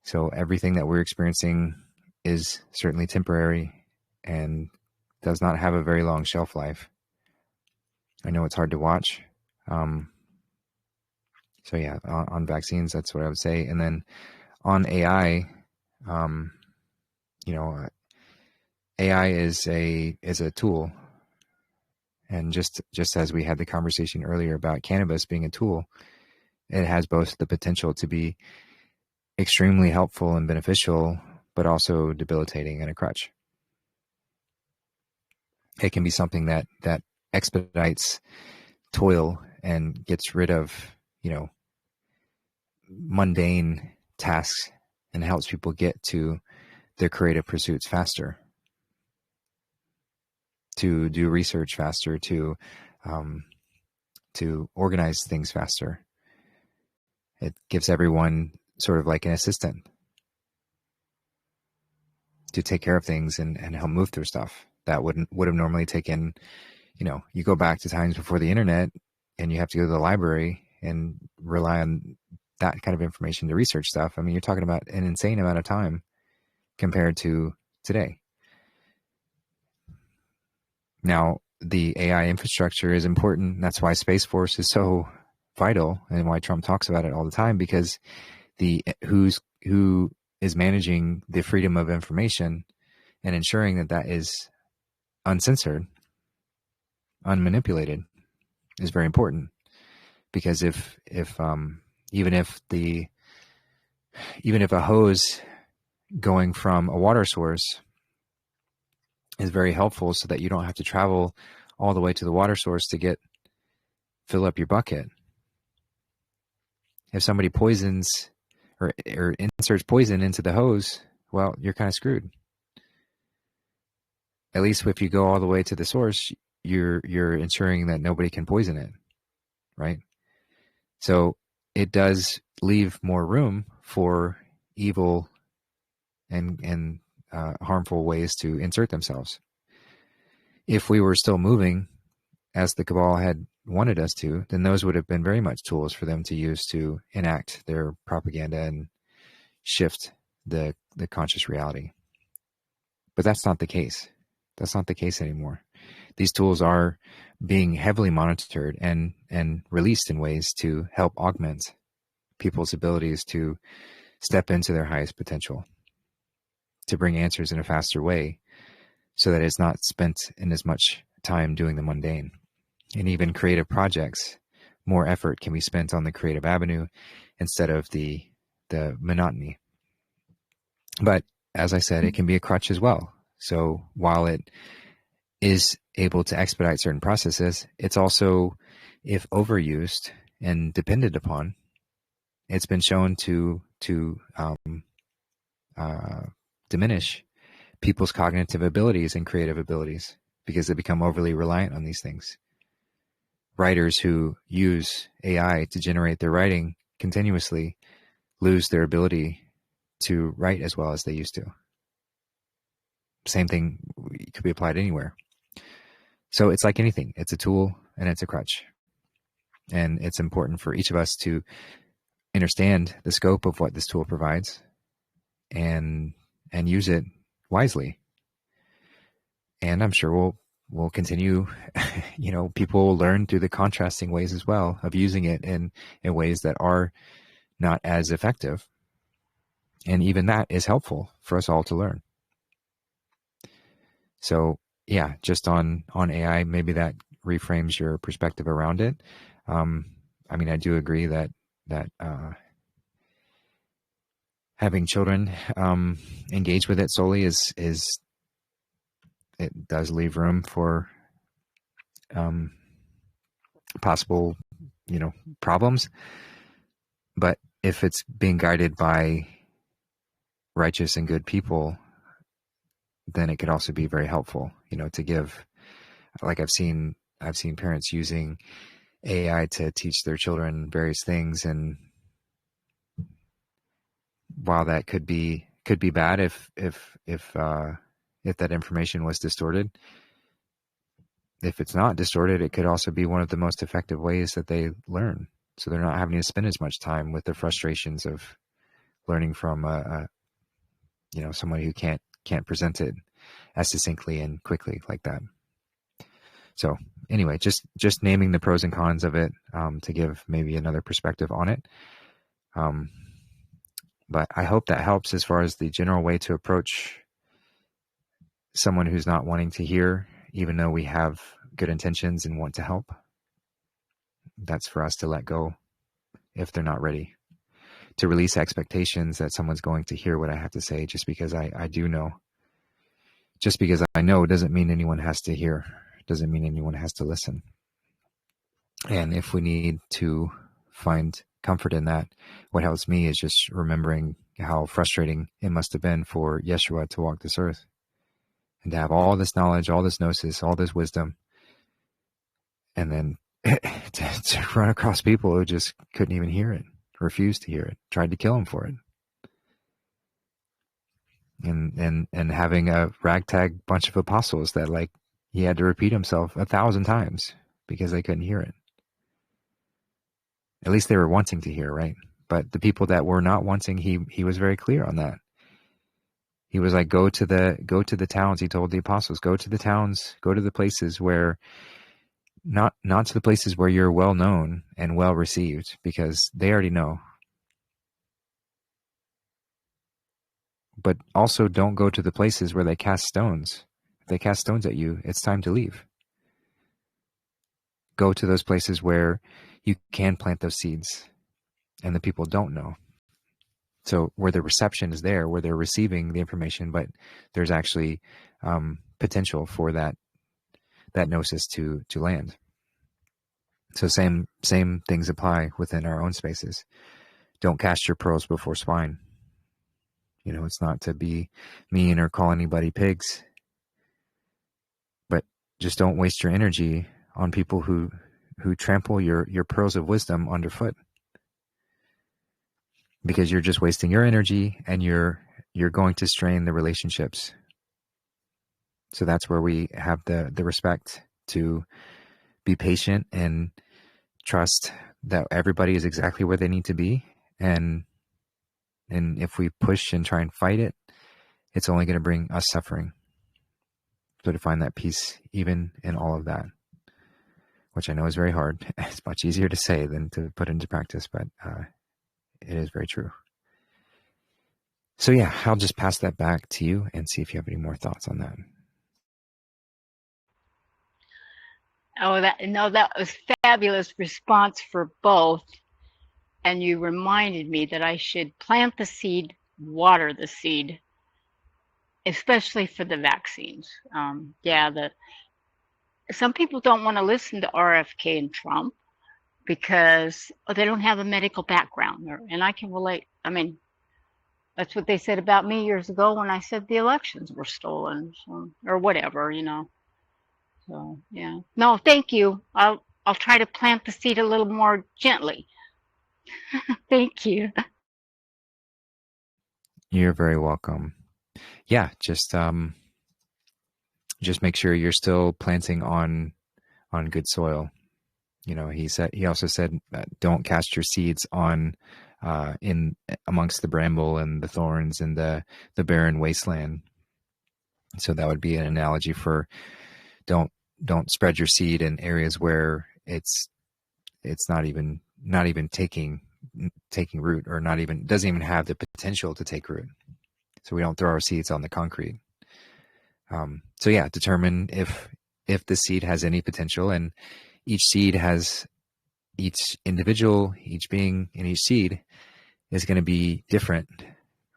[SPEAKER 1] So everything that we're experiencing is certainly temporary and does not have a very long shelf life. I know it's hard to watch. So yeah, on vaccines, that's what I would say. And then on AI, AI is a tool. And just as we had the conversation earlier about cannabis being a tool, it has both the potential to be extremely helpful and beneficial, but also debilitating and a crutch. It can be something that expedites toil and gets rid of, mundane tasks and helps people get to their creative pursuits faster, to do research faster, to organize things faster. It gives everyone sort of like an assistant to take care of things and help move through stuff that would have normally taken, you go back to times before the internet and you have to go to the library and rely on that kind of information to research stuff. I mean, you're talking about an insane amount of time compared to today. Now, the AI infrastructure is important. That's why Space Force is so vital and why Trump talks about it all the time, because who is managing the freedom of information and ensuring that is uncensored, unmanipulated, is very important. Because if even if a hose going from a water source is very helpful, so that you don't have to travel all the way to the water source to fill up your bucket. If somebody poisons or inserts poison into the hose, well, you're kind of screwed. At least if you go all the way to the source, you're ensuring that nobody can poison it, right? So it does leave more room for evil and harmful ways to insert themselves. If we were still moving as the cabal had wanted us to, then those would have been very much tools for them to use to enact their propaganda and shift the conscious reality. But that's not the case. That's not the case anymore. These tools are being heavily monitored and released in ways to help augment people's abilities to step into their highest potential, to bring answers in a faster way, so that it's not spent in as much time doing the mundane. And even creative projects, more effort can be spent on the creative avenue instead of the monotony. But as I said, it can be a crutch as well. So while it is able to expedite certain processes, it's also, if overused and depended upon, it's been shown to diminish people's cognitive abilities and creative abilities, because they become overly reliant on these things. Writers who use AI to generate their writing continuously lose their ability to write as well as they used to. Same thing could be applied anywhere. So it's like anything. It's a tool and it's a crutch. And it's important for each of us to understand the scope of what this tool provides and use it wisely. And I'm sure we'll continue, people will learn through the contrasting ways as well of using it in ways that are not as effective. And even that is helpful for us all to learn. So yeah, just on AI, maybe that reframes your perspective around it. I mean, I do agree that having children engage with it solely is it does leave room for possible, problems. But if it's being guided by righteous and good people, then it could also be very helpful, to give, like I've seen parents using AI to teach their children various things. And while that could be bad if that information was distorted, if it's not distorted, it could also be one of the most effective ways that they learn. So they're not having to spend as much time with the frustrations of learning from someone who can't present it as succinctly and quickly like that. So anyway, just naming the pros and cons of it to give maybe another perspective on it. But I hope that helps as far as the general way to approach someone who's not wanting to hear, even though we have good intentions and want to help. That's for us to let go if they're not ready, to release expectations that someone's going to hear what I have to say just because I do know. Just because I know doesn't mean anyone has to hear, doesn't mean anyone has to listen. And if we need to find comfort in that, what helps me is just remembering how frustrating it must have been for Yeshua to walk this earth and to have all this knowledge, all this gnosis, all this wisdom, and then to run across people who just couldn't even hear it, refused to hear it, tried to kill him for it. And having a ragtag bunch of apostles that, like, he had to repeat himself 1,000 times because they couldn't hear it. At least they were wanting to hear, right? But the people that were not wanting, he was very clear on that. He was like, go to the towns. He told the apostles, go to the towns, go to the places where, not to the places where you're well known and well received, because they already know. But also don't go to the places where they cast stones. If they cast stones at you, it's time to leave. Go to those places where you can plant those seeds and the people don't know. So where the reception is there, where they're receiving the information, but there's actually potential for that gnosis to land. So same things apply within our own spaces. Don't cast your pearls before swine. It's not to be mean or call anybody pigs, but just don't waste your energy on people who trample your pearls of wisdom underfoot, because you're just wasting your energy and you're going to strain the relationships. So that's where we have the respect to be patient and trust that everybody is exactly where they need to be. And if we push and try and fight it, it's only going to bring us suffering. So to find that peace even in all of that, which I know is very hard. It's much easier to say than to put into practice, but it is very true. So yeah, I'll just pass that back to you and see if you have any more thoughts on that.
[SPEAKER 5] Oh, that was fabulous response for both. And you reminded me that I should plant the seed, water the seed, especially for the vaccines. Some people don't want to listen to RFK and Trump because they don't have a medical background. And I can relate. I mean, that's what they said about me years ago when I said the elections were stolen, or whatever, So, yeah. No, thank you. I'll try to plant the seed a little more gently. Thank you.
[SPEAKER 1] You're very welcome. Yeah, just make sure you're still planting on good soil. He also said, don't cast your seeds on in amongst the bramble and the thorns and the barren wasteland. So that would be an analogy for don't spread your seed in areas where it's not even taking root, or doesn't even have the potential to take root. So we don't throw our seeds on the concrete. So yeah, determine if if the seed has any potential. And each seed has, each individual, each being in each seed is going to be different,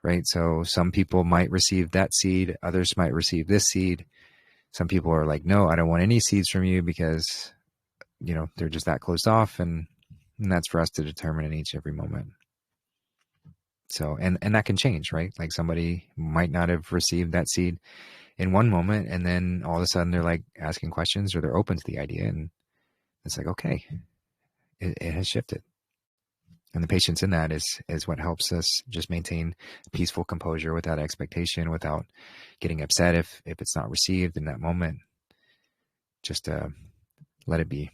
[SPEAKER 1] right? So some people might receive that seed, others might receive this seed. Some people are like, no, I don't want any seeds from you because, you know, they're just that closed off. And that's for us to determine in each every moment. So, and that can change, right? Like somebody might not have received that seed in one moment, and then all of a sudden they're like asking questions, or they're open to the idea, and it's like, okay, it has shifted. And the patience in that is what helps us just maintain peaceful composure without expectation, without getting upset if it's not received in that moment. Just let it be.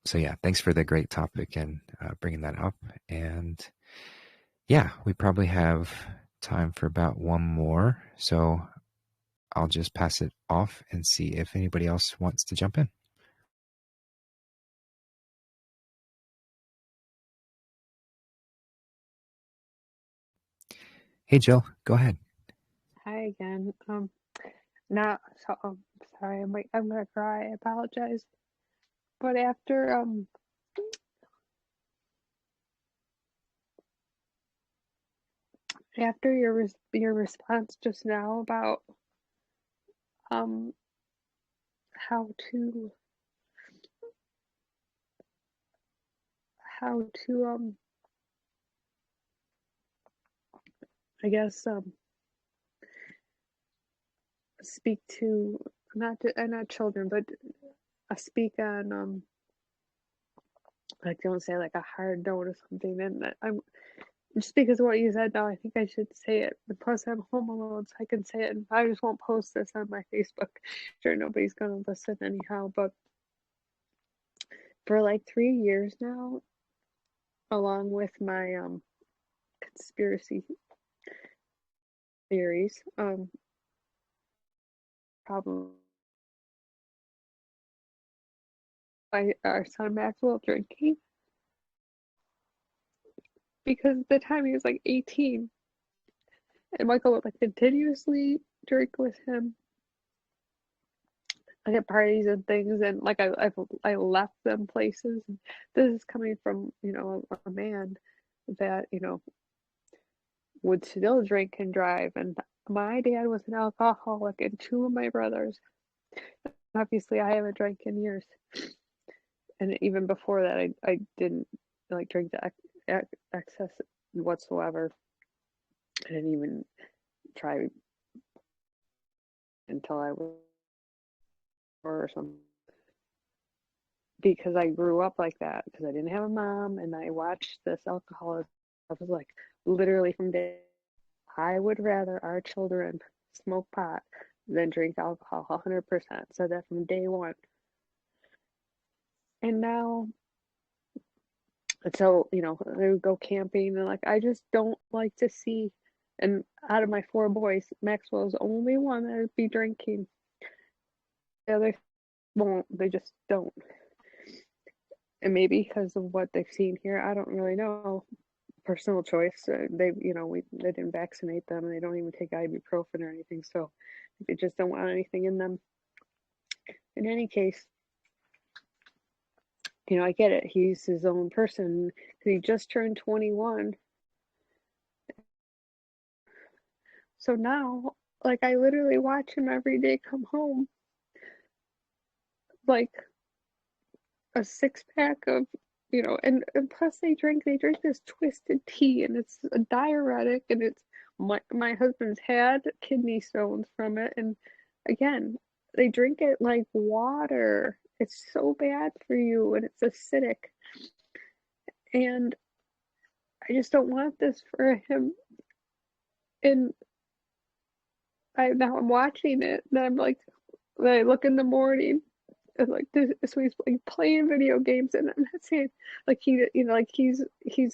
[SPEAKER 1] So yeah, thanks for the great topic and bringing that up. And yeah, we probably have time for about one more. So I'll just pass it off and see if anybody else wants to jump in. Hey, Jill, go ahead.
[SPEAKER 3] Hi again. Now, so sorry, I'm gonna cry. I apologize. But after your response just now about how to I guess speak to not children, but speak on like don't say like a hard note or something. And I'm just because of what you said now, I think I should say it. And plus, I'm home alone, so I can say it. And I just won't post this on my Facebook. Sure, nobody's gonna listen anyhow. But for like 3 years now, along with my conspiracy theories, problem. Our son Maxwell drinking because at the time he was like 18, and Michael would like continuously drink with him. I at parties and things, and like I left them places. And this is coming from a man that would still drink and drive. And my dad was an alcoholic, and two of my brothers. Obviously, I haven't drank in years, and even before that, I didn't like drink to excess whatsoever. I didn't even try until I was or something, because I grew up like that because I didn't have a mom, and I watched this alcoholism. I was like literally from day. I would rather our children smoke pot than drink alcohol. 100%. Said that from day one. And now, so they would go camping, and like I just don't like to see. And out of my four boys, Maxwell's the only one that would be drinking. The other won't. They just don't. And maybe because of what they've seen here, I don't really know. Personal choice. They didn't vaccinate them, and they don't even take ibuprofen or anything, so they just don't want anything in them. In any case, I get it. He's his own person because he just turned 21. So now, like, I literally watch him every day come home, like a 6-pack of, and plus they drink this twisted tea, and it's a diuretic, and it's my husband's had kidney stones from it, and again, they drink it like water. It's so bad for you, and it's acidic, and I just don't want this for him. And now I'm watching it, and I'm like, I look in the morning, and like this, so he's like playing video games, and I'm not saying like like he's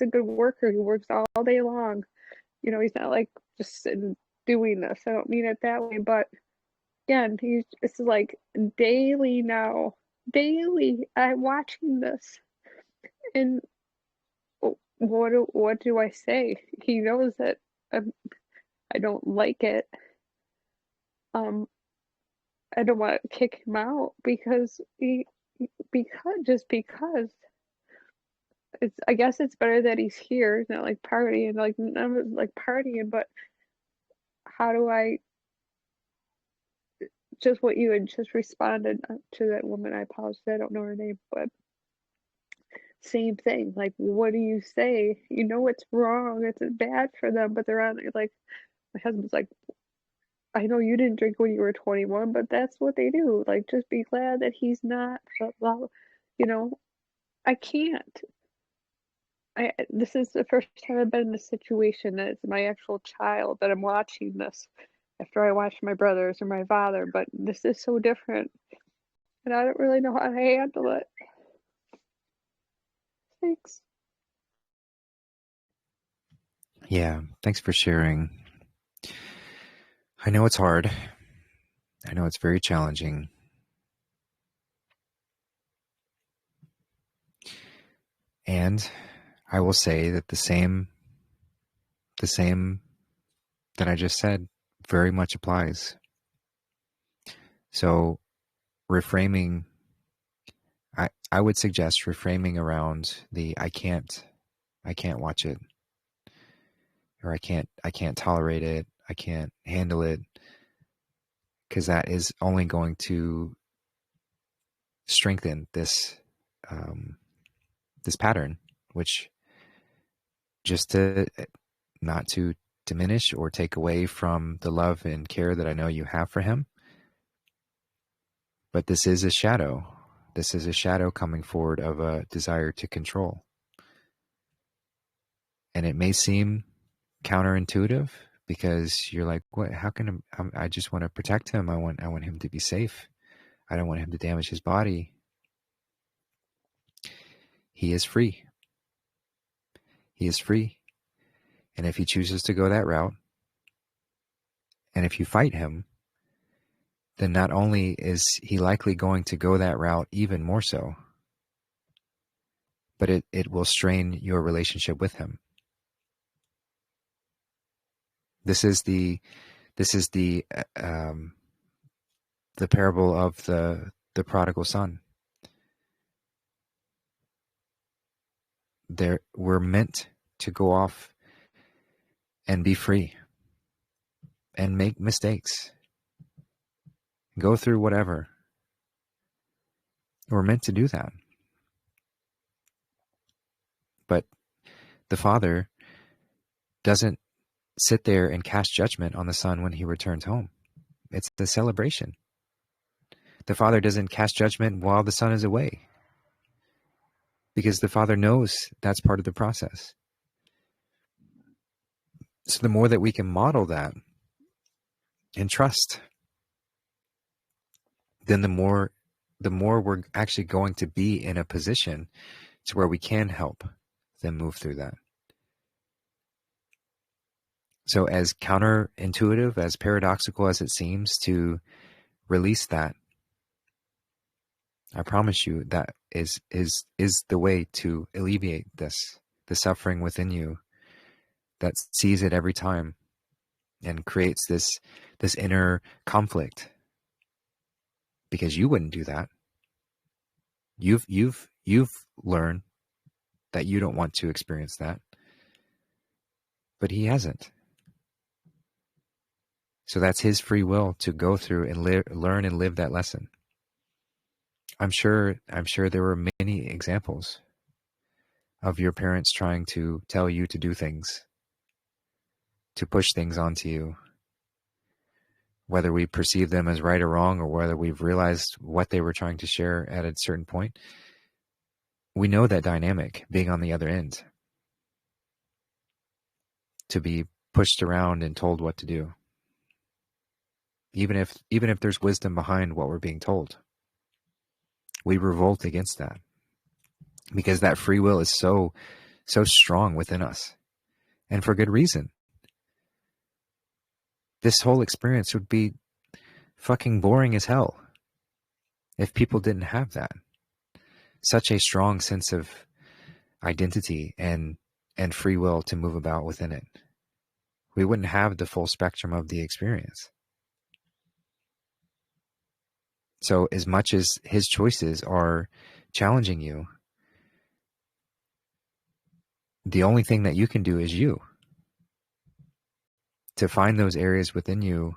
[SPEAKER 3] a good worker. He works all day long. He's not like just sitting doing this. I don't mean it that way, but again, it's like daily now. Daily, I'm watching this, and what do I say? He knows that I don't like it.
[SPEAKER 6] I don't want to kick him out because it's, I guess it's better that he's here, not like partying, like none of it like partying, but how do I, just what you had just responded to that woman, I apologize, I don't know her name, but same thing, like, what do you say? You know it's wrong, it's bad for them, but they're on, like, my husband's like, I know you didn't drink when you were 21, but that's what they do. Like, just be glad that he's not, blah, you know, I can't. This is the first time I've been in a situation that it's my actual child that I'm watching this after I watched my brothers or my father, but this is so different, and I don't really know how to handle it. Thanks.
[SPEAKER 1] Yeah, thanks for sharing. I know it's hard. I know it's very challenging. And I will say that the same that I just said very much applies. So reframing, I would suggest reframing around the I can't watch it, or I can't tolerate it, I can't handle it, because that is only going to strengthen this this pattern, which, just to not to diminish or take away from the love and care that I know you have for him, but this is a shadow. This is a shadow coming forward of a desire to control. And it may seem counterintuitive because you're like, what, how can I just want to protect him. I want him to be safe. I don't want him to damage his body. He is free. He is free. And if he chooses to go that route, and if you fight him, then not only is he likely going to go that route even more so, but it will strain your relationship with him. This is the parable of the prodigal son. We're meant to go off and be free and make mistakes, go through whatever. We're meant to do that. But the father doesn't sit there and cast judgment on the son when he returns home. It's the celebration. The father doesn't cast judgment while the son is away, because the father knows that's part of the process. So the more that we can model that and trust, then the more we're actually going to be in a position to where we can help them move through that. So as counterintuitive, as paradoxical as it seems to release that, I promise you that is the way to alleviate the suffering within you that sees it every time and creates this inner conflict, because you wouldn't do that. You've learned that you don't want to experience that, but he hasn't. So that's his free will to go through and learn and live that lesson. I'm sure there were many examples of your parents trying to tell you to do things, to push things onto you, whether we perceive them as right or wrong, or whether we've realized what they were trying to share at a certain point. We know that dynamic, being on the other end, to be pushed around and told what to do, even if there's wisdom behind what we're being told. We revolt against that, because that free will is so strong within us, and for good reason. This whole experience would be fucking boring as hell if people didn't have that. Such a strong sense of identity and free will to move about within it. We wouldn't have the full spectrum of the experience. So as much as his choices are challenging you, the only thing that you can do is you, to find those areas within you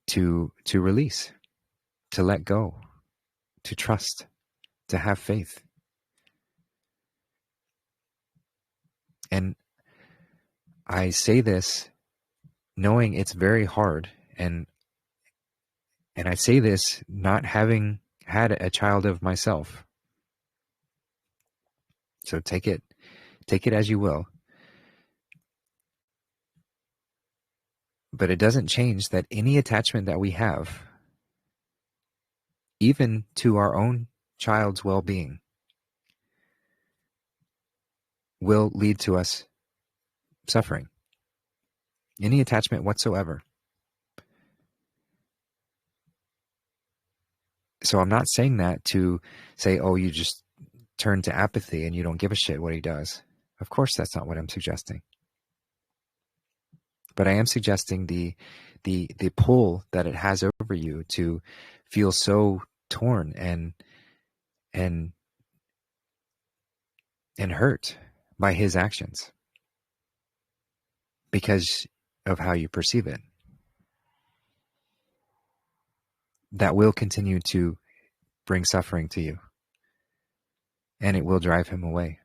[SPEAKER 1] to release, to let go, to trust, to have faith. And I say this knowing it's very hard, and I say this not having had a child of myself. So take it as you will. But it doesn't change that any attachment that we have, even to our own child's well-being, will lead to us suffering. Any attachment whatsoever. So I'm not saying that to say, oh, you just turn to apathy and you don't give a shit what he does. Of course, that's not what I'm suggesting. But I am suggesting the pull that it has over you to feel so torn and hurt by his actions because of how you perceive it. That will continue to bring suffering to you, and it will drive him away.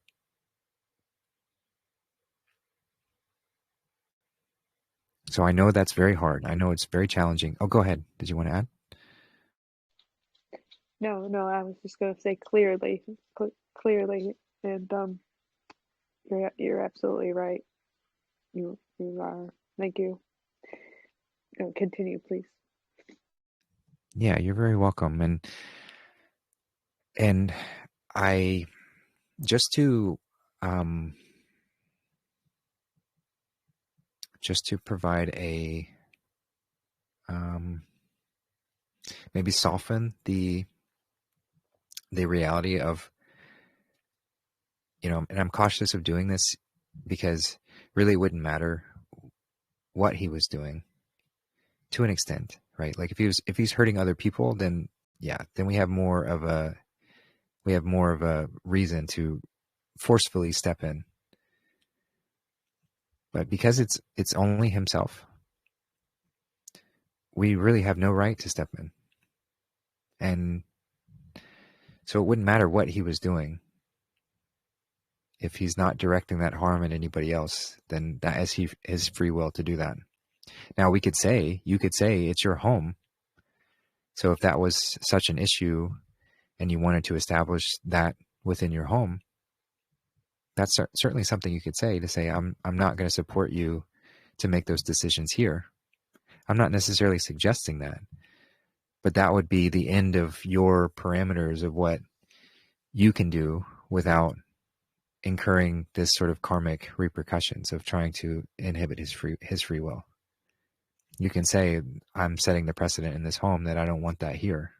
[SPEAKER 1] So I know that's very hard. I know it's very challenging. Oh, go ahead. Did you want to add?
[SPEAKER 6] No, I was just going to say clearly, and you're absolutely right. You are. Thank you. Continue, please.
[SPEAKER 1] Yeah, you're very welcome. And I just to provide a maybe soften the reality of, and I'm cautious of doing this because really it wouldn't matter what he was doing to an extent, right? Like if he's hurting other people, then yeah, then we have more of a reason to forcefully step in. But because it's only himself, we really have no right to step in. And so it wouldn't matter what he was doing. If he's not directing that harm at anybody else, then that is his free will to do that. Now you could say it's your home. So if that was such an issue and you wanted to establish that within your home, that's certainly something you could say, to say, I'm not going to support you to make those decisions here. I'm not necessarily suggesting that, but that would be the end of your parameters of what you can do without incurring this sort of karmic repercussions of trying to inhibit his free will. You can say, I'm setting the precedent in this home that I don't want that here.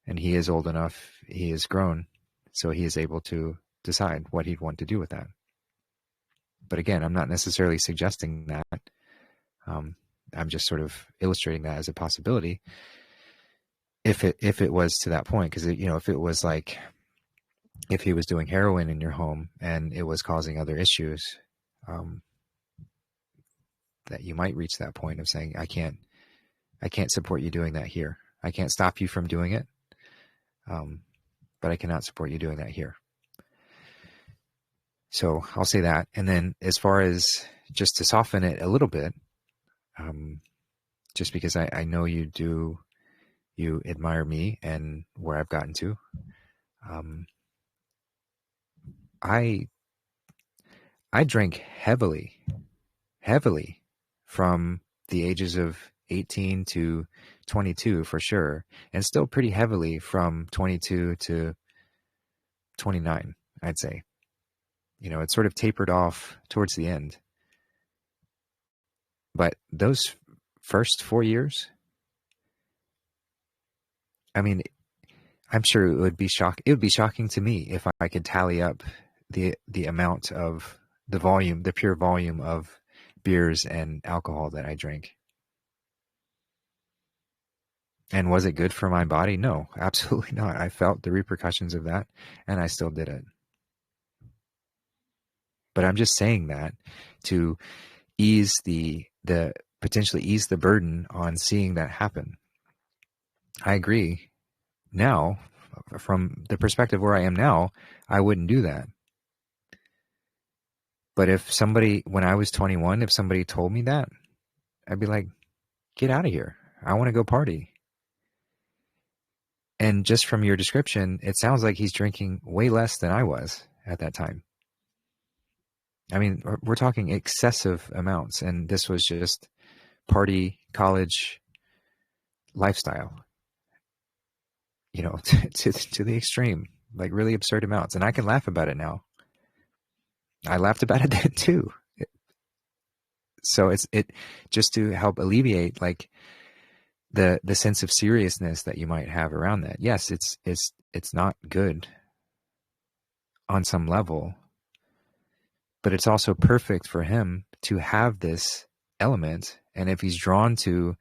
[SPEAKER 1] And he is old enough, he is grown, so he is able to decide what he'd want to do with that. But again, I'm not necessarily suggesting that. I'm just sort of illustrating that as a possibility. If it was to that point, because if it was like, if he was doing heroin in your home and it was causing other issues, that you might reach that point of saying, I can't support you doing that here. I can't stop you from doing it, but I cannot support you doing that here. So I'll say that. And then as far as just to soften it a little bit, just because I know you admire me and where I've gotten to, I drank heavily from the ages of 18 to 22 for sure, and still pretty heavily from 22 to 29, I'd say. It sort of tapered off towards the end. But those first 4 years, I mean, I'm sure it would be shocking to me if I could tally up the amount of the pure volume of beers and alcohol that I drank. And was it good for my body? No, absolutely not. I felt the repercussions of that, and I still did it. But I'm just saying that to ease the potentially ease the burden on seeing that happen. I agree. Now, from the perspective where I am now, I wouldn't do that. But if somebody, when I was 21, if somebody told me that, I'd be like, get out of here. I want to go party. And just from your description, it sounds like he's drinking way less than I was at that time. I mean, we're talking excessive amounts, and this was just party, college lifestyle, you know, to the extreme, like really absurd amounts. And I can laugh about it now. I laughed about it then too. So it just to help alleviate like the sense of seriousness that you might have around that. Yes, it's not good on some level, but it's also perfect for him to have this element. And if he's drawn to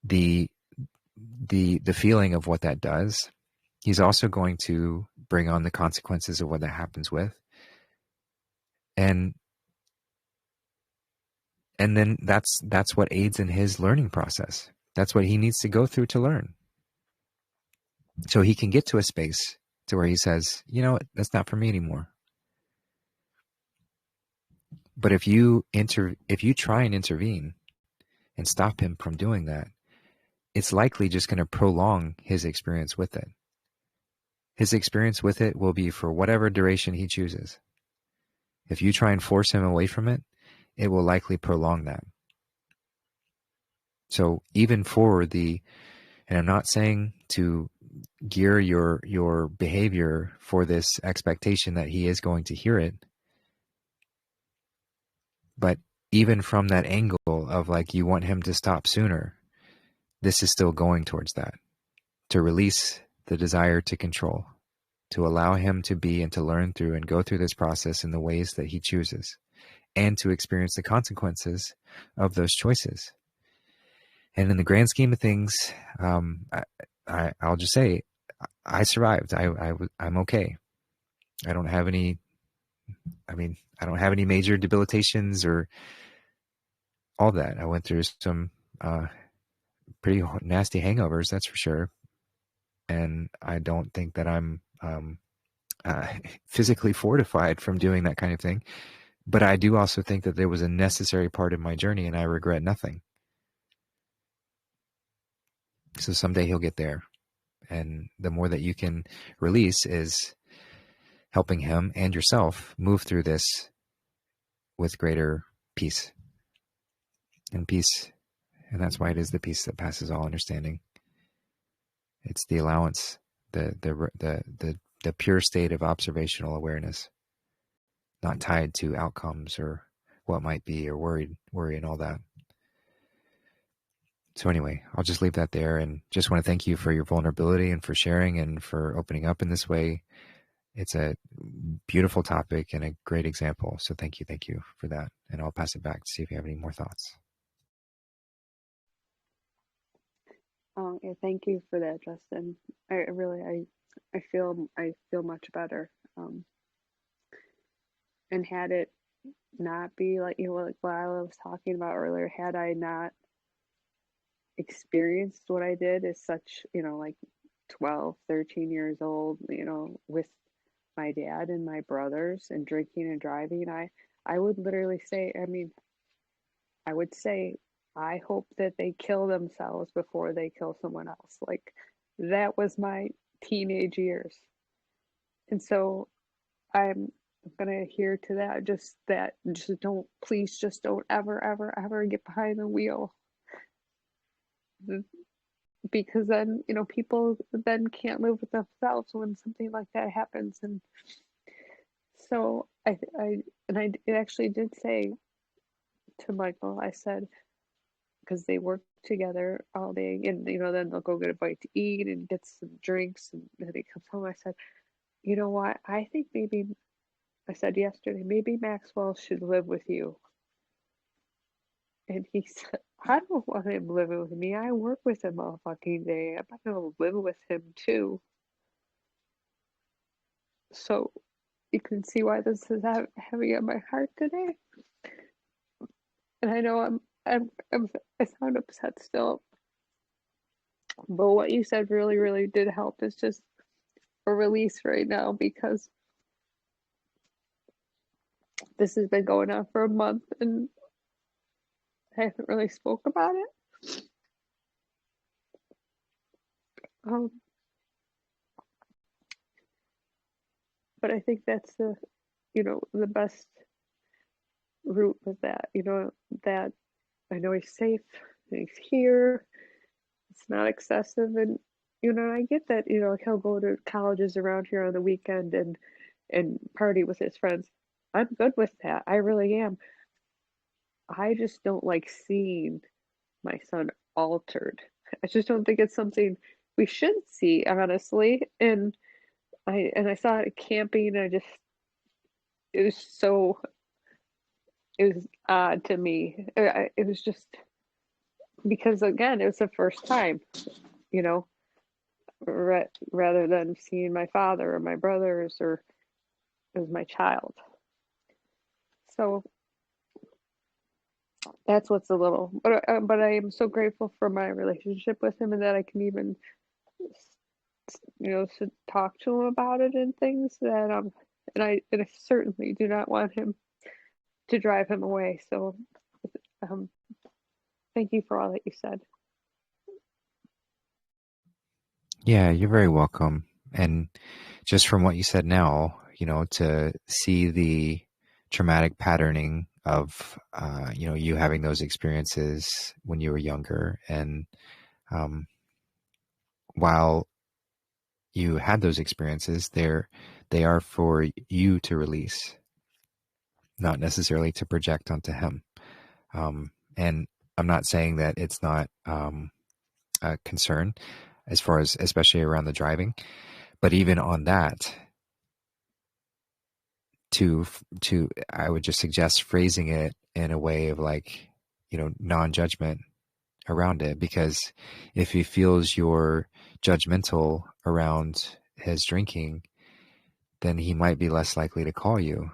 [SPEAKER 1] the feeling of what that does, he's also going to bring on the consequences of what that happens with. And then that's what aids in his learning process. That's what he needs to go through to learn. So he can get to a space to where he says, you know, that's not for me anymore. But if you try and intervene and stop him from doing that, it's likely just going to prolong his experience with it. His experience with it will be for whatever duration he chooses. If you try and force him away from it, it will likely prolong that. So even for and I'm not saying to gear your behavior for this expectation that he is going to hear it, but even from that angle of like you want him to stop sooner, this is still going towards that, to release the desire to control, to allow him to be and to learn through and go through this process in the ways that he chooses, and to experience the consequences of those choices. And in the grand scheme of things, I'll just say, I survived. I'm okay. I don't have any major debilitations or all that. I went through some pretty nasty hangovers, that's for sure. And I don't think that I'm physically fortified from doing that kind of thing. But I do also think that there was a necessary part of my journey, and I regret nothing. So someday he'll get there. And the more that you can release is helping him and yourself move through this with greater peace. And peace, and that's why it is the peace that passes all understanding. It's the allowance, the pure state of observational awareness, not tied to outcomes or what might be or worry and all that. So anyway, I'll just leave that there, and just want to thank you for your vulnerability and for sharing and for opening up in this way. It's a beautiful topic and a great example. So thank you for that. And I'll pass it back to see if you have any more thoughts.
[SPEAKER 6] Yeah, thank you for that, Justin. I feel much better. And had it not be like, like what I was talking about earlier, had I not experienced what I did as such, like 12, 13 years old, with my dad and my brothers and drinking and driving, I would literally say, I would say, I hope that they kill themselves before they kill someone else. Like, that was my teenage years. And so I'm going to adhere to that. Just don't ever get behind the wheel. Because then, people then can't live with themselves when something like that happens. And so I actually did say to Michael, I said, because they work together all day, and then they'll go get a bite to eat and get some drinks, and then he comes home. I said, you know what? I think maybe, I said yesterday, maybe Maxwell should live with you. And he said, I don't want him living with me. I work with him all fucking day. I'm not gonna live with him too. So you can see why this is heavy on my heart today. And I know I sound upset still. But what you said really, really did help. It's just a release right now because this has been going on for a month and I haven't really spoke about it. But I think that's the best route with that. That I know he's safe, and he's here. It's not excessive, and I get that. He'll go to colleges around here on the weekend and party with his friends. I'm good with that. I really am. I just don't like seeing my son altered. I just don't think it's something we should see, honestly. And I saw it camping. It was odd to me. It was just because again, it was the first time, rather than seeing my father or my brothers or as my child. So that's what's a little, but I am so grateful for my relationship with him and that I can even, talk to him about it and things that, and I certainly do not want him to drive him away. So, thank you for all that you said.
[SPEAKER 1] Yeah, you're very welcome. And just from what you said now, to see the traumatic patterning of, you having those experiences when you were younger. And while you had those experiences, they are for you to release, not necessarily to project onto him. And I'm not saying that it's not a concern as far as, especially around the driving, but even on that, to I would just suggest phrasing it in a way of like, non-judgment around it, because if he feels you're judgmental around his drinking, then he might be less likely to call you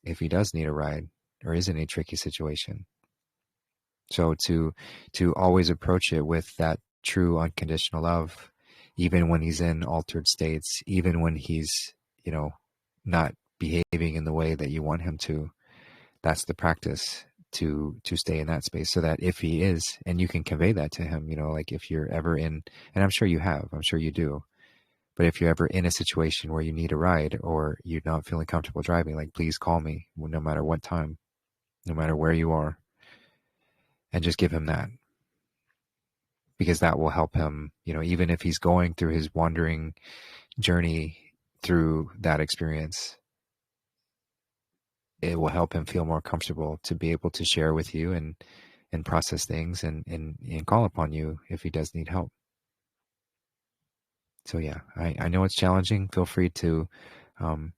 [SPEAKER 1] if he does need a ride or is in a tricky situation. So to always approach it with that true unconditional love, even when he's in altered states, even when he's, not behaving in the way that you want him to, that's the practice to stay in that space, so that if he is, and you can convey that to him, like if you're ever in, and I'm sure you do, but if you're ever in a situation where you need a ride or you're not feeling comfortable driving, like, please call me no matter what time, no matter where you are, and just give him that, because that will help him, even if he's going through his wandering journey through that experience, it will help him feel more comfortable to be able to share with you and process things and call upon you if he does need help. So yeah, I know it's challenging. Feel free to, feel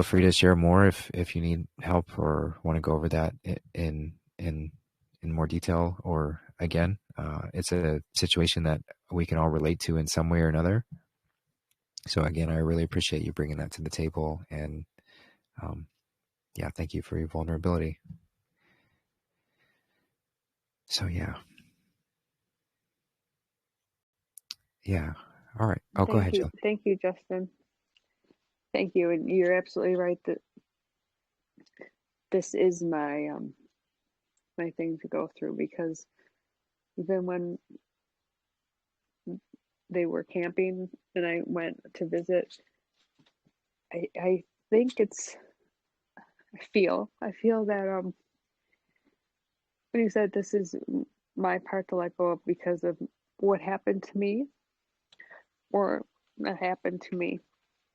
[SPEAKER 1] free to share more if you need help or want to go over that in more detail. Or again, it's a situation that we can all relate to in some way or another. So again, I really appreciate you bringing that to the table, and thank you for your vulnerability. So yeah. All right. Oh, go ahead, Jill.
[SPEAKER 6] Thank you, Justin. Thank you, and you're absolutely right that this is my my thing to go through, because even when they were camping and I went to visit, I think I feel that when you said this is my part to let go of because of what happened to me or not happened to me.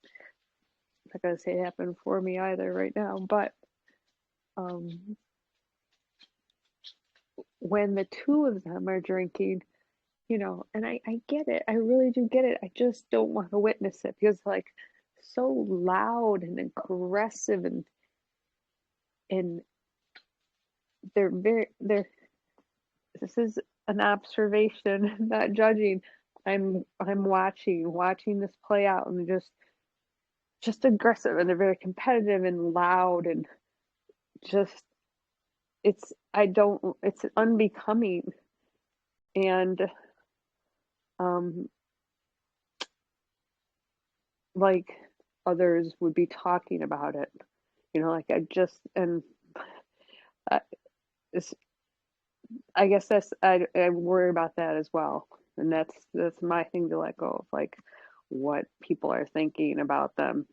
[SPEAKER 6] I'm not gonna say it happened for me either right now, but when the two of them are drinking, and I get it, I really do get it. I just don't want to witness it because like so loud and aggressive and they're this is an observation, not judging. I'm watching this play out, and just aggressive, and they're very competitive and loud, and just it's unbecoming. And like others would be talking about it, like I guess I worry about that as well, and that's my thing to let go of, like what people are thinking about them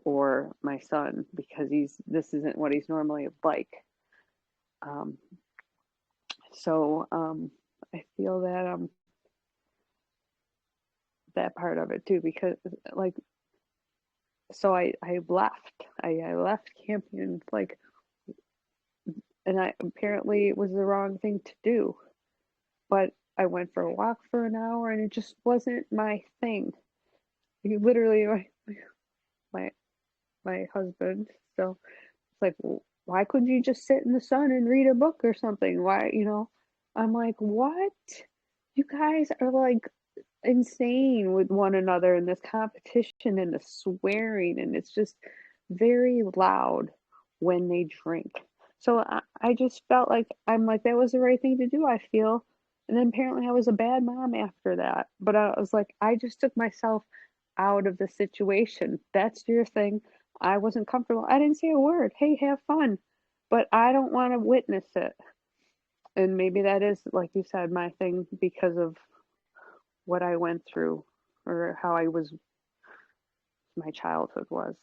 [SPEAKER 6] or my son, because this isn't what he's normally like. So I feel that that part of it too, because like, so I left camping, like, and apparently it was the wrong thing to do, but I went for a walk for an hour, and it just wasn't my thing. Literally, my husband, so it's like, why couldn't you just sit in the sun and read a book or something? Why, I'm like, what? You guys are like insane with one another, in this competition and the swearing, and it's just very loud when they drink. So I just felt like, I'm like, that was the right thing to do, I feel. And then apparently I was a bad mom after that. But I was like, I just took myself out of the situation. That's your thing. I wasn't comfortable. I didn't say a word. Hey, have fun. But I don't want to witness it. And maybe that is, like you said, my thing, because of what I went through, or how my childhood was.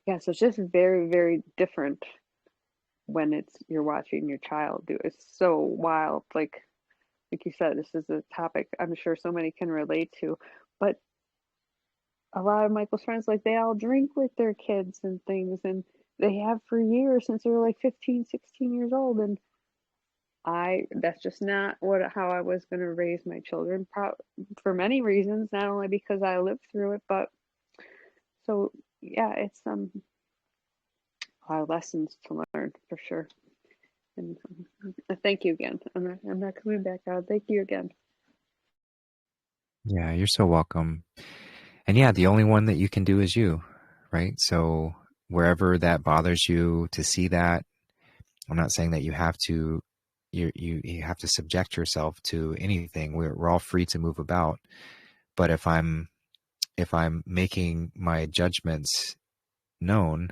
[SPEAKER 6] Yeah, so it's just very, very different when you're watching your child do it. It's so wild. Like you said, this is a topic I'm sure so many can relate to. But a lot of Michael's friends, like, they all drink with their kids and things, and they have for years, since they were like 15, 16 years old. And that's just not how I was going to raise my children, for many reasons, not only because I lived through it, but so yeah, it's a lot of lessons to learn, for sure. And thank you again. I'm not coming back out. Thank you again.
[SPEAKER 1] Yeah, you're so welcome. And yeah, the only one that you can do is you, right? So wherever that bothers you to see that, I'm not saying that you have to subject yourself to anything. We're all free to move about. But if I'm making my judgments known,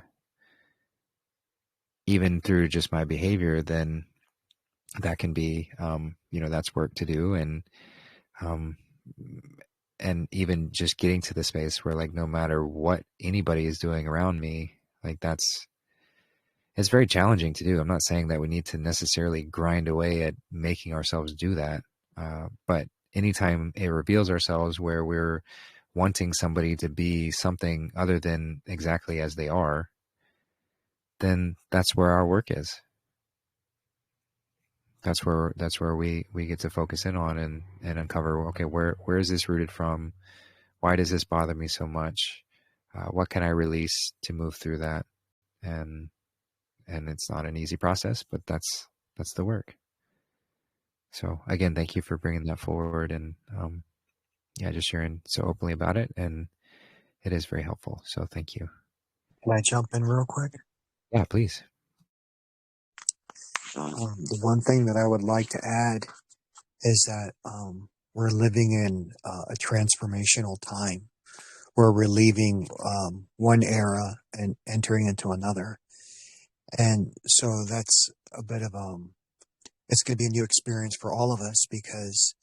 [SPEAKER 1] even through just my behavior, then that can be, that's work to do. And even just getting to the space where, like, no matter what anybody is doing around me, like, it's very challenging to do. I'm not saying that we need to necessarily grind away at making ourselves do that. But anytime it reveals ourselves where we're wanting somebody to be something other than exactly as they are, then that's where our work is. That's where we get to focus in on and uncover, okay, where is this rooted from? Why does this bother me so much? What can I release to move through that? And it's not an easy process, but that's the work. So again, thank you for bringing that forward, and just sharing so openly about it, and it is very helpful. So thank you.
[SPEAKER 7] Can I jump in real quick?
[SPEAKER 1] Yeah, please.
[SPEAKER 7] The one thing that I would like to add is that we're living in a transformational time where we're leaving one era and entering into another. And so that's a bit of it's going to be a new experience for all of us, because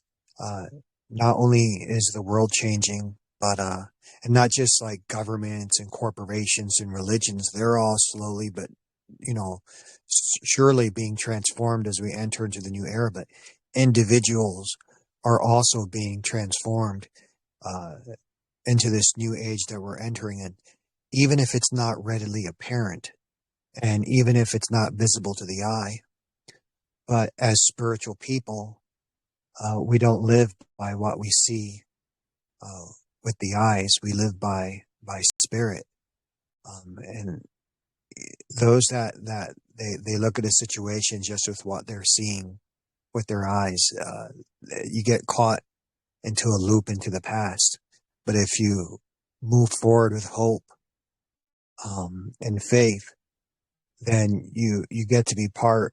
[SPEAKER 7] not only is the world changing, but and not just like governments and corporations and religions, they're all slowly but surely being transformed as we enter into the new era. But individuals are also being transformed into this new age that we're entering in, even if it's not readily apparent, and even if it's not visible to the eye. But as spiritual people, we don't live by what we see with the eyes. We live by spirit, and those that they look at a situation just with what they're seeing with their eyes. You get caught into a loop into the past. But if you move forward with hope, and faith, then you get to be part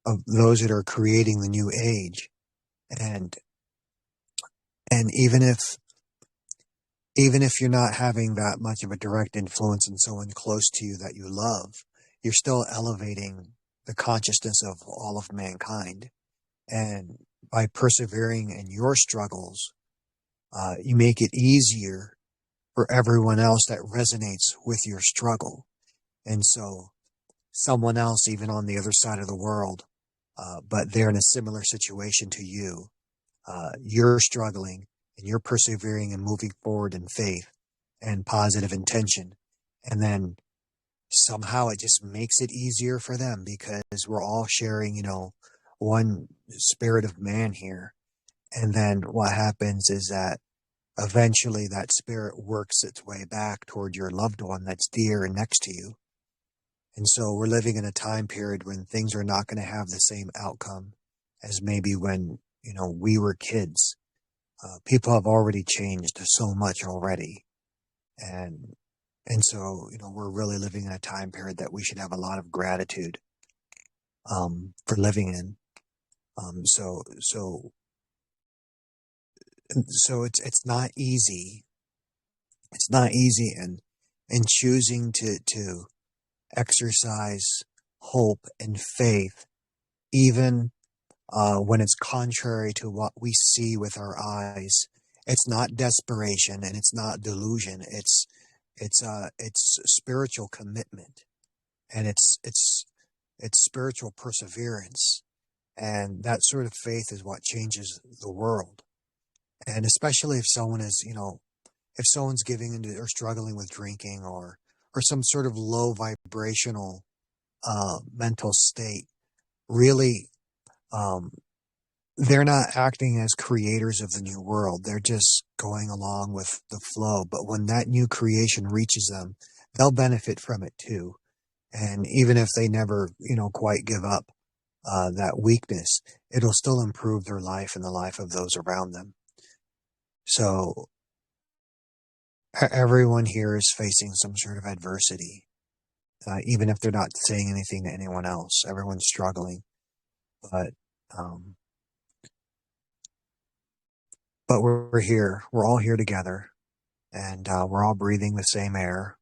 [SPEAKER 7] of those that are creating the new age. And even if you're not having that much of a direct influence on someone close to you that you love, you're still elevating the consciousness of all of mankind. And by persevering in your struggles, you make it easier for everyone else that resonates with your struggle. And so someone else, even on the other side of the world, but they're in a similar situation to you, you're struggling and you're persevering and moving forward in faith and positive intention. And then somehow it just makes it easier for them because we're all sharing, one spirit of man here. And then what happens is that eventually that spirit works its way back toward your loved one that's dear and next to you. And so we're living in a time period when things are not going to have the same outcome as maybe when, we were kids. People have already changed so much already. And so, we're really living in a time period that we should have a lot of gratitude, for living in. So it's not easy. It's not easy. And choosing to exercise hope and faith, even when it's contrary to what we see with our eyes. It's not desperation and it's not delusion. It's spiritual commitment, and it's spiritual perseverance. And that sort of faith is what changes the world. And especially if someone is, if someone's giving into or struggling with drinking or some sort of low vibrational mental state, really, they're not acting as creators of the new world. They're just going along with the flow. But when that new creation reaches them, they'll benefit from it too. And even if they never, quite give up that weakness, it'll still improve their life and the life of those around them. So everyone here is facing some sort of adversity, even if they're not saying anything to anyone else. Everyone's struggling, but we're here. We're all here together, and we're all breathing the same air,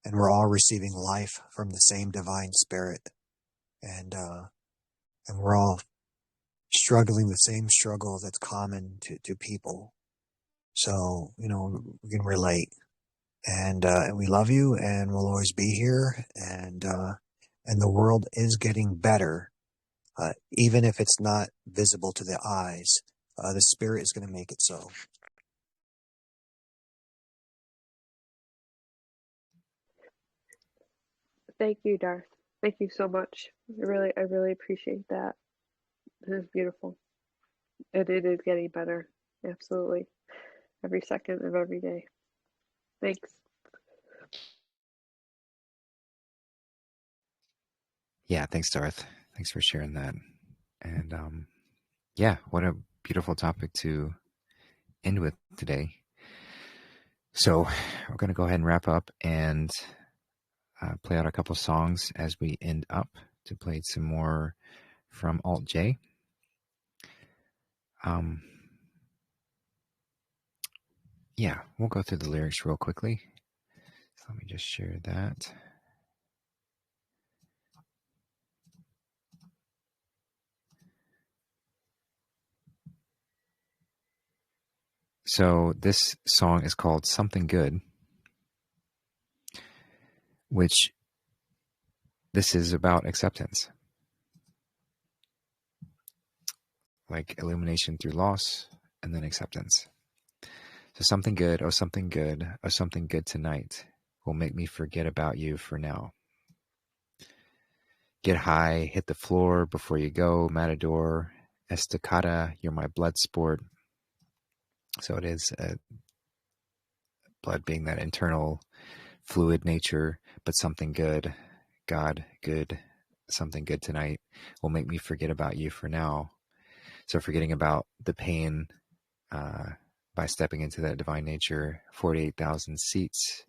[SPEAKER 7] and we're all receiving life from the same divine spirit, and we're all struggling the same struggle that's common to people. So, we can relate, and we love you, and we'll always be here, and the world is getting better, even if it's not visible to the eyes. The spirit is going to make it so.
[SPEAKER 6] Thank you, Darth. Thank you so much. I really appreciate that. This is beautiful. And it is getting better. Absolutely. Every second of every day. Thanks.
[SPEAKER 1] Yeah, thanks, Darth. Thanks for sharing that. And yeah, what a beautiful topic to end with today. So we're going to go ahead and wrap up and play out a couple songs as we end up, to play some more from Alt J. Yeah, we'll go through the lyrics real quickly. So let me just share that. So this song is called Something Good, which this is about acceptance. Like illumination through loss and then acceptance. So something good, oh something good, oh something good tonight will make me forget about you for now. Get high, hit the floor before you go, matador, estacada, you're my blood sport. So it is blood being that internal fluid nature, but something good, God, good, something good tonight will make me forget about you for now. So forgetting about the pain by stepping into that divine nature, 48,000 seats,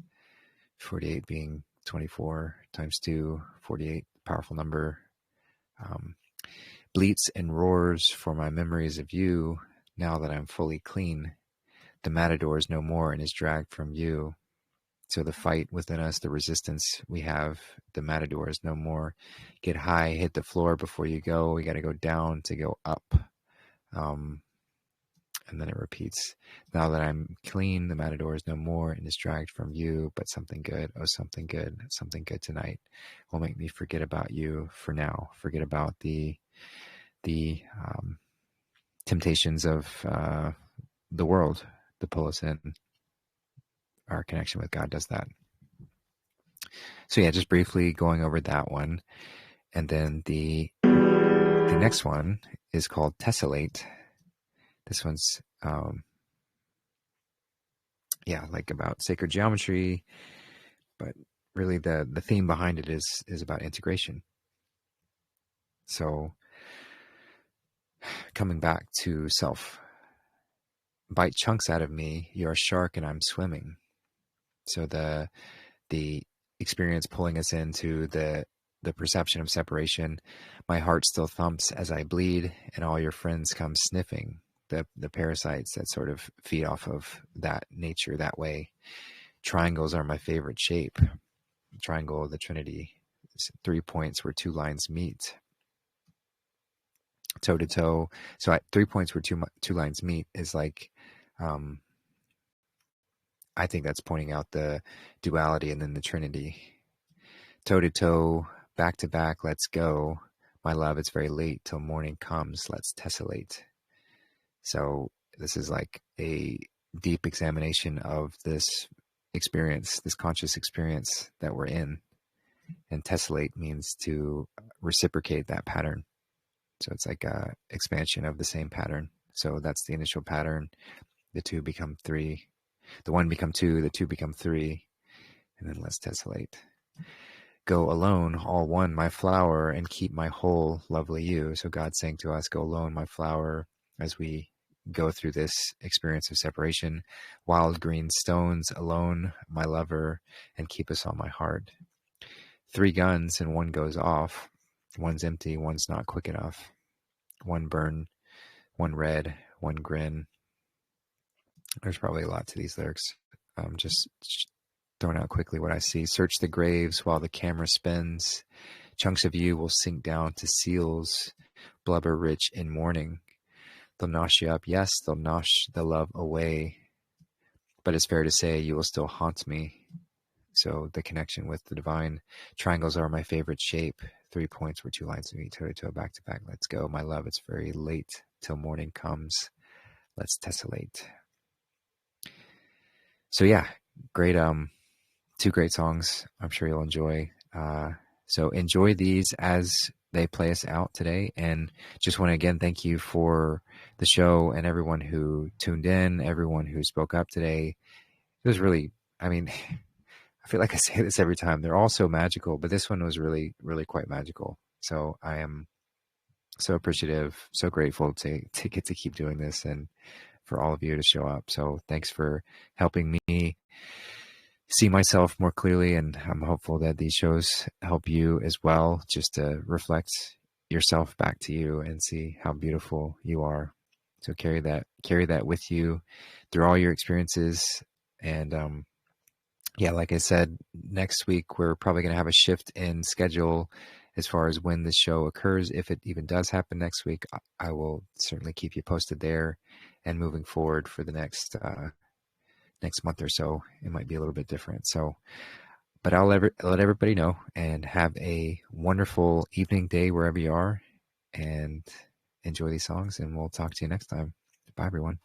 [SPEAKER 1] 48 being 24 times 2, 48, powerful number. Bleats and roars for my memories of you, now that I'm fully clean. The matador is no more and is dragged from you. So the fight within us, the resistance we have, the matador is no more. Get high, hit the floor before you go. We got to go down to go up. And then it repeats. Now that I'm clean, the matador is no more and is dragged from you. But something good, oh, something good tonight will make me forget about you for now. Forget about the temptations of the world to pull us in. Our connection with God does that. So yeah, just briefly going over that one. And then the next one is called Tessellate. This one's like about sacred geometry, but really the theme behind it is about integration. So coming back to self. Bite chunks out of me, you're a shark and I'm swimming. So the experience pulling us into the perception of separation. My heart still thumps as I bleed, and all your friends come sniffing. The parasites that sort of feed off of that nature that way. Triangles are my favorite shape. Triangle of the Trinity. 3 points where 2 lines meet. Toe to toe. So at 3 points where two lines meet is like, I think that's pointing out the duality and then the Trinity. Toe to toe, back to back, let's go. My love, it's very late till morning comes. Let's tessellate. So this is like a deep examination of this experience, this conscious experience that we're in. And tessellate means to reciprocate that pattern. So it's like a expansion of the same pattern. So that's the initial pattern. The 2 become 3. The 1 become 2, the 2 become 3. And then let's tessellate. Go alone, all one, my flower, and keep my whole lovely you. So God's saying to us, go alone, my flower, as we go through this experience of separation. Wild green stones, alone, my lover, and keep us on my heart. 3 guns and 1 goes off. One's empty, one's not quick enough. 1 burn, 1 red, 1 grin. There's probably a lot to these lyrics. Just throwing out quickly what I see. Search the graves while the camera spins. Chunks of you will sink down to seals, blubber rich in mourning. They'll nosh you up. Yes, they'll nosh the love away. But it's fair to say you will still haunt me. So the connection with the divine. Triangles are my favorite shape. 3 points where 2 lines meet, toe to toe, back to back. Let's go. My love, it's very late till morning comes. Let's tessellate. So yeah, great 2 great songs. I'm sure you'll enjoy. So enjoy these as they play us out today. And just want to again thank you for the show and everyone who tuned in, everyone who spoke up today. It was really, I mean, I feel like I say this every time. They're all so magical, but this one was really, really quite magical. So I am so appreciative, so grateful to get to keep doing this and for all of you to show up. So thanks for helping me see myself more clearly, and I'm hopeful that these shows help you as well, just to reflect yourself back to you and see how beautiful you are. So carry that with you through all your experiences. And like I said, next week we're probably going to have a shift in schedule as far as when the show occurs. If it even does happen next week, I will certainly keep you posted there. And moving forward for the next month or so, it might be a little bit different. So, but I'll let everybody know, and have a wonderful evening, day, wherever you are, and enjoy these songs. And we'll talk to you next time. Bye, everyone.